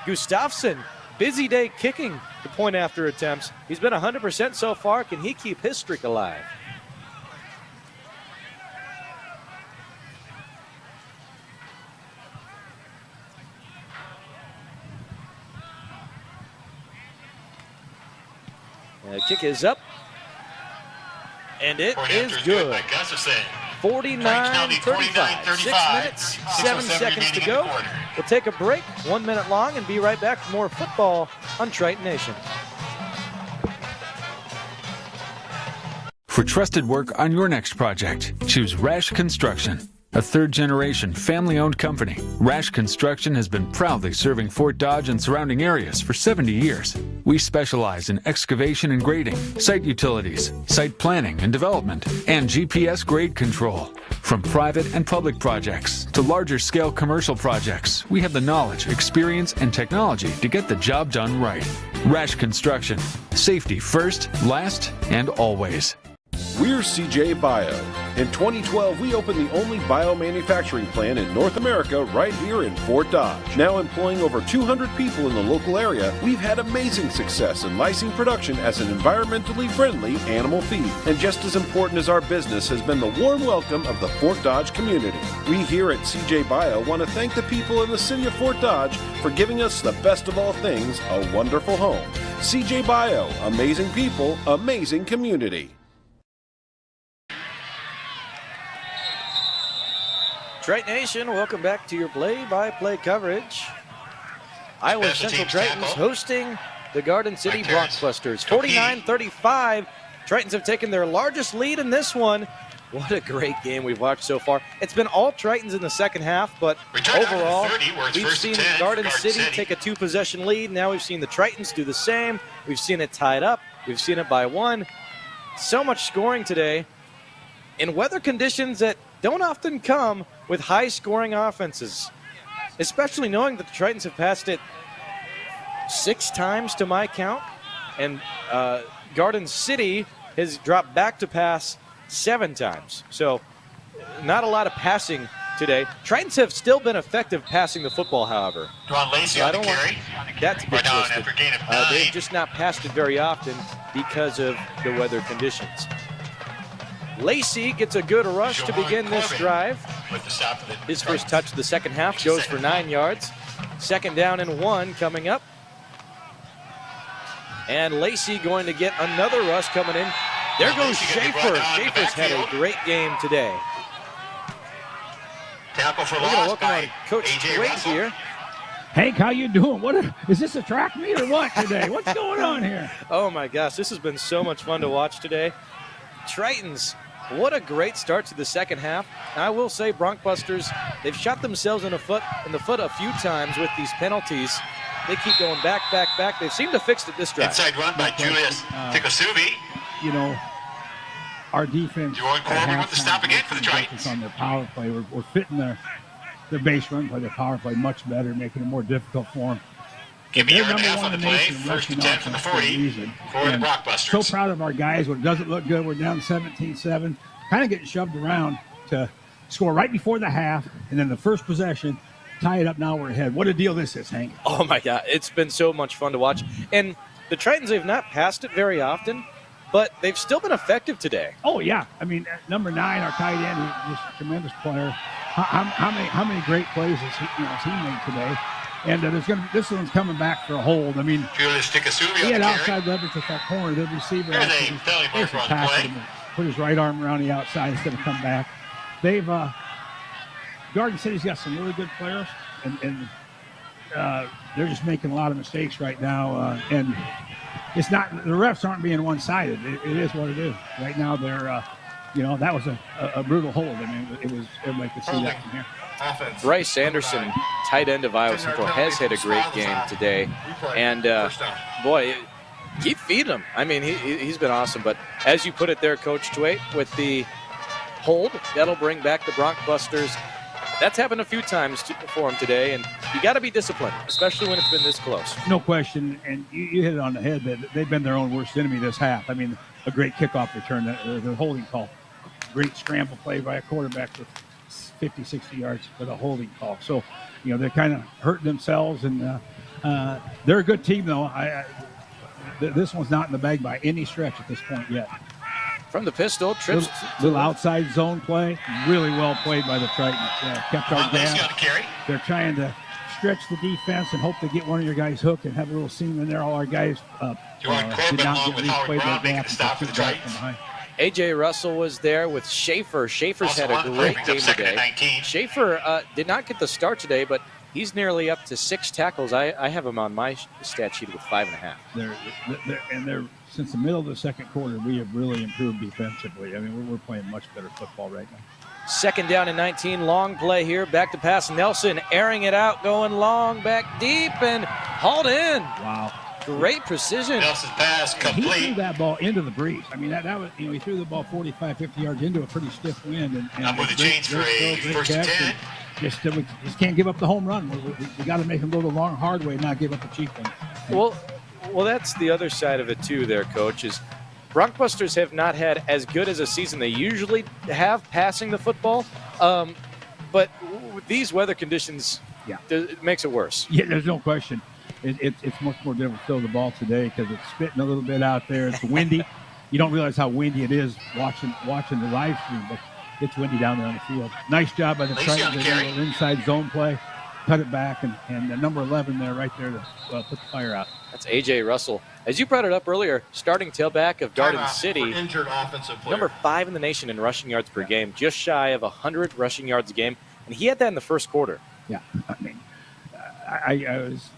Gustafsson, busy day kicking the point after attempts. He's been 100% so far. Can he keep his streak alive? The kick is up, and it is good. 49-35, 6 minutes, 7 seconds to go. We'll take a break, 1 minute long, and be right back for more football on Triton Nation. For trusted work on your next project, choose Rash Construction. A third-generation, family-owned company, Rash Construction has been proudly serving Fort Dodge and surrounding areas for 70 years. We specialize in excavation and grading, site utilities, site planning and development, and GPS grade control. From private and public projects to larger-scale commercial projects, we have the knowledge, experience, and technology to get the job done right. Rash Construction. Safety first, last, and always. We're CJ Bio. In 2012, we opened the only biomanufacturing plant in North America right here in Fort Dodge. Now employing over 200 people in the local area, we've had amazing success in lysine production as an environmentally friendly animal feed. And just as important as our business has been the warm welcome of the Fort Dodge community. We here at CJ Bio want to thank the people in the city of Fort Dodge for giving us the best of all things, a wonderful home. CJ Bio, amazing people, amazing community. Triton Nation, welcome back to your play-by-play coverage. Iowa Central Tritons hosting the Garden City Broncbusters. 49-35. Tritons have taken their largest lead in this one. What a great game we've watched so far. It's been all Tritons in the second half, but overall, we've seen Garden City take a two-possession lead. Now we've seen the Tritons do the same. We've seen it tied up. We've seen it by one. So much scoring today in weather conditions that don't often come with high-scoring offenses, especially knowing that the Tritons have passed it 6 times to my count, and Garden City has dropped back to pass 7 times. So not a lot of passing today. Tritons have still been effective passing the football, however. Lacey on the carry. That's a bit twisted. They've just not passed it very often because of the weather conditions. Lacey gets a good rush to begin this drive. His first touch of the second half goes for 9 yards. Second down and 1 coming up. And Lacey going to get another rush coming in. There goes Schaefer. Schaefer's had a great game today. Tackle for loss. We're going to look on Coach Twiggs here. Hank, how you doing? Is this a track meet or what today? What's going on here? Oh my gosh, this has been so much fun to watch today. Tritons, what a great start to the second half. And I will say, Broncbusters, they've shot themselves in the foot a few times with these penalties. They keep going back. They seem to fix it this drive. Inside run by Julius Tikasubi. You know, our defense Jordan Corbin with the stop again for the Tritons. On their power play, we're fitting their base run play, their power play much better, making it more difficult for them. Give me a yard and a half on the play. First and 10 from the 40 for the Broncbusters. So proud of our guys. When it doesn't look good, we're down 17-7. Kind of getting shoved around to score right before the half, and then the first possession, tie it up. Now we're ahead. What a deal this is, Hank. Oh, my God. It's been so much fun to watch. And the Tritons, they've not passed it very often, but they've still been effective today. Oh, yeah. I mean, number 9, our tight end, he's just a tremendous player. How many great plays has he made today? And this one's coming back for a hold. I mean, he had outside leverage at that corner. The receiver put his right arm around the outside instead of come back. They've Garden City's got some really good players, and they're just making a lot of mistakes right now. And it's not the refs aren't being one-sided. It is what it is. Right now they're that was a brutal hold. I mean, it was everybody could see that from here. Bryce Anderson, tight end of Iowa Central, has had a great game today. And, boy, keep feeding him. I mean, he's been awesome. But as you put it there, Coach Twait, with the hold, that'll bring back the Broncbusters. That's happened a few times for him today, and you got to be disciplined, especially when it's been this close. No question, and you hit it on the head. They've been their own worst enemy this half. I mean, a great kickoff return, the holding call. Great scramble play by a quarterback for 50, 60 yards with a holding call. So, they're kind of hurting themselves, and they're a good team, though. This one's not in the bag by any stretch at this point yet. From the pistol, trips. Little outside zone play, really well played by the Tritons. Kept our gap. They're trying to stretch the defense and hope to get one of your guys hooked and have a little seam in there. All our guys did not get replayed their gap and stop for the Tritons. A.J. Russell was there with Schaefer. Schaefer's had a great game today. Schaefer did not get the start today, but he's nearly up to 6 tackles. I have him on my stat sheet with 5.5. They're since the middle of the second quarter, we have really improved defensively. I mean, we're playing much better football right now. 2nd down and 19. Long play here. Back to pass. Nelson airing it out, going long, back deep, and hauled in. Wow. Great precision. Nelson's pass complete. He threw that ball into the breeze. I mean, that was, he threw the ball 45, 50 yards into a pretty stiff wind. And I'm with the chains for a first and 10. We just can't give up the home run. We got to make him go the long, hard way, not give up the cheap one. Well, that's the other side of it too there, Coach, is Broncbusters have not had as good as a season they usually have passing the football. But with these weather conditions, it makes it worse. Yeah, there's no question. It's much more difficult to throw the ball today because it's spitting a little bit out there. It's windy. You don't realize how windy it is watching the live stream, but it's windy down there on the field. Nice job by the Tritons. They did an inside zone play, cut it back, and the number 11 there, right there to put the fire out. That's A.J. Russell. As you brought it up earlier, starting tailback of Garden City, injured offensive player. number 5 in the nation in rushing yards per game, just shy of 100 rushing yards a game, and he had that in the first quarter. Yeah, I mean, I was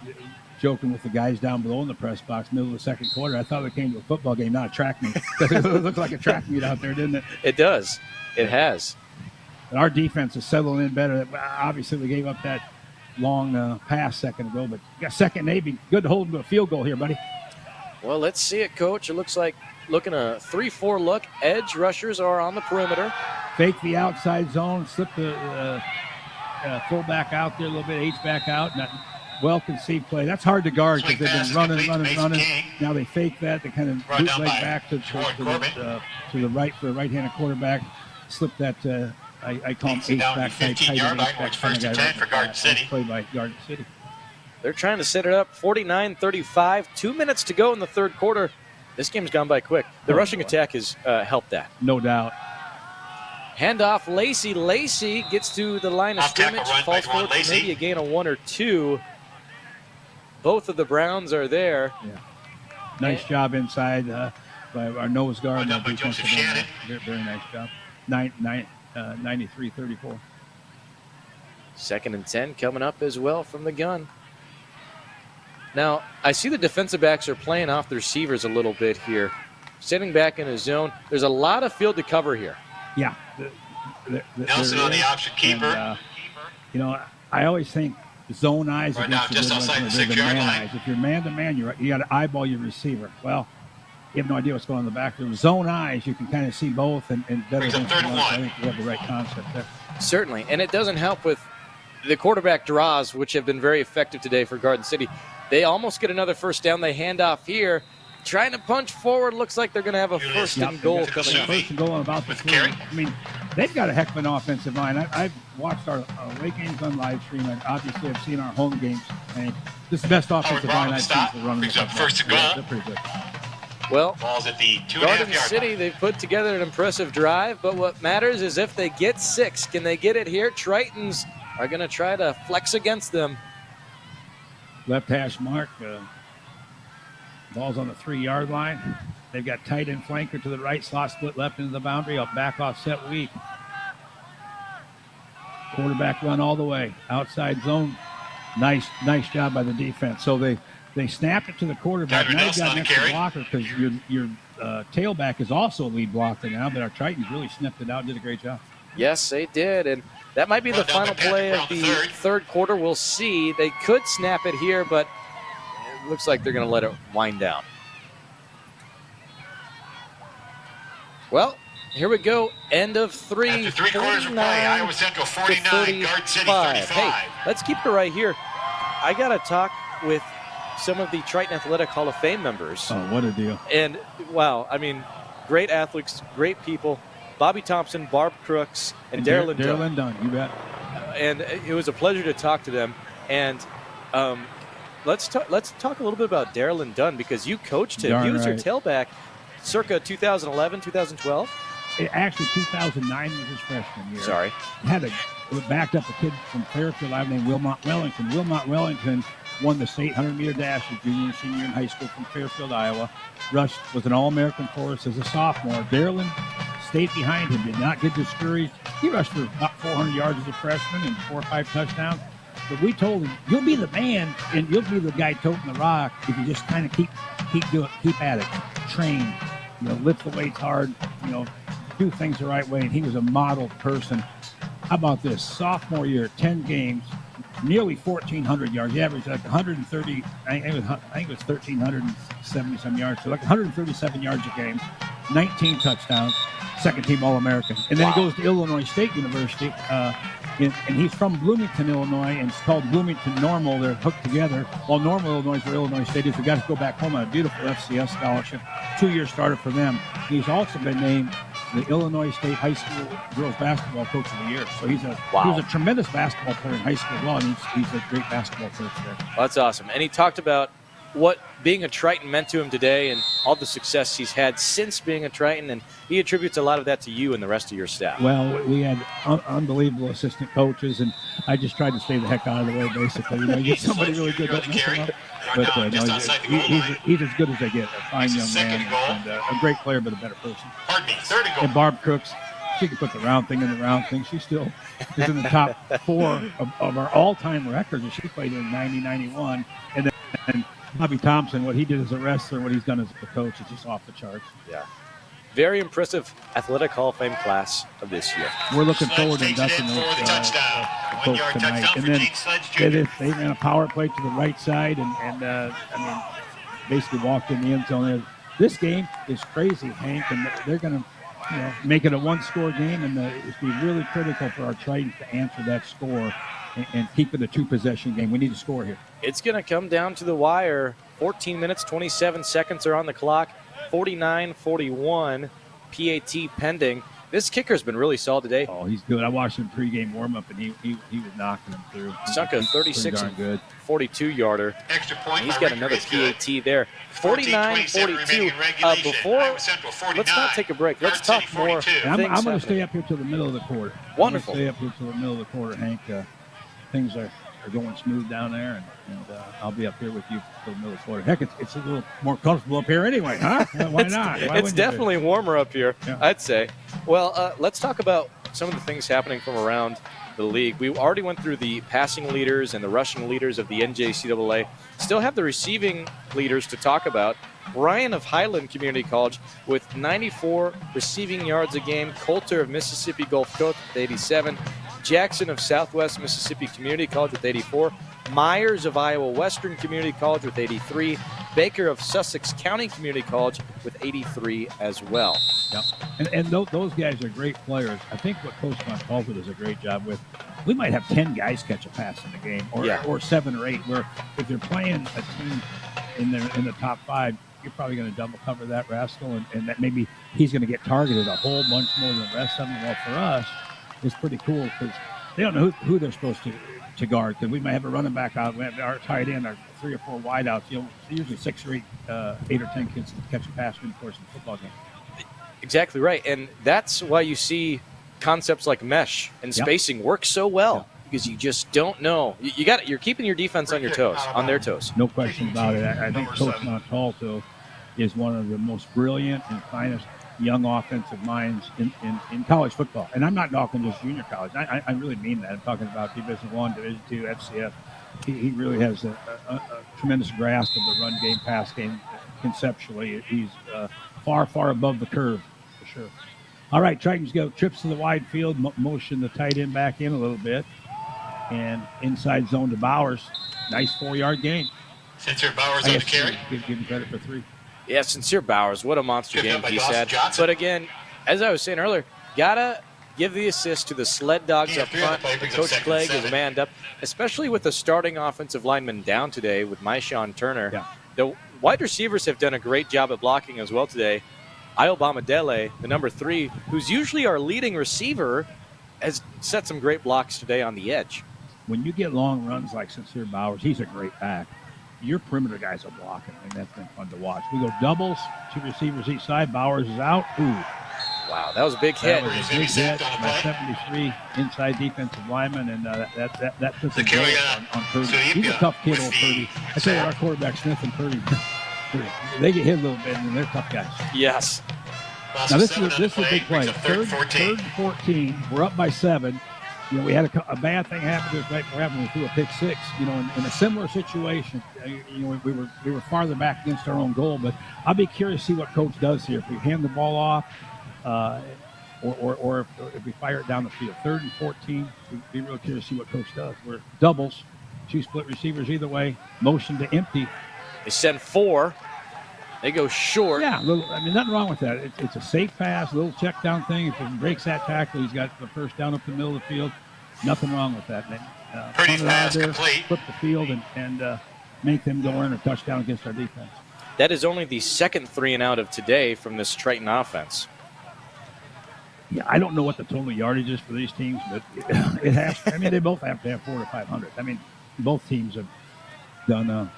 joking with the guys down below in the press box, middle of the second quarter. I thought we came to a football game, not a track meet. It looked like a track meet out there, didn't it? It does. It has. And our defense is settling in better. Obviously, we gave up that long pass second ago, but you got second and 8. Be good to hold them to a field goal here, buddy. Well, let's see it, Coach. It looks like looking a 3-4 look. Edge rushers are on the perimeter. Fake the outside zone, slip the fullback out there a little bit, H-back out. Well-conceived play. That's hard to guard because they've been running. Now they fake that. They kind of bootleg back to the right for a right-handed quarterback. Slip that, I call him H-back. 15-yard line, which first and 10 for Garden City. Play by Garden City. They're trying to set it up. 49-35. 2 minutes to go in the third quarter. This game's gone by quick. The rushing attack has helped that. No doubt. Handoff, Lacey. Lacey gets to the line of scrimmage. Falls forward for maybe a gain of 1 or 2. Both of the Browns are there. Yeah. Nice job inside by our nose guard. Very nice job. 93-34. 2nd and 10 coming up as well from the gun. Now, I see the defensive backs are playing off the receivers a little bit here. Sitting back in his zone. There's a lot of field to cover here. Yeah. Nelson on the option keeper. And, I always think zone eyes right now, just outside the 6-yard line. If you're man-to-man, you got to eyeball your receiver. Well, you have no idea what's going on in the back. With zone eyes, you can kind of see both and better than I think we have the right concept there. Certainly, and it doesn't help with the quarterback draws, which have been very effective today for Garden City. They almost get another first down. They hand off here. Trying to punch forward. Looks like they're going to have a first and goal coming up. First and goal on about the 3. I mean, they've got a heck of an offensive line. I've watched our away games on live stream, and obviously I've seen our home games. And this is the best offensive line I've seen for running. Brings up first and goal. They're pretty good. Well, ball's at the 2.5 Garden yard City, line. they've put together an impressive drive, but what matters is if they get 6. Can they get it here? Tritons are going to try to flex against them. Left hash mark. Ball's on the 3-yard line. They've got tight end flanker to the right, slot split left into the boundary. A back offset weak. Quarterback run all the way. Outside zone. Nice job by the defense. So they snapped it to the quarterback. Now you've got an extra blocker because your tailback is also a lead blocker now, but our Tritons really sniffed it out and did a great job. Yes, they did, and that might be the final play of the third quarter. We'll see. They could snap it here, but it looks like they're going to let it wind down. Well, here we go. End of 3. After 3 quarters of play, Iowa Central 49, Garden City 35. Hey, let's keep it right here. I got to talk with some of the Triton Athletic Hall of Fame members. Oh, what a deal. And, wow, I mean, great athletes, great people. Bobby Thompson, Barb Crooks, and Darylyn Dunn. Darylyn Dunn, you bet. And it was a pleasure to talk to them. And let's talk a little bit about Darylyn Dunn because you coached him. He was your tailback circa 2011, 2012? Actually, 2009 was his freshman year. Sorry. Backed up a kid from Fairfield named Wilmot Wellington. Wilmot Wellington won the state 100-meter dash as junior and senior in high school from Fairfield, Iowa. Rushed was an All-American for us as a sophomore. Darylyn stayed behind him, did not get discouraged. He rushed for about 400 yards as a freshman and 4 or 5 touchdowns. But we told him, you'll be the man and you'll be the guy toting the rock if you just kind of keep at it, train, lift the weights hard, do things the right way. And he was a model person. How about this? Sophomore year, 10 games, nearly 1,400 yards. He averaged like 130, I think it was 1,370-some yards. So like 137 yards a game, 19 touchdowns, second-team All-American. And then he goes to Illinois State University, and he's from Bloomington, Illinois, and it's called Bloomington Normal. They're hooked together. While Normal, Illinois, for Illinois State is, they got to go back home on a beautiful FCS scholarship, 2-year starter for them. He's also been named the Illinois State High School Girls Basketball Coach of the Year. So he was a tremendous basketball player in high school as well, and he's a great basketball coach there. Well, that's awesome. And he talked about what being a Triton meant to him today and all the success he's had since being a Triton, and he attributes a lot of that to you and the rest of your staff. Well, we had unbelievable assistant coaches, and I just tried to stay the heck out of the way, basically. You get somebody really good, don't mess him up. But no, he's as good as they get. A fine young man and a great player, but a better person. And Barb Crooks, she can put the round thing in the round thing. She still is in the top 4 of our all-time records. She played in 90-91. And then Bobby Thompson, what he did as a wrestler, what he's done as a coach is just off the charts. Yeah. Very impressive Athletic Hall of Fame class of this year. We're looking forward to inducting those folks tonight. And then they ran a power play to the right side and basically walked in the end zone. This game is crazy, Hank, and they're going to make it a one-score game, and it's going to be really critical for our Tritons to answer that score and keep it a 2-possession game. We need to score here. It's going to come down to the wire. 14 minutes, 27 seconds are on the clock. 49-41, PAT pending. This kicker's been really solid today. Oh, he's good. I watched him pregame warm-up, and he was knocking him through. Sunk a 36 and 42-yarder. Extra point. He's got another PAT there. 49-42. Let's not take a break. Let's talk more. I'm going to stay up here till the middle of the quarter. Wonderful. I'm going to stay up here till the middle of the quarter, Hank. Things are going smooth down there, and I'll be up here with you till the middle of the quarter. Heck, it's a little more comfortable up here anyway, huh? Why not? It's definitely warmer up here, I'd say. Well, let's talk about some of the things happening from around the league. We already went through the passing leaders and the rushing leaders of the NJCAA. Still have the receiving leaders to talk about. Ryan of Highland Community College with 94 receiving yards a game. Coulter of Mississippi Gulf Coast with 87. Jackson of Southwest Mississippi Community College with 84. Myers of Iowa Western Community College with 83. Baker of Sussex County Community College with 83 as well. Yep. And those guys are great players. I think what Coach Montalvo does a great job with, we might have 10 guys catch a pass in the game, or 7 or 8, where if they're playing a team in the top 5, you're probably going to double cover that rascal, and that maybe he's going to get targeted a whole bunch more than the rest of them. Well, for us, it's pretty cool because they don't know who they're supposed to guard. Because we might have a running back out, we have our tight end, our 3 or 4 wideouts. Usually 6 or 8 or 10 kids catch a pass in the course of a football game. Exactly right, and that's why you see concepts like mesh and spacing work so well. Because you just don't know. You're keeping your defense on their toes. No question about it. I think Coach Montalto is one of the most brilliant and finest young offensive minds in college football. And I'm not talking just junior college. I really mean that. I'm talking about Division I, Division II, FCS. He really has a tremendous grasp of the run game, pass game conceptually. He's far, far above the curve, for sure. All right, Tritons go trips to the wide field, motion the tight end back in a little bit. And inside zone to Bowers. Nice 4-yard gain. Sincere Bowers on the carry. Give him credit for 3. Yeah, Sincere Bowers. What a monster game he's had. But again, as I was saying earlier, gotta give the assist to the sled dogs up front. Coach Clegg is manned up, especially with the starting offensive lineman down today with Myshawn Turner. Yeah. The wide receivers have done a great job at blocking as well today. Ayobamadele, the number 3, who's usually our leading receiver, has set some great blocks today on the edge. When you get long runs like Sincere Bowers, he's a great back. Your perimeter guys are blocking, and that's been fun to watch. We go doubles, 2 receivers each side. Bowers is out. Ooh. Wow, that was a big hit. That was a big hit by 73 inside defensive lineman, and that puts a goal on Purdy. He's a tough kid, old Purdy. I tell you, our quarterback, Smith and Purdy, they get hit a little bit, and they're tough guys. Yes. Now, this is a big play. Third and 14. We're up by 7. We had a bad thing happen to us right before we threw a pick 6. In a similar situation, we were farther back against our own goal. But I'll be curious to see what Coach does here. If we hand the ball off, or if we fire it down the field. 3rd and 14, we'd be real curious to see what Coach does. We're doubles, 2 split receivers either way, motion to empty. They send 4. They go short. Yeah, nothing wrong with that. It's a safe pass, a little check down thing. If he breaks that tackle, he's got the first down up the middle of the field. Nothing wrong with that. Pretty punt it out fast, there, complete. flip the field, and make them go in a touchdown against our defense. That is only the second 3-and-out of today from this Triton offense. Yeah, I don't know what the total yardage is for these teams, but it has. I mean, they both have to have 400 to 500. I mean, both teams have done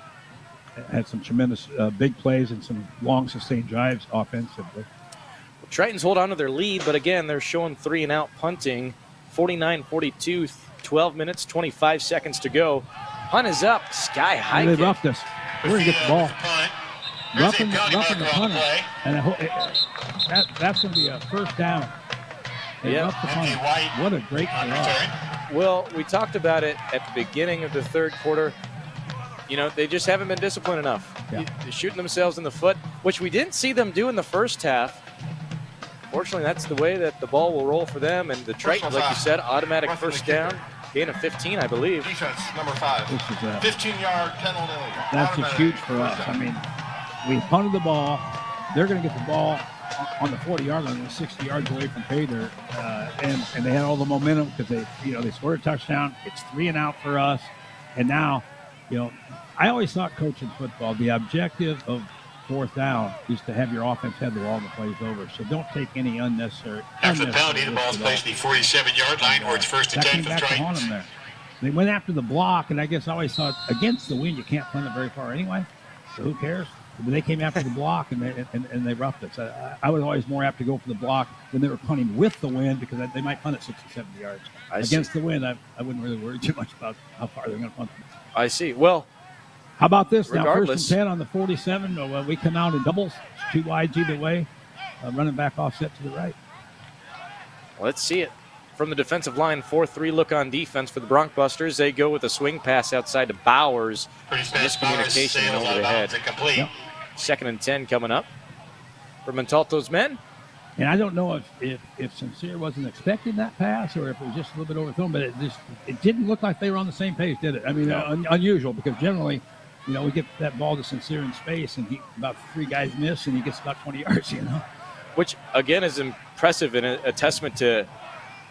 had some tremendous big plays and some long sustained drives offensively. Well, Tritons hold on to their lead, but again, they're showing 3-and-out punting. 49-42, 12 minutes, 25 seconds to go. Punt is up, sky high. They kick. roughed us. We're going to get the ball. Roughing the punter. And that's going to be a first down. Yeah. What a great play. Well, we talked about it at the beginning of the third quarter. You know, they just haven't been disciplined enough. Yeah. They're shooting themselves in the foot, which we didn't see them do in the first half. Fortunately, that's the way that the ball will roll for them. And the Tritons, like you said, automatic first down. Gain of 15, I believe. Defense, number 5. 15-yard penalty. That's just huge for us. I mean, we punted the ball. They're going to get the ball on the 40-yard line, 60 yards away from pay there, and they had all the momentum because they scored a touchdown. It's 3-and-out for us, and now, I always thought coaching football, the objective of 4th down is to have your offense have the ball and the play's over. So don't take any unnecessary. After the penalty, the ball's placed at the 47-yard line, or it's 1st and 10 for the Tritons. There. They went after the block, and I guess I always thought against the wind you can't punt it very far anyway. So who cares? But they came after the block and they roughed us. I was always more apt to go for the block when they were punting with the wind because they might punt it 60, 70 yards. Against the wind, I wouldn't really worry too much about how far they're going to punt it. I see. Well, how about this? Regardless. Now, 1st and 10 on the 47. We come out in doubles, 2 wides either way. Running back offset to the right. Let's see it. From the defensive line, 4-3 look on defense for the Broncbusters. They go with a swing pass outside to Bowers. Miscommunication and over the head. Yep. 2nd and 10 coming up for Montalto's men. And I don't know if Sincere wasn't expecting that pass or if it was just a little bit overthrown, but it didn't look like they were on the same page, did it? I mean, unusual because generally, we get that ball to Sincere in space and about 3 guys miss and he gets about 20 yards, Which, again, is impressive and a testament to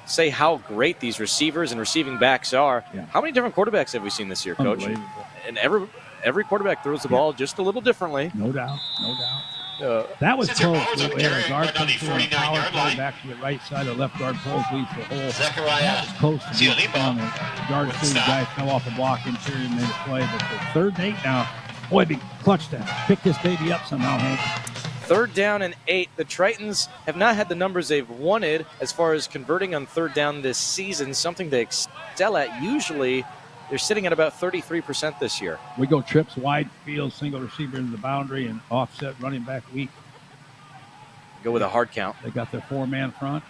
say how great these receivers and receiving backs are. Yeah. How many different quarterbacks have we seen this year, Coach? And every quarterback throws the ball just a little differently. No doubt. That was close. We had a guard come through and power play back to the right side. The left guard pulls, leads the hole. That was close to being on. The guard through, the guy fell off the block interior and made a play. But the 3rd and 8 now, boy, it'd be clutch to pick this baby up somehow, Hank. 3rd down and 8. The Tritons have not had the numbers they've wanted as far as converting on 3rd down this season, something they excel at. Usually, they're sitting at about 33% this year. We go trips, wide field, single receiver into the boundary, and offset running back weak. Go with a hard count. They got their 4-man front.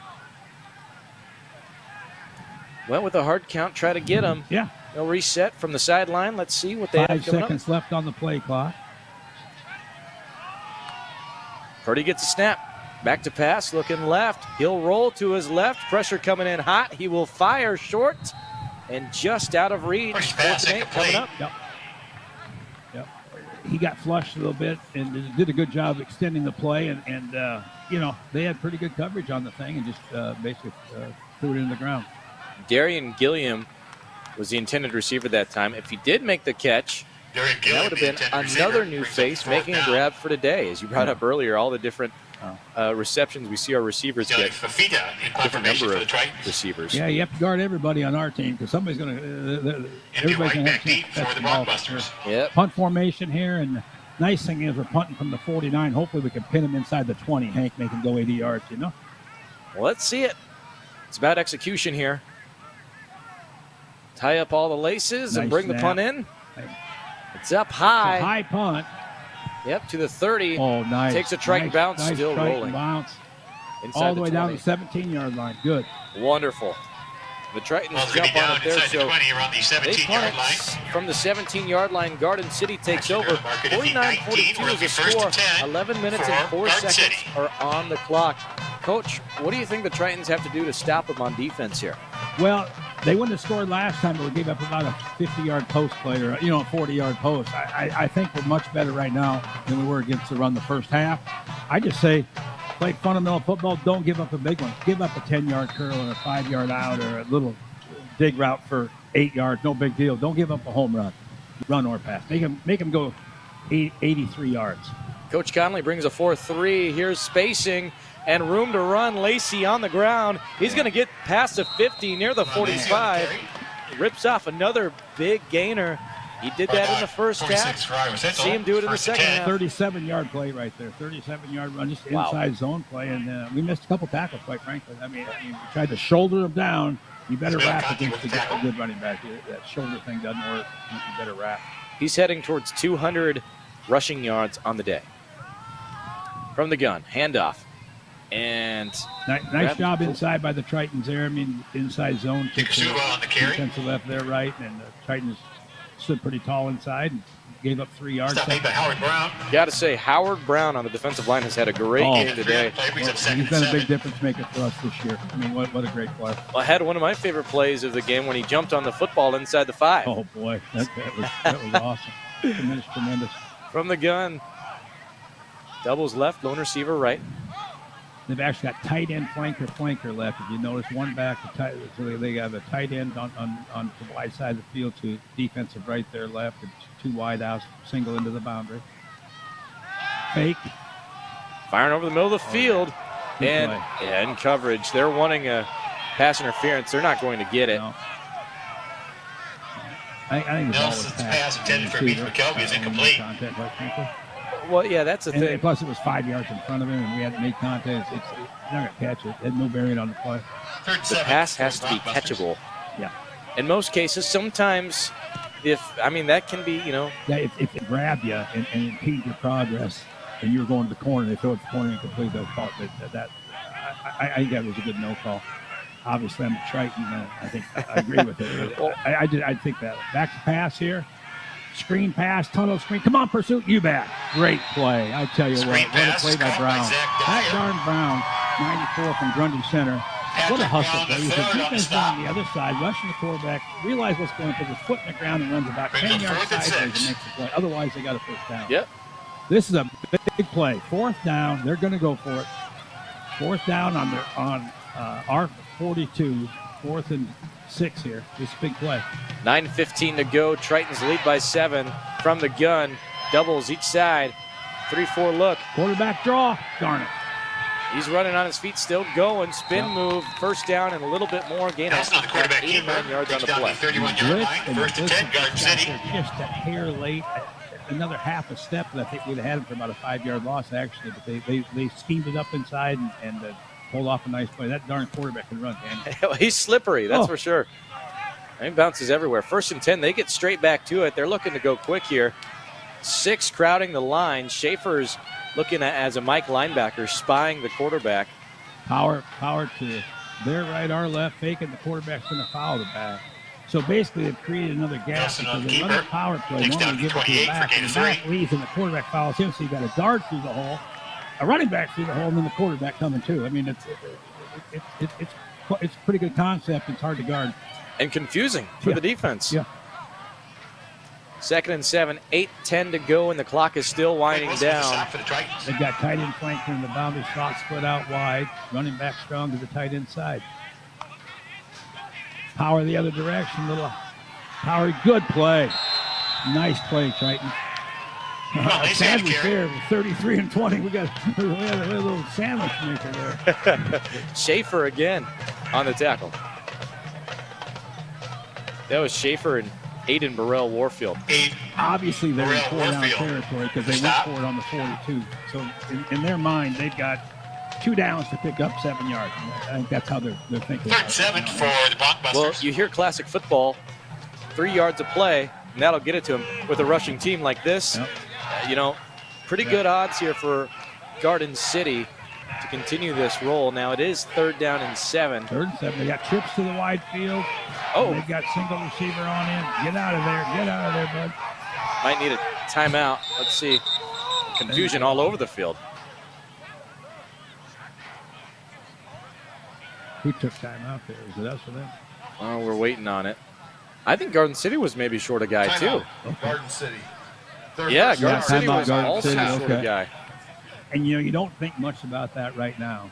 Went with a hard count, try to get them. Yeah. They'll reset from the sideline. Let's see what they have coming 5 seconds left on the play clock. Purdy gets a snap. Back to pass, looking left. He'll roll to his left. Pressure coming in hot. He will fire short and just out of reach. 4th and 8 coming up. Yep. He got flushed a little bit and did a good job extending the play. And they had pretty good coverage on the thing and just basically threw it in the ground. Darian Gilliam was the intended receiver that time. If he did make the catch, that would have been another new face making a grab for today. As you brought up earlier, all the different receptions we see our receivers get. Different number of receivers. Yeah, you have to guard everybody on our team because somebody's going to everybody's going to have to catch the ball. Yep. Punt formation here, and the nice thing is we're punting from the 49. Hopefully we can pin him inside the 20, Hank, make him go 80 yards, Well, let's see it. It's about execution here. Tie up all the laces and bring the punt in. It's up high. It's a high punt. Yep, to the 30. Oh, nice. Takes a Triton bounce, nice still Triton rolling. Bounce. Inside all the way 20. down to the 17-yard line. Good. Wonderful. The Tritons jump on it there, so the 20 around the 17-yard line. From the 17-yard line, Garden City takes over. 49-42 is the score. 11 minutes and 4 seconds are on the clock. Coach, what do you think the Tritons have to do to stop them on defense here? Well, they wouldn't have scored last time, but we gave up about a 50-yard post play or, a 40-yard post. I think we're much better right now than we were against the run the first half. I just say play fundamental football. Don't give up a big one. Give up a 10-yard curl or a 5-yard out or a little dig route for 8 yards. No big deal. Don't give up a home run or pass. Make them go 83 yards. Coach Conley brings a 4-3. Here's spacing and room to run. Lacey on the ground. He's going to get past the 50 near the 45. Rips off another big gainer. He did that in the first half. See him do it in the second half. 37-yard play right there. 37-yard run, just inside zone play. And we missed a couple tackles, quite frankly. I mean, we tried to shoulder him down. You better wrap against a good running back. That shoulder thing doesn't work. You better wrap. He's heading towards 200 rushing yards on the day. From the gun, handoff. And nice job inside by the Tritons there. I mean, inside zone. Defensive left there, right. And the Tritons stood pretty tall inside and gave up 3 yards. Howard Brown. Got to say, Howard Brown on the defensive line has had a great game today. Well, he's been a big difference maker for us this year. I mean, what a great play. Well, I had one of my favorite plays of the game when he jumped on the football inside the 5. Oh, boy. That was awesome. Tremendous. From the gun. Doubles left, lone receiver right. They've actually got tight end, flanker left. If you notice, one back, so they have a tight end on the wide side of the field, to defensive right there left, and 2 wide outs, single into the boundary. Fake. Firing over the middle of the field. And in coverage. They're wanting a pass interference. They're not going to get it. No. I think Nelson's pass intended for Beach McKelvey is incomplete. Well, yeah, that's the thing. Plus, it was 5 yards in front of him, and we hadn't made contact. It's not going to catch it. It had no bearing on the play. The pass has to be catchable. Yeah. In most cases, sometimes, that can be, Yeah, if it grabbed you and impede your progress, and you're going to the corner, they throw it to the corner and complete those calls. I think that was a good no call. Obviously, I'm a Triton. I think I agree with it. I think that. Back to pass here. Screen pass, tunnel screen. Come on, pursuit, you bet. Great play. I tell you what a play by Brown. That darn Brown, 94 from Grundy Center. What a hustle play. He's a defense on the other side, rushing the quarterback, realize what's going on, puts his foot in the ground and runs about 10 yards sideways and makes the play. Otherwise, they got a first down. Yep. This is a big play. 4th down. They're going to go for it. 4th down on our 42. 4th and 6 here. This is a big play. 9:15 to go. Tritons lead by 7 from the gun. Doubles each side. 3-4 look. Quarterback draw. Darn it. He's running on his feet, still going. Spin move. First down and a little bit more. Gain of 8 or 9 yards on the play. 31-yard line. 1st and 10, Garden City. Just a hair late. Another half a step, but I think we'd have had him for about a 5-yard loss, actually. But they schemed it up inside and pulled off a nice play. That darn quarterback can run, man. He's slippery, that's for sure. He bounces everywhere. 1st and 10, they get straight back to it. They're looking to go quick here. 6 crowding the line. Schaefer's looking as a Mike linebacker, spying the quarterback. Power to their right, our left, faking the quarterback's going to foul the back. So basically, they've created another gap because they run a power play. Normally give it to the back, and the back leaves, and the quarterback fouls him, so you got a dart through the hole, a running back through the hole, and then the quarterback coming too. I mean, it's a pretty good concept. It's hard to guard. And confusing for the defense. Yeah. 2nd and 7, 8:10 to go, and the clock is still winding down. They've got tight end flanker in the boundary slot, split out wide. Running back strong to the tight end side. Power the other direction. Little power. Good play. Nice play, Triton. Sandwich there, 33 and 20. We had a little sandwich maker there. Schaefer again on the tackle. That was Schaefer and Aiden Burrell Warfield. Obviously, they're in 4-down territory because they went for it on the 42. So in their mind, they've got 2 downs to pick up 7 yards. I think that's how they're thinking. 3rd and 7 for the Broncbusters. Well, you hear classic football, 3 yards of play, and that'll get it to them. With a rushing team like this, pretty good odds here for Garden City to continue this roll. Now it is 3rd down and 7. 3rd and 7. They got trips to the wide field. Oh. They've got single receiver on in. Get out of there. Get out of there, bud. Might need a timeout. Let's see. Confusion all over the field. Who took time out there? Was it us or them? Oh, we're waiting on it. I think Garden City was maybe short a guy, too. Garden City. Yeah, Garden City was also short a okay. guy. And, you don't think much about that right now.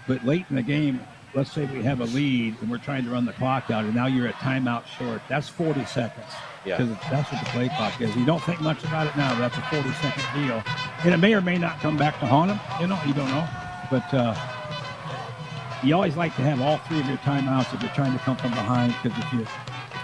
But late in the game, let's say we have a lead and we're trying to run the clock out, and now you're at timeout short. That's 40 seconds. Yeah. Because that's what the play clock is. You don't think much about it now, but that's a 40-second deal. And it may or may not come back to haunt them. You don't know. But you always like to have all three of your timeouts if you're trying to come from behind, because if you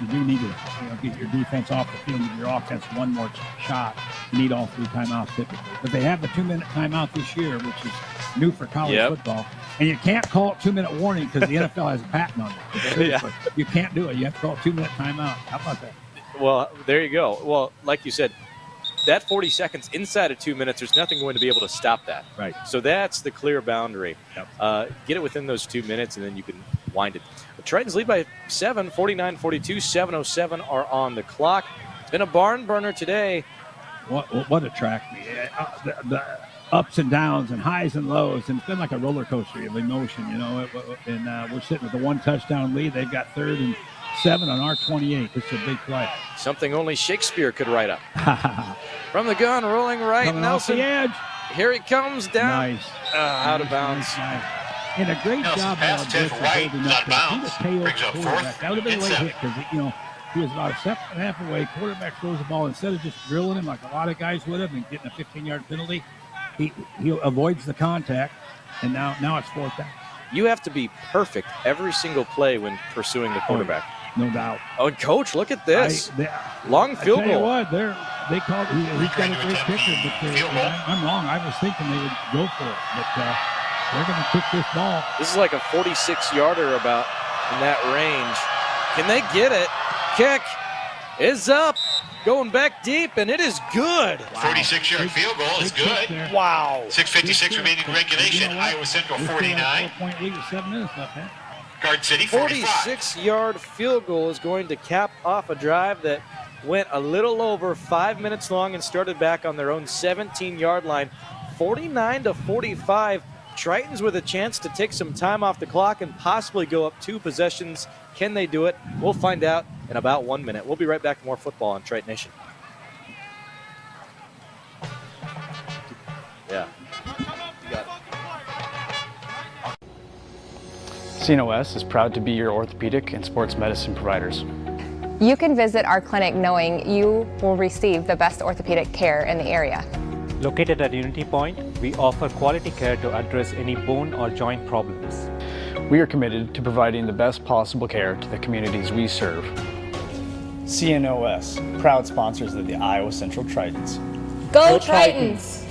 do need to get your defense off the field and your offense one more shot, you need all three timeouts typically. But they have the 2-minute timeout this year, which is new for college football. And you can't call it 2-minute warning because the NFL has a patent on it. Yeah. You can't do it. You have to call it 2-minute timeout. How about that? Well, there you go. Well, like you said, that 40 seconds inside of 2 minutes, there's nothing going to be able to stop that. Right. So that's the clear boundary. Yep. Get it within those 2 minutes, and then you can wind it. The Tritons lead by 7, 49-42, 7:07 are on the clock. It's been a barn burner today. What a track. The ups and downs and highs and lows, and it's been like a roller coaster of emotion, and we're sitting with a 1 touchdown lead. They've got 3rd and 7 on our 28. It's a big play. Something only Shakespeare could write up. From the gun, rolling right, Coming Nelson. off the edge. Here he comes down. Nice. Out of bounds. Nice. And a great job pass by Ted Blitz White, holding out up. of bounds. He just KO'd Brings the up quarterback. 4th That would have been a and late 7. hit because, he was about a step and a half away. Quarterback throws the ball. Instead of just drilling him like a lot of guys would have and getting a 15-yard penalty, he avoids the contact, and now it's 4th down. You have to be perfect every single play when pursuing the quarterback. No doubt. Oh, and Coach, look at this. Long field I tell you goal. what, they called. He's got a great kicker, but I'm wrong. I was thinking they would go for it, but they're going to kick this ball. This is like a 46-yarder about in that range. Can they get it? Kick is up, going back deep, and it is good. 46-yard field goal is good. Wow. 6:56 remaining in regulation. Iowa Central 49. 4-point lead with 7 minutes left, man. Garden City 45. 46-yard field goal is going to cap off a drive that went a little over 5 minutes long and started back on their own 17-yard line. 49-45. Tritons with a chance to take some time off the clock and possibly go up 2 possessions. Can they do it? We'll find out in about 1 minute. We'll be right back with more football on Triton Nation. Yeah. You got it. CNOS is proud to be your orthopedic and sports medicine providers. You can visit our clinic knowing you will receive the best orthopedic care in the area. Located at Unity Point, we offer quality care to address any bone or joint problems. We are committed to providing the best possible care to the communities we serve. CNOS, proud sponsors of the Iowa Central Tritons. Go Tritons!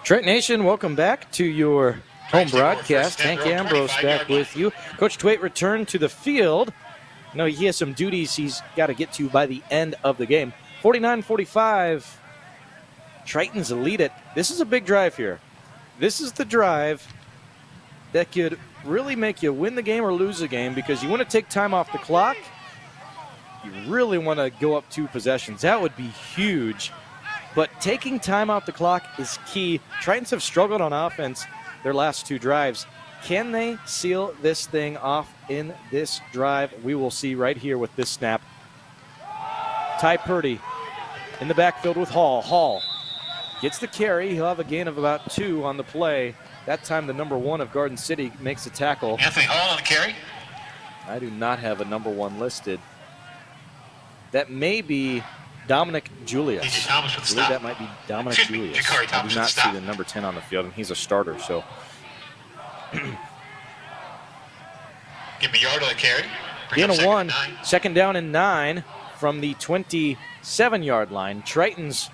Triton Nation, welcome back to your home broadcast. Hank Ambrose back with you. Coach Twait returned to the field. No, he has some duties he's got to get to by the end of the game. 49-45. Tritons lead it. This is a big drive here. This is the drive that could really make you win the game or lose the game because you want to take time off the clock. You really want to go up 2 possessions. That would be huge. But taking time off the clock is key. Tritons have struggled on offense their last 2 drives. Can they seal this thing off in this drive? We will see right here with this snap. Ty Purdy in the backfield with Hall. Hall gets the carry. He'll have a gain of about 2 on the play. That time the number 1 of Garden City makes a tackle. Anthony Hall on the carry. I do not have a number 1 listed. That may be Dominic Julius. DJ Thomas with I the believe stop. that might be Dominic Julius. Jakari I Thomas do not with the stop. see the number 10 on the field, and he's a starter. So Give me a yard on the carry. gain of 1, second down and 9 from the 27-yard line. Tritons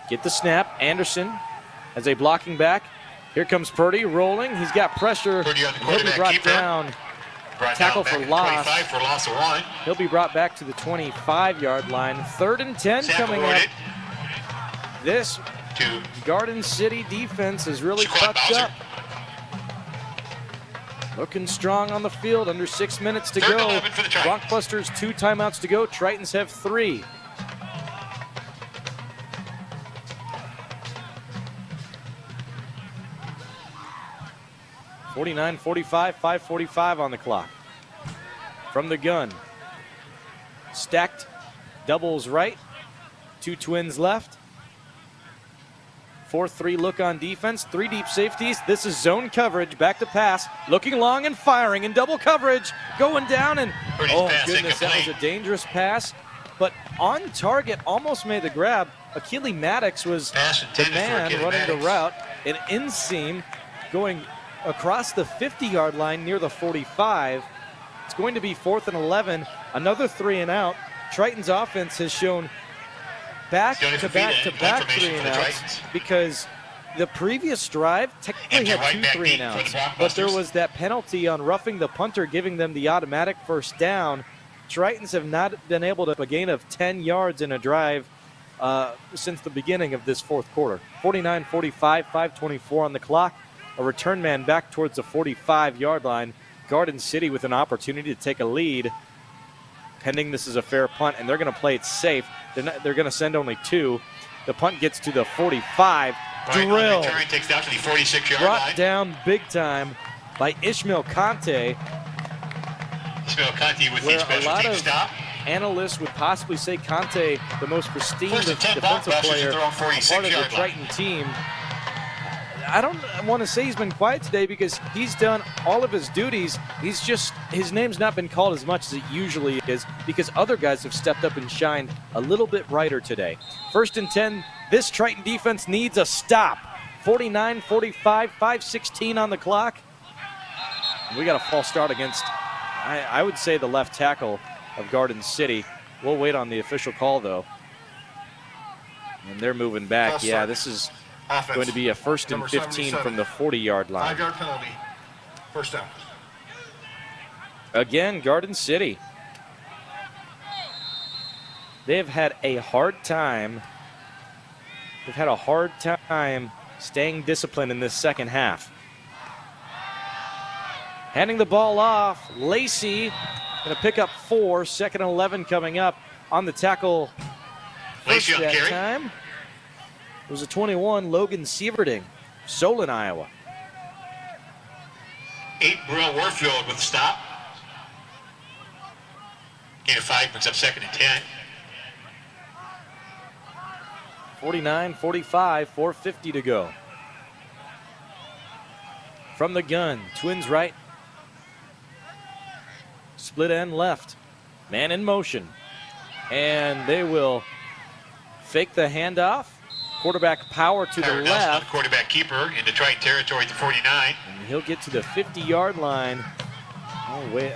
get the snap. Anderson as a blocking back. Here comes Purdy rolling. He's got pressure. Purdy on the He'll be quarterback brought keeper. down. Brought Tackle down for back at loss. 25 for a loss of 1. He'll be brought back to the 25-yard line. 3rd and 10 Snap coming avoided. up. This To Garden City defense is really Shaquan clutched Bowser. up. Looking strong on the field, under 6 minutes to Third go. 11 for the Tritons. Broncbusters 2 timeouts to go. Tritons have 3. .49-45, 5:45 on the clock. From the gun. Stacked doubles right. 2 twins left. 4-3 look on defense. 3 deep safeties. This is zone coverage. Back to pass. Looking long and firing in double coverage. Going down and, oh goodness, that was a dangerous pass. But on target, almost made the grab. Achille Maddox was the man running the route. An inseam going across the 50-yard line near the 45. It's going to be 4th and 11. Another 3 and out. Triton's offense has shown back-to-back 3 and outs because the previous drive technically had 2 3 and outs, but there was that penalty on roughing the punter, giving them the automatic first down. Tritons have not been able to a gain of 10 yards in a drive since the beginning of this fourth quarter. 49-45, 5:24 on the clock. A return man back towards the 45-yard line. Garden City with an opportunity to take a lead, pending this is a fair punt, and they're going to play it safe. They're going to send only 2. The punt gets to the 45. Drill. Return takes down to the 46-yard line. Brought down big time by Ishmael Conte. Ishmael Conte with where the special team stop. Analysts would possibly say Conte, the most pristine defensive player, a part of the Triton team. I don't want to say he's been quiet today because he's done all of his duties. His name's not been called as much as it usually is because other guys have stepped up and shined a little bit brighter today. 1st and 10, this Triton defense needs a stop. 49-45, 5:16 on the clock. And we got a false start against, I would say, the left tackle of Garden City. We'll wait on the official call, though. And they're moving back. Yeah, this is going to be a 1st and 15 from the 40-yard line. 5-yard penalty. First down. Again, Garden City. They've had a hard time. They've had a hard time staying disciplined in this second half. Handing the ball off. Lacey going to pick up 4. 2nd and 11 coming up on the tackle. Lacey on that carry. time. It was a 21, Logan Sieverding, Solon, Iowa. 8, Brill Warfield with the stop. Gain of 5 brings up 2nd and 10. 49-45, 4:50 to go. From the gun, twins right. Split end left. Man in motion. And they will fake the handoff. Quarterback power to the left. Quarterback keeper into Triton territory at the 49. And he'll get to the 50-yard line. Oh, wait.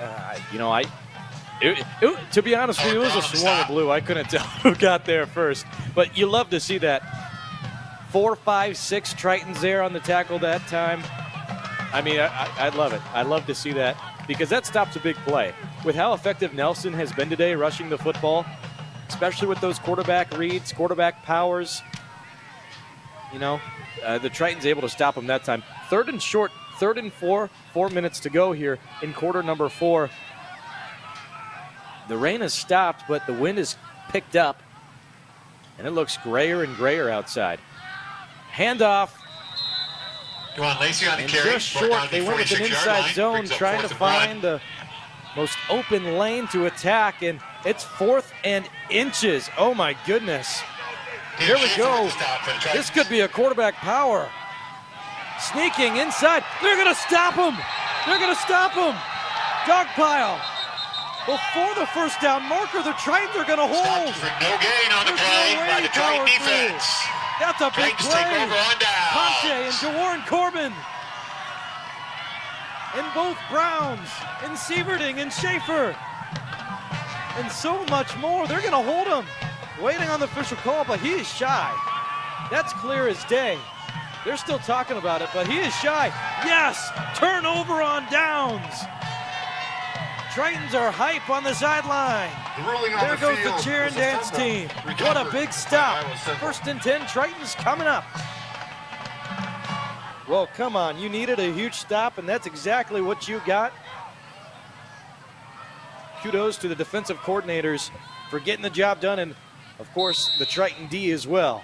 To be honest with you, it was a swarm of blue. I couldn't tell who got there first. But you love to see that. 4, 5, 6 Tritons there on the tackle that time. I mean, I'd love it. I'd love to see that because that stops a big play. With how effective Nelson has been today rushing the football, especially with those quarterback reads, quarterback powers, the Tritons able to stop him that time. 3rd and short, 3rd and 4, 4 minutes to go here in quarter number 4. The rain has stopped, but the wind has picked up, and it looks grayer and grayer outside. Handoff. Duane Lacey on the and carry. just short, they went with an inside zone, trying to find the most open lane to attack, and it's 4th and inches. Oh, my goodness. Here we go. This could be a quarterback power. Sneaking inside. They're going to stop him. They're going to stop him. Dogpile. Before the first down marker, the Tritons are going to hold. For no gain on the play by the Triton defense. That's a big Tritons play. take over on down. Conte and DeWarren Corbin. And both Browns. And Sieverding and Schaefer. And so much more. They're going to hold him. Waiting on the official call, but he is shy. That's clear as day. They're still talking about it, but he is shy. Yes! Turnover on downs. Tritons are hype on the sideline. There goes the cheer and dance team. What a big stop. 1st and 10, Tritons coming up. Well, come on. You needed a huge stop, and that's exactly what you got. Kudos to the defensive coordinators for getting the job done, and, of course, the Triton D as well.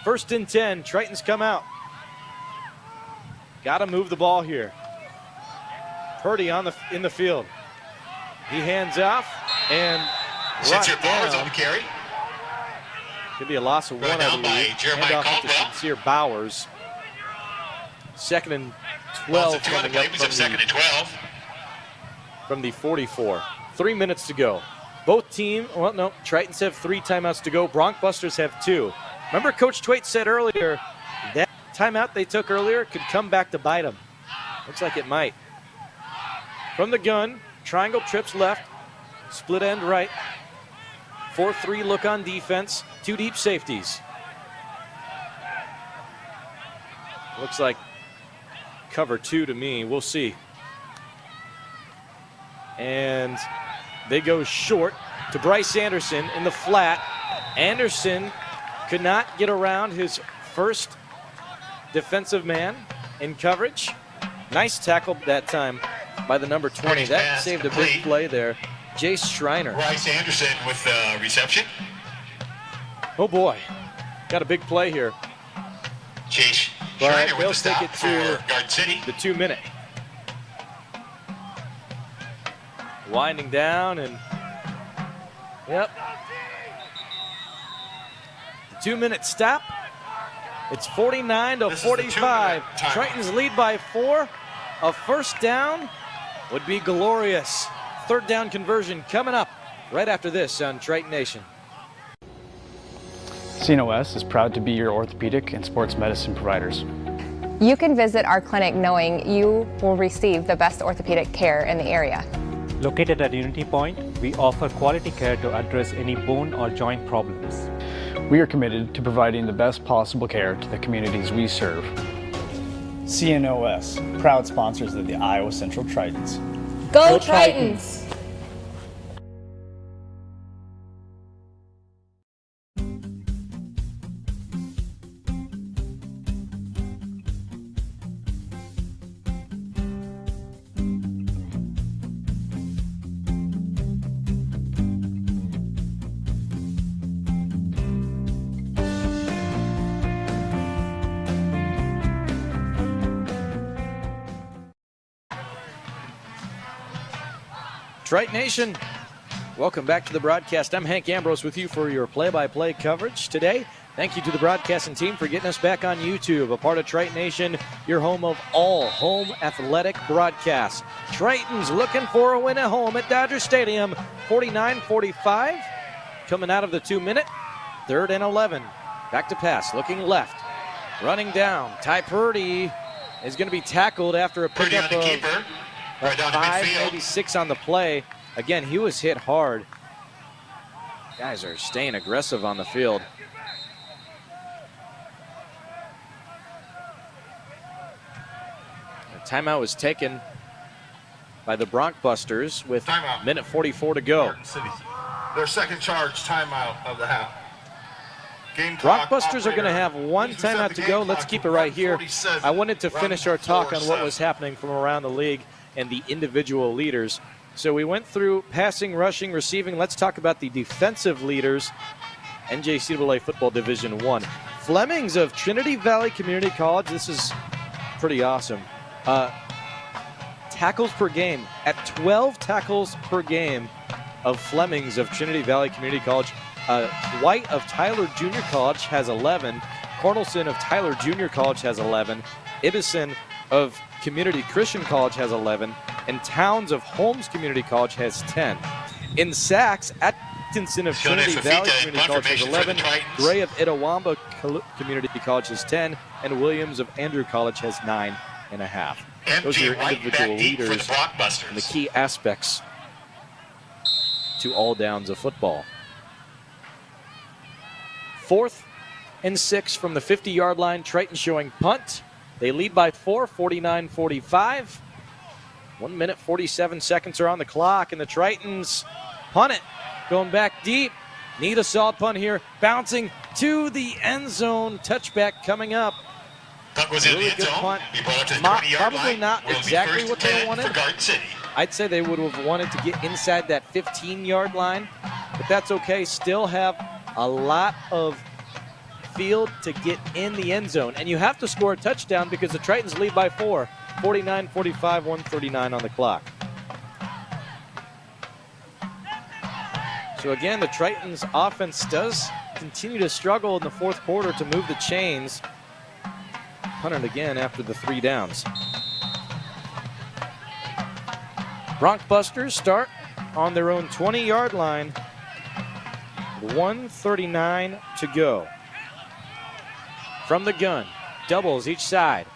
1st and 10. Tritons come out. Got to move the ball here. Purdy in the field. He hands off and Sincere brought Bowers down. on the carry. Could be a loss of Brought one, I down by believe. Jeremiah Hand off to Caldwell. Sincere Bowers. 2nd and Loss 12 of 2 on the coming play. up Was up 2nd and 12. from the 44. 3 minutes to go. Both Tritons have 3 timeouts to go. Broncbusters have 2. Remember Coach Twait said earlier that timeout they took earlier could come back to bite them. Looks like it might. From the gun, triangle trips left, split end right. 4-3 look on defense, 2 deep safeties. Looks like cover 2 to me. We'll see. And they go short to Bryce Anderson in the flat. Anderson could not get around his first defensive man in coverage. Nice tackle that time by the number 20. That saved a big play there. Jace Schreiner. Bryce Anderson with the reception. Oh boy, got a big play here. Chase But Schreiner they'll with the take stop it for to Garden City. the 2 minute. Winding down and, yep. The 2 minute stop. It's 49 to 45. Tritons lead by 4. A first down would be glorious. 3rd down conversion coming up right after this on Triton Nation. CNOS is proud to be your orthopedic and sports medicine providers. You can visit our clinic knowing you will receive the best orthopedic care in the area. Located at Unity Point, we offer quality care to address any bone or joint problems. We are committed to providing the best possible care to the communities we serve. CNOS, proud sponsors of the Iowa Central Tritons. Go Tritons! Triton Nation, welcome back to the broadcast. I'm Hank Ambrose with you for your play-by-play coverage today. Thank you to the broadcasting team for getting us back on YouTube, a part of Triton Nation, your home of all home athletic broadcasts. Tritons looking for a win at home at Dodger Stadium, 49-45. Coming out of the 2 minute, 3rd and 11. Back to pass, looking left, running down. Ty Purdy is going to be tackled after a pickup of 5, maybe 6 on the play. Again, he was hit hard. Guys are staying aggressive on the field. A timeout was taken by the Broncbusters with minute 44 to go. Their second charge timeout of the half. Game clock Broncbusters are going to have 1 timeout to go. Let's keep it right here. I wanted to finish our talk on what was happening from around the league and the individual leaders. So we went through passing, rushing, receiving. Let's talk about the defensive leaders. NJCAA Football Division I. Flemings of Trinity Valley Community College. This is pretty awesome. Tackles per game. At 12 tackles per game of Flemings of Trinity Valley Community College. White of Tyler Junior College has 11. Cornelson of Tyler Junior College has 11. Ibison of Community Christian College has 11, and Towns of Holmes Community College has 10. In sacks, Atkinson of Trinity Valley Community College has 11, Gray of Itawamba Community College has 10, and Williams of Andrew College has 9.5. Those are your individual leaders and the key aspects to all downs of football. 4th and 6 from the 50-yard line. Triton showing punt. They lead by 4, 49-45. 1 minute, 47 seconds are on the clock, and the Tritons punt it. Going back deep. Need a solid punt here. Bouncing to the end zone. Touchback coming up. Punt was in Really the end good zone. punt. Be brought up to the 20-yard Probably line. not Will be exactly first what and they 10 wanted. for Garden City. I'd say they would have wanted to get inside that 15-yard line, but that's okay. Still have a lot of field to get in the end zone. And you have to score a touchdown because the Tritons lead by 4. 49-45, 1:39 on the clock. So again, the Tritons offense does continue to struggle in the fourth quarter to move the chains. Punted again after the 3 downs. Broncbusters start on their own 20-yard line. 1:39 to go. From the gun, doubles each side.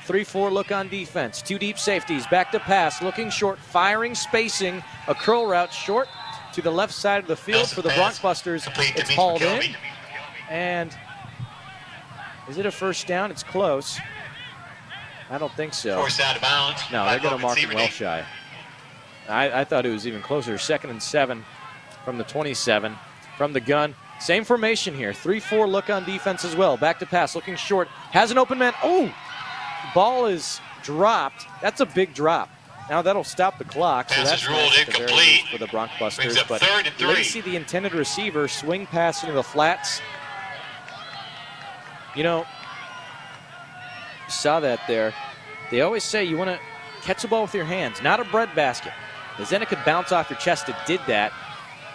3-4 look on defense. 2 deep safeties, back to pass, looking short, firing, spacing, a curl route short to the left side of the field for the Broncbusters. It's hauled in. And is it a first down? It's close. I don't think so. Forced out of bounds. No, they're going to mark him well shy. I thought it was even closer. 2nd and 7 from the 27. From the gun. Same formation here. 3-4 look on defense as well. Back to pass, looking short. Has an open man. Oh! Ball is dropped. That's a big drop. Now that'll stop the clock. Pass so that's is ruled nice at the very incomplete. least for the Broncbusters. Brings up But 3rd and 3. Lacey, the intended receiver, swing pass into the flats. You know, you saw that there. They always say you want to catch the ball with your hands, not a breadbasket, because then it could bounce off your chest. It did that.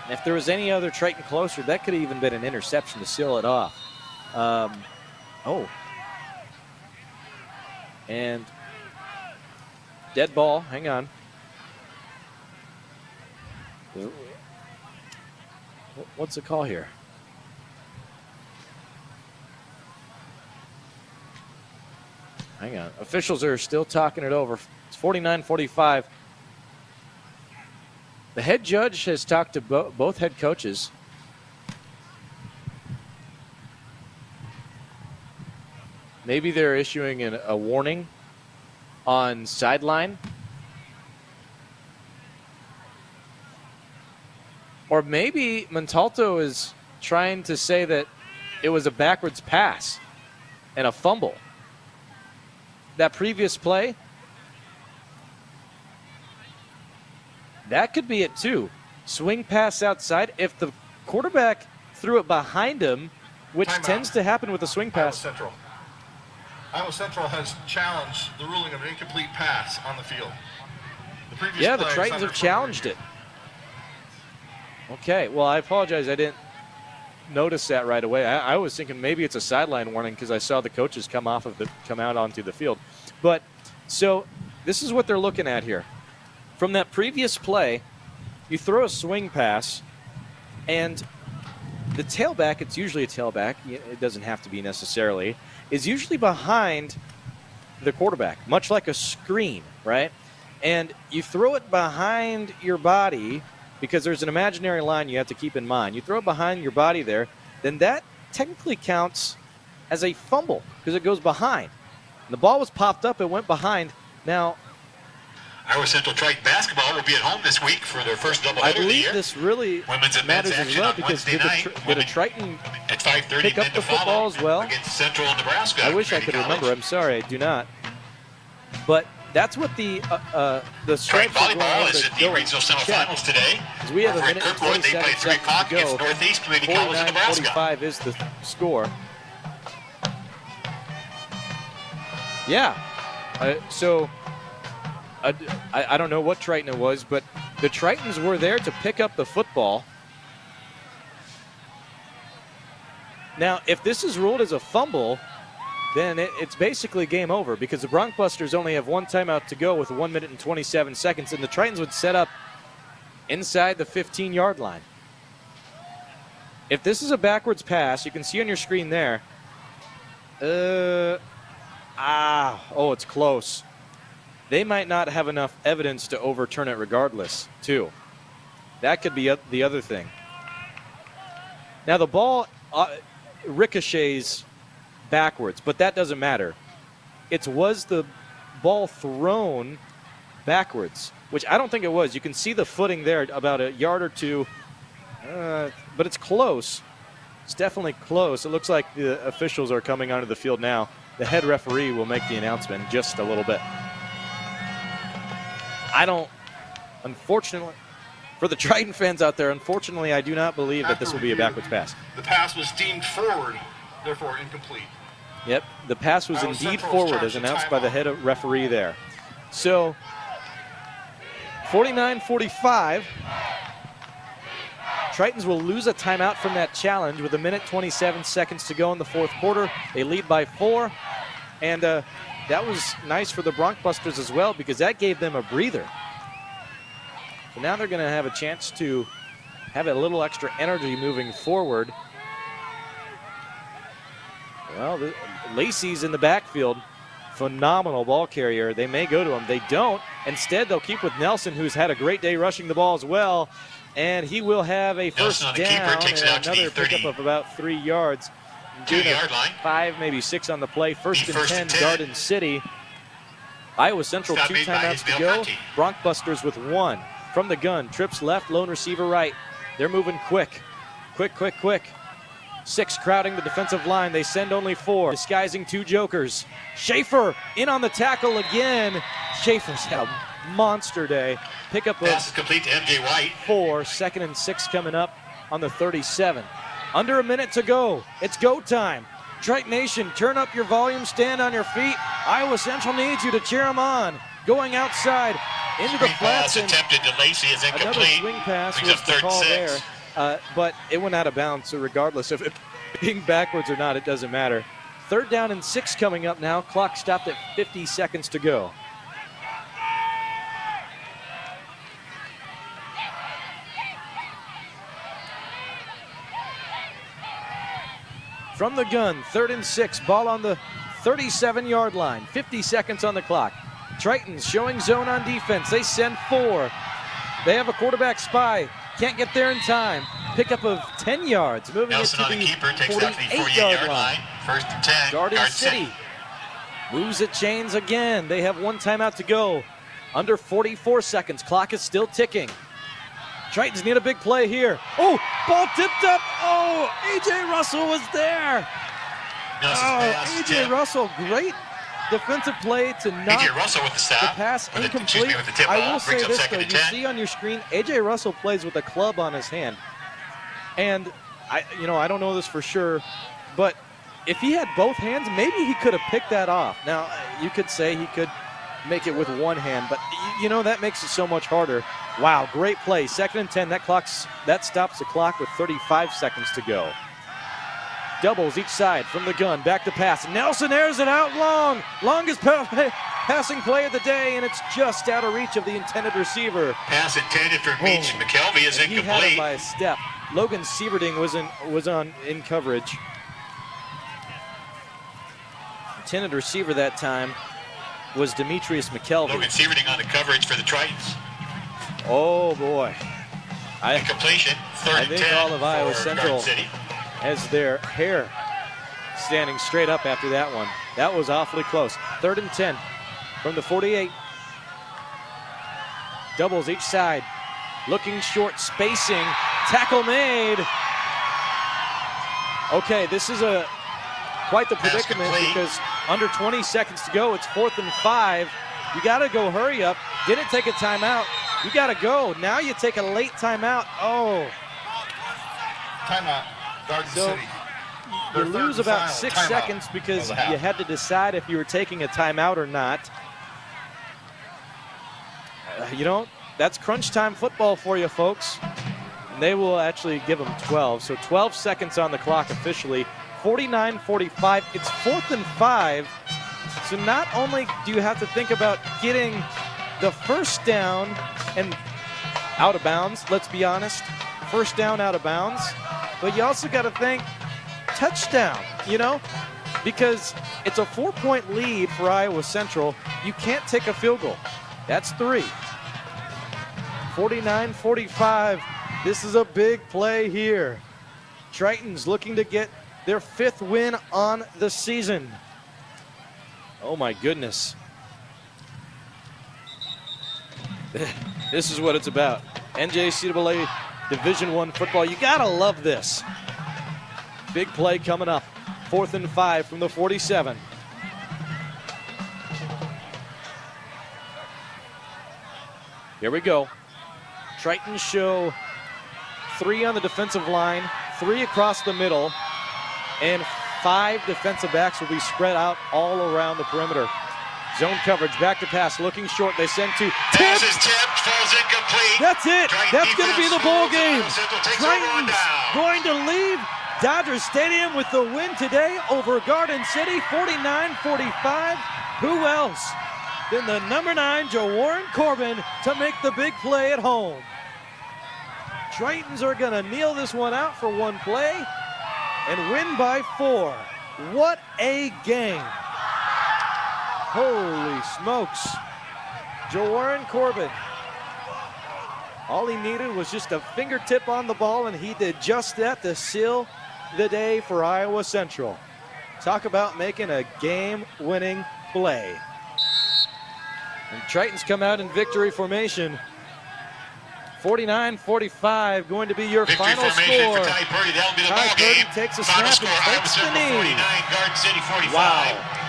And if there was any other Triton closer, that could have even been an interception to seal it off. And dead ball. Hang on. What's the call here? Hang on. Officials are still talking it over. It's 49-45. The head judge has talked to both head coaches. Maybe they're issuing a warning on sideline. Or maybe Montalto is trying to say that it was a backwards pass and a fumble. That previous play, that could be it too. Swing pass outside. If the quarterback threw it behind him, which tends to happen with a swing pass. Iowa Central has challenged the ruling of an incomplete pass on the field. Yeah, the Tritons have challenged it. Okay, well, I apologize. I didn't notice that right away. I was thinking maybe it's a sideline warning because I saw the coaches come out onto the field. But so this is what they're looking at here. From that previous play, you throw a swing pass, and the tailback, it's usually a tailback, it doesn't have to be necessarily, is usually behind the quarterback, much like a screen, right? And you throw it behind your body because there's an imaginary line you have to keep in mind. You throw it behind your body there, then that technically counts as a fumble because it goes behind. And the ball was popped up, it went behind. Now, Iowa Central Triton basketball will be at home this week for their first doubleheader I of the believe year. this really Women's and matters men's as action well on because Wednesday did a night. Triton At 5:30, pick up then the to follow football as well? against Central Nebraska. I wish I could remember. I'm sorry, I do not. But that's what the stripes are going Volleyball on is to in the go regional check. semifinals today. Because we have a Over in minute and Kirkwood, they 27 play 3 seconds o'clock to against go. Northeast Community College of Nebraska. 49-45 is the score. Yeah. I don't know what Triton it was, but the Tritons were there to pick up the football. Now, if this is ruled as a fumble, then it's basically game over because the Broncbusters only have one timeout to go with 1 minute and 27 seconds, and the Tritons would set up inside the 15-yard line. If this is a backwards pass, you can see on your screen there. It's close. They might not have enough evidence to overturn it regardless, too. That could be the other thing. Now, the ball ricochets backwards, but that doesn't matter. Was the ball thrown backwards, which I don't think it was. You can see the footing there about a yard or two, but it's close. It's definitely close. It looks like the officials are coming onto the field now. the head referee will make the announcement in just a little bit. Unfortunately, for the Triton fans out there, unfortunately, I do not believe that this will be a backwards pass. The pass was deemed forward, therefore incomplete. Yep, the pass was indeed forward as announced by the head referee there. So, 49-45. Tritons will lose a timeout from that challenge with 1:27 seconds to go in the fourth quarter. They lead by 4, and that was nice for the Broncbusters as well because that gave them a breather. So now they're going to have a chance to have a little extra energy moving forward. Well, Lacey's in the backfield. Phenomenal ball carrier. They may go to him. They don't. Instead, they'll keep with Nelson, who's had a great day rushing the ball as well. And he will have a first down and another pickup of about 3 yards. 2-yard line. 5, maybe 6 on the play. First and 10, Garden City. Iowa Central, 2 timeouts to go. Broncbusters with 1. From the gun, trips left, lone receiver right. They're moving quick. Quick. 6 crowding the defensive line. They send only 4, disguising 2 jokers. Schaefer in on the tackle again. Schaefer's had a monster day. Pickup of Pass is complete to MJ White. 4, 2nd and 6 coming up on the 37. Under a minute to go. It's go time. Triton Nation, turn up your volume, stand on your feet. Iowa Central needs you to cheer them on. Going outside into the flats. Attempted to Lacey is incomplete. Another swing pass was the call there. But it went out of bounds, so regardless of it being backwards or not, it doesn't matter. 3rd down and 6 coming up now. Clock stopped at 50 seconds to go. From the gun, 3rd and 6, ball on the 37-yard line. 50 seconds on the clock. Tritons showing zone on defense. They send 4. They have a quarterback spy. Can't get there in time. Pickup of 10 yards. Moving Nelson it to the 48-yard line. First and 10. Garden City moves it chains again. They have 1 timeout to go. Under 44 seconds. Clock is still ticking. Tritons need a big play here. Oh, ball tipped up. Oh, A.J. Russell was there. A.J. Russell, great defensive play to knock A.J. Russell with the stop. The pass incomplete. I will say this, though. You see on your screen, A.J. Russell plays with a club on his hand. And, I don't know this for sure, but if he had both hands, maybe he could have picked that off. Now, you could say he could make it with one hand, but, that makes it so much harder. Wow, great play. 2nd and 10. That stops the clock with 35 seconds to go. Doubles each side from the gun. Back to pass. Nelson airs it out long. Longest passing play of the day, and it's just out of reach of the intended receiver. Pass intended for Beach McKelvey is incomplete. He had him by a step. Logan Sieverding was in coverage. Intended receiver that time was Demetrius McKelvey. Logan Sieverding on the coverage for the Tritons. Oh boy. Incompletion. 3rd I think all of Iowa Central City has their hair standing straight up after that one. That was awfully close. 3rd and 10 from the 48. Doubles each side. Looking short, spacing. Tackle made. Okay, this is quite the predicament because under 20 seconds to go, it's 4th and 5. You got to go hurry up. Didn't take a timeout. You got to go. Now you take a late timeout. Oh. Timeout. Garden City. You lose about 6 seconds because you had to decide if you were taking a timeout or not. That's crunch time football for you, folks. And they will actually give them 12. So 12 seconds on the clock officially. 49-45. It's 4th and 5. So not only do you have to think about getting the first down and out of bounds, let's be honest. First down out of bounds. But you also got to think touchdown, because it's a 4-point lead for Iowa Central. You can't take a field goal. That's 3. 49-45. This is a big play here. Tritons looking to get their 5th win on the season. Oh my goodness. This is what it's about. NJCAA Division I football. You gotta love this. Big play coming up. 4th and 5 from the 47. Here we go. Tritons show 3 on the defensive line, 3 across the middle, and 5 defensive backs will be spread out all around the perimeter. Zone coverage, back to pass, looking short. They send to Pass is tipped, falls incomplete. That's it. That's going to be the ball game. Tritons going to leave Dodger Stadium with the win today over Garden City, 49-45. Who else than the number 9, Jawarren Corbin, to make the big play at home? Tritons are going to kneel this one out for one play and win by 4. What a game. Holy smokes. Jawarren Corbin. All he needed was just a fingertip on the ball, and he did just that to seal the day for Iowa Central. Talk about making a game-winning play. And Tritons come out in victory formation. 49-45 going to be your Victory final formation score. for Ty Purdy. That'll be the Ty ball Purdy game. takes a Final snap score, and takes the knee. 49, Garden City 45. Wow.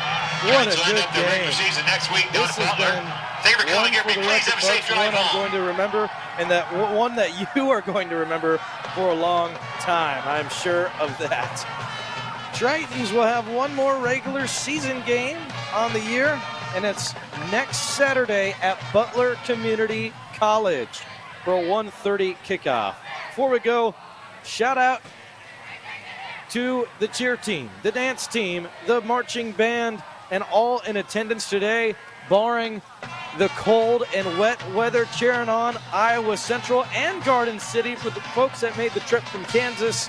What a Tritons will end good up their regular game. season next week down This at has Butler. been Thank you for one calling here. for Be the pleased. record Have a safe books, drive one I'm home. going to remember, and that one that you are going to remember for a long time. I'm sure of that. Tritons will have one more regular season game on the year, and it's next Saturday at Butler Community College for a 1:30 kickoff. Before we go, shout out to the cheer team, the dance team, the marching band, and all in attendance today, barring the cold and wet weather, cheering on Iowa Central and Garden City for the folks that made the trip from Kansas.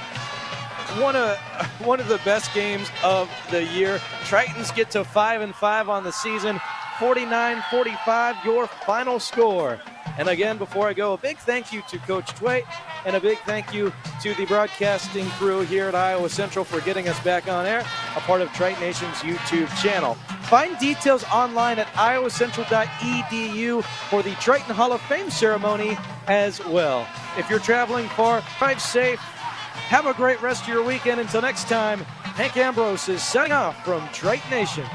One of the best games of the year. Tritons get to 5-5 on the season. 49-45, your final score. And again, before I go, a big thank you to Coach Twait and a big thank you to the broadcasting crew here at Iowa Central for getting us back on air, a part of Triton Nation's YouTube channel. Find details online at iowacentral.edu for the Triton Hall of Fame ceremony as well. If you're traveling far, drive safe. Have a great rest of your weekend. Until next time, Hank Ambrose is signing off from Triton Nation.